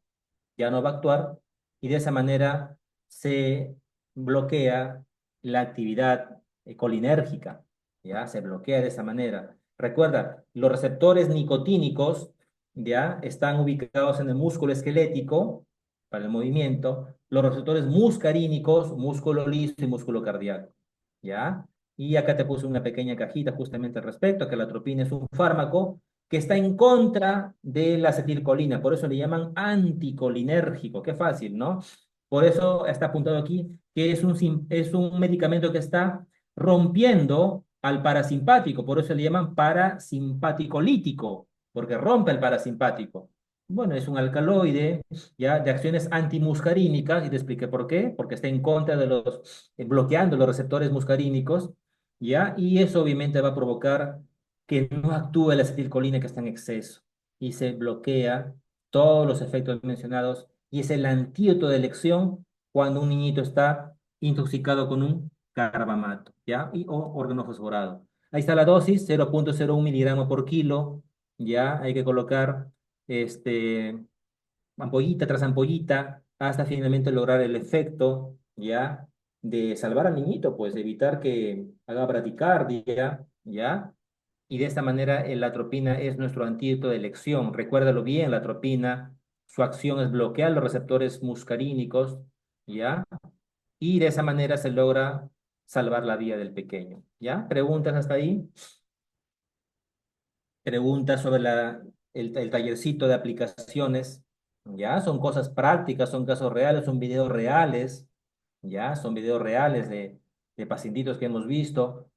ya no va a actuar, y de esa manera se bloquea la actividad colinérgica, ya se bloquea de esa manera. Recuerda, los receptores nicotínicos ya están ubicados en el músculo esquelético para el movimiento, los receptores muscarínicos, músculo liso y músculo cardíaco, ¿ya? Y acá te puse una pequeña cajita justamente al respecto, que la atropina es un fármaco que está en contra de la acetilcolina, por eso le llaman anticolinérgico, qué fácil, ¿no? Por eso está apuntado aquí que es un medicamento que está rompiendo al parasimpático, por eso le llaman parasimpaticolítico, porque rompe el parasimpático. Bueno, es un alcaloide, ya, de acciones antimuscarínicas, y te expliqué por qué, porque está en contra de bloqueando los receptores muscarínicos, ya, y eso obviamente va a provocar que no actúe la acetilcolina que está en exceso, y se bloquea todos los efectos mencionados, y es el antídoto de elección cuando un niñito está intoxicado con un carbamato, ya, o órgano fosforado. Ahí está la dosis, 0,01 miligramos por kilo, ya, hay que colocar este, ampollita tras ampollita, hasta finalmente lograr el efecto, ¿ya? De salvar al niñito, pues evitar que haga bradicardia, ¿ya? Y de esta manera la atropina es nuestro antídoto de elección. Recuérdalo bien, la atropina, su acción es bloquear los receptores muscarínicos, ¿ya? Y de esa manera se logra salvar la vida del pequeño, ¿ya? ¿Preguntas hasta ahí? Preguntas sobre el tallercito de aplicaciones, ¿ya? Son cosas prácticas, son casos reales, son videos reales, ¿ya? Son videos reales de pacientitos que hemos visto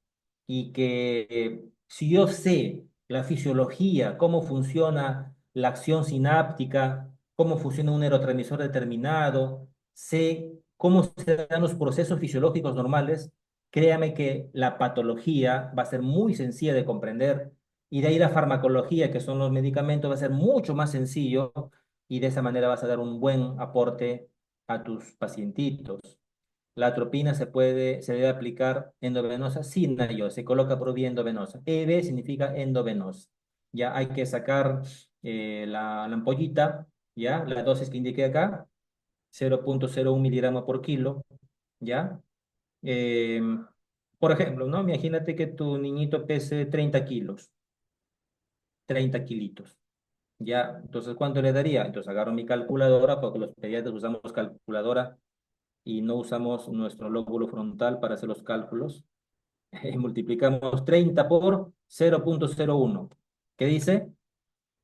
y que si yo sé la fisiología, cómo funciona la acción sináptica, cómo funciona un neurotransmisor determinado, sé cómo se dan los procesos fisiológicos normales, créame que la patología va a ser muy sencilla de comprender y de ahí la farmacología, que son los medicamentos, va a ser mucho más sencillo y de esa manera vas a dar un buen aporte a tus pacientitos. La atropina se debe aplicar endovenosa sin NIO, se coloca por vía endovenosa. EV significa endovenosa. Ya hay que sacar la ampollita, ya, la dosis que indiqué acá, 0,01 miligramos por kilo, ya. Eh, por ejemplo, ¿no? Imagínate que tu niñito pese 30 kilos, 30 kilitos. Ya, entonces, ¿cuánto le daría? Entonces agarro mi calculadora, porque los pediatras usamos calculadora y no usamos nuestro lóbulo frontal para hacer los cálculos. Multiplicamos 30 por 0,01. ¿Qué dice?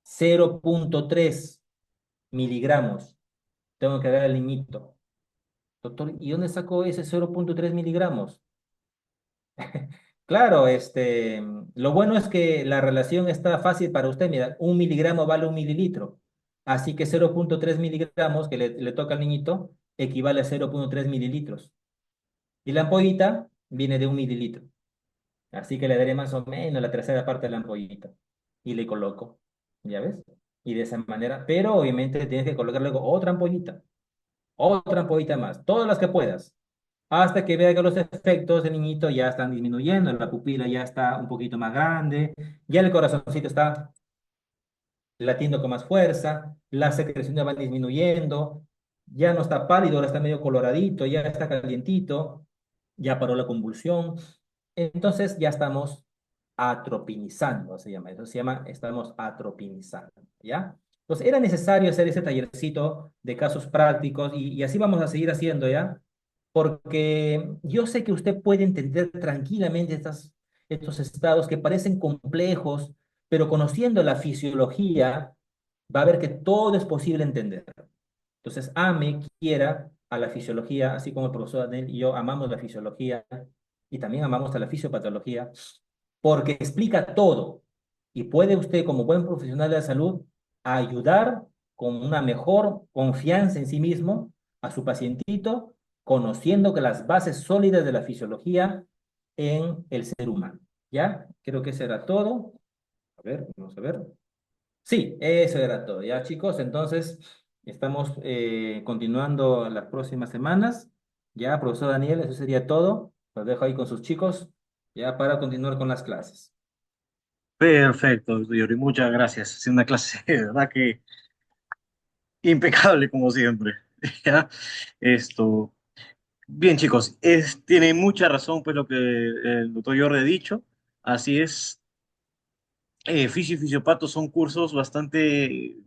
0,3 miligramos. Tengo que dar al niñito. Doctor, ¿y dónde sacó ese 0,3 miligramos? Claro, lo bueno es que la relación está fácil para usted. Mira, 1 miligramo vale 1 mililitro. Así que 0,3 miligramos que le toca al niñito equivale a 0,3 mililitros. Y la ampollita viene de 1 mililitro. Así que le daré más o menos la tercera parte de la ampollita. Y le coloco. ¿Ya ves? Y de esa manera. Pero obviamente tienes que colocar luego otra ampollita más. Todas las que puedas hasta que vea que los efectos del niñito ya están disminuyendo, la pupila ya está un poquito más grande, ya el corazoncito está latiendo con más fuerza, las secreciones van disminuyendo, ya no está pálido, ahora está medio coloradito, ya está calientito, ya paró la convulsión. Entonces ya estamos atropinizando, se llama, eso se llama, estamos atropinizando, ¿ya? Entonces era necesario hacer ese tallercito de casos prácticos y así vamos a seguir haciendo, ¿ya? Porque yo sé que usted puede entender tranquilamente estos estados que parecen complejos, pero conociendo la fisiología, va a ver que todo es posible entender. Entonces, ame, quiera a la fisiología, así como el profesor Daniel y yo amamos la fisiología y también amamos a la fisiopatología, porque explica todo y puede usted, como buen profesional de la salud, ayudar con una mejor confianza en sí mismo a su pacientito, conociendo que las bases sólidas de la fisiología en el ser humano. ¿Ya? Creo que eso era todo. A ver, vamos a ver. Sí, eso era todo. Ya, chicos, entonces estamos continuando las próximas semanas. Ya, profesor Daniel, eso sería todo. Los dejo ahí con sus chicos, ya para continuar con las clases. Perfecto, Yuri, muchas gracias. Ha sido una clase de verdad que impecable como siempre. ¿Ya? Esto, bien chicos, tiene mucha razón pues lo que el doctor Jordi ha dicho. Así es, fisio y fisiopato son cursos bastante,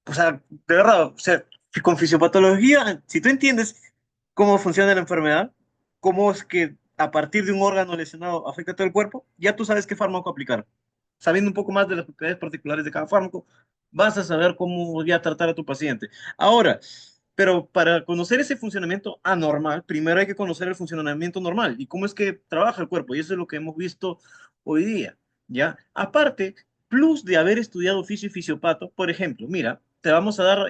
o sea, de verdad, o sea, con fisiopatología, si tú entiendes cómo funciona la enfermedad, cómo es que a partir de un órgano lesionado afecta a todo el cuerpo, ya tú sabes qué fármaco aplicar. Sabiendo un poco más de las propiedades particulares de cada fármaco, vas a saber cómo ya tratar a tu paciente. Ahora, pero para conocer ese funcionamiento anormal, primero hay que conocer el funcionamiento normal y cómo es que trabaja el cuerpo, y eso es lo que hemos visto hoy día, ¿ya? Aparte, plus de haber estudiado fisio y fisiopato, por ejemplo, mira, te vamos a dar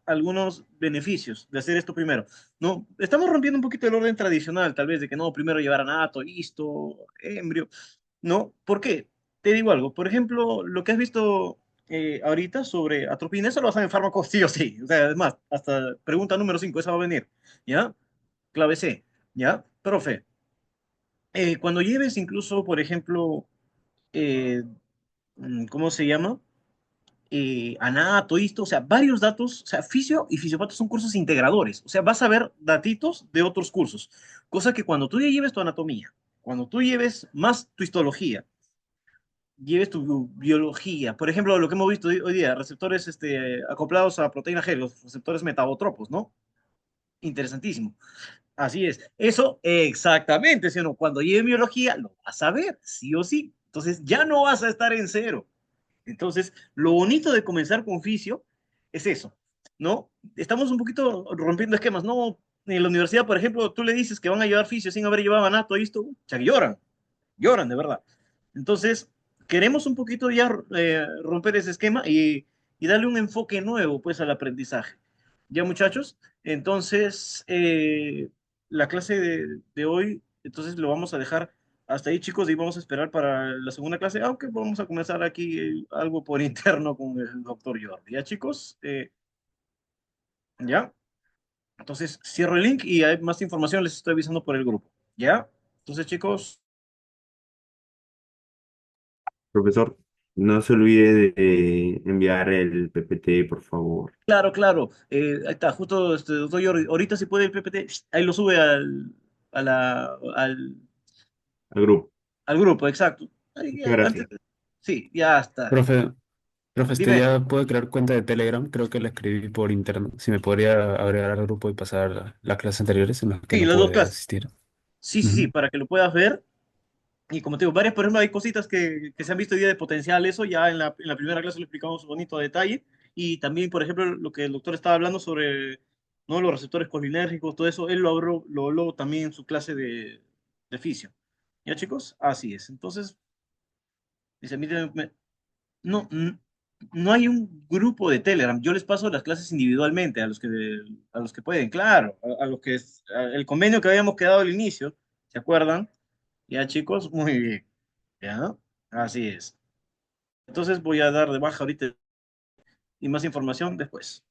algunos beneficios de hacer esto primero. No, estamos rompiendo un poquito el orden tradicional, tal vez, de que no, primero llevar a nato, histo, embrio. No, ¿por qué? Te digo algo. Por ejemplo, lo que has visto ahorita sobre atropina, eso lo vas a ver en fármacos sí o sí. O sea, además, hasta pregunta número 5 esa va a venir. ¿Ya? Clave C. ¿Ya? Profe, cuando lleves incluso, por ejemplo, eh, ¿cómo se llama? Anato, esto, o sea, varios datos, o sea, fisio y fisiopato son cursos integradores, o sea, vas a ver datitos de otros cursos, cosa que cuando tú ya lleves tu anatomía, cuando tú lleves más tu histología, lleves tu biología, por ejemplo, lo que hemos visto hoy día, receptores acoplados a proteína G, los receptores metabotropos, ¿no? Interesantísimo. Así es. Eso exactamente, ¿sí o no? Cuando lleve biología, lo vas a ver, sí o sí. Entonces, ya no vas a estar en cero. Entonces, lo bonito de comenzar con fisio es eso, ¿no? Estamos un poquito rompiendo esquemas, ¿no? En la universidad, por ejemplo, tú le dices que van a llevar fisio sin haber llevado anato y esto, o sea, que lloran, lloran de verdad. Entonces, queremos un poquito ya romper ese esquema y darle un enfoque nuevo, pues, al aprendizaje. ¿Ya, muchachos? Entonces, la clase de hoy, entonces lo vamos a dejar hasta ahí, chicos, y vamos a esperar para la segunda clase, aunque vamos a comenzar aquí algo por interno con el doctor Jordi. ¿Ya, chicos? ¿Ya? Entonces, cierro el link y hay más información, les estoy avisando por el grupo. ¿Ya? Entonces, chicos, Profesor, no se olvide de enviar el PPT, por favor, claro, claro. Ahí está, justo doctor Jordi, ahorita si puede el PPT, ahí lo sube al grupo. al grupo, exacto. Ahí, Muchas ya, gracias. sí, ya está. Profe, profe, Dime. ya puede crear cuenta de Telegram, creo que la escribí por interno. Si me podría agregar al grupo y pasar las clases anteriores en las que Sí, no las dos pude clases. asistir. Sí, sí, sí, Ujú. para que lo puedas ver. Y como te digo, varias, por ejemplo, hay cositas que se han visto hoy día de potencial, eso ya en la primera clase lo explicamos bonito a detalle. Y también, por ejemplo, lo que el doctor estaba hablando sobre, ¿no? Los receptores colinérgicos, todo eso, él lo habló también en su clase de fisio. ¿Ya, chicos? Así es. Entonces, dice, mire, no, no hay un grupo de Telegram. Yo les paso las clases individualmente a los que pueden, claro, a los que el convenio que habíamos quedado al inicio, ¿se acuerdan? Ya, chicos, muy bien. ¿Ya? Así es. Entonces voy a dar de baja ahorita y más información después.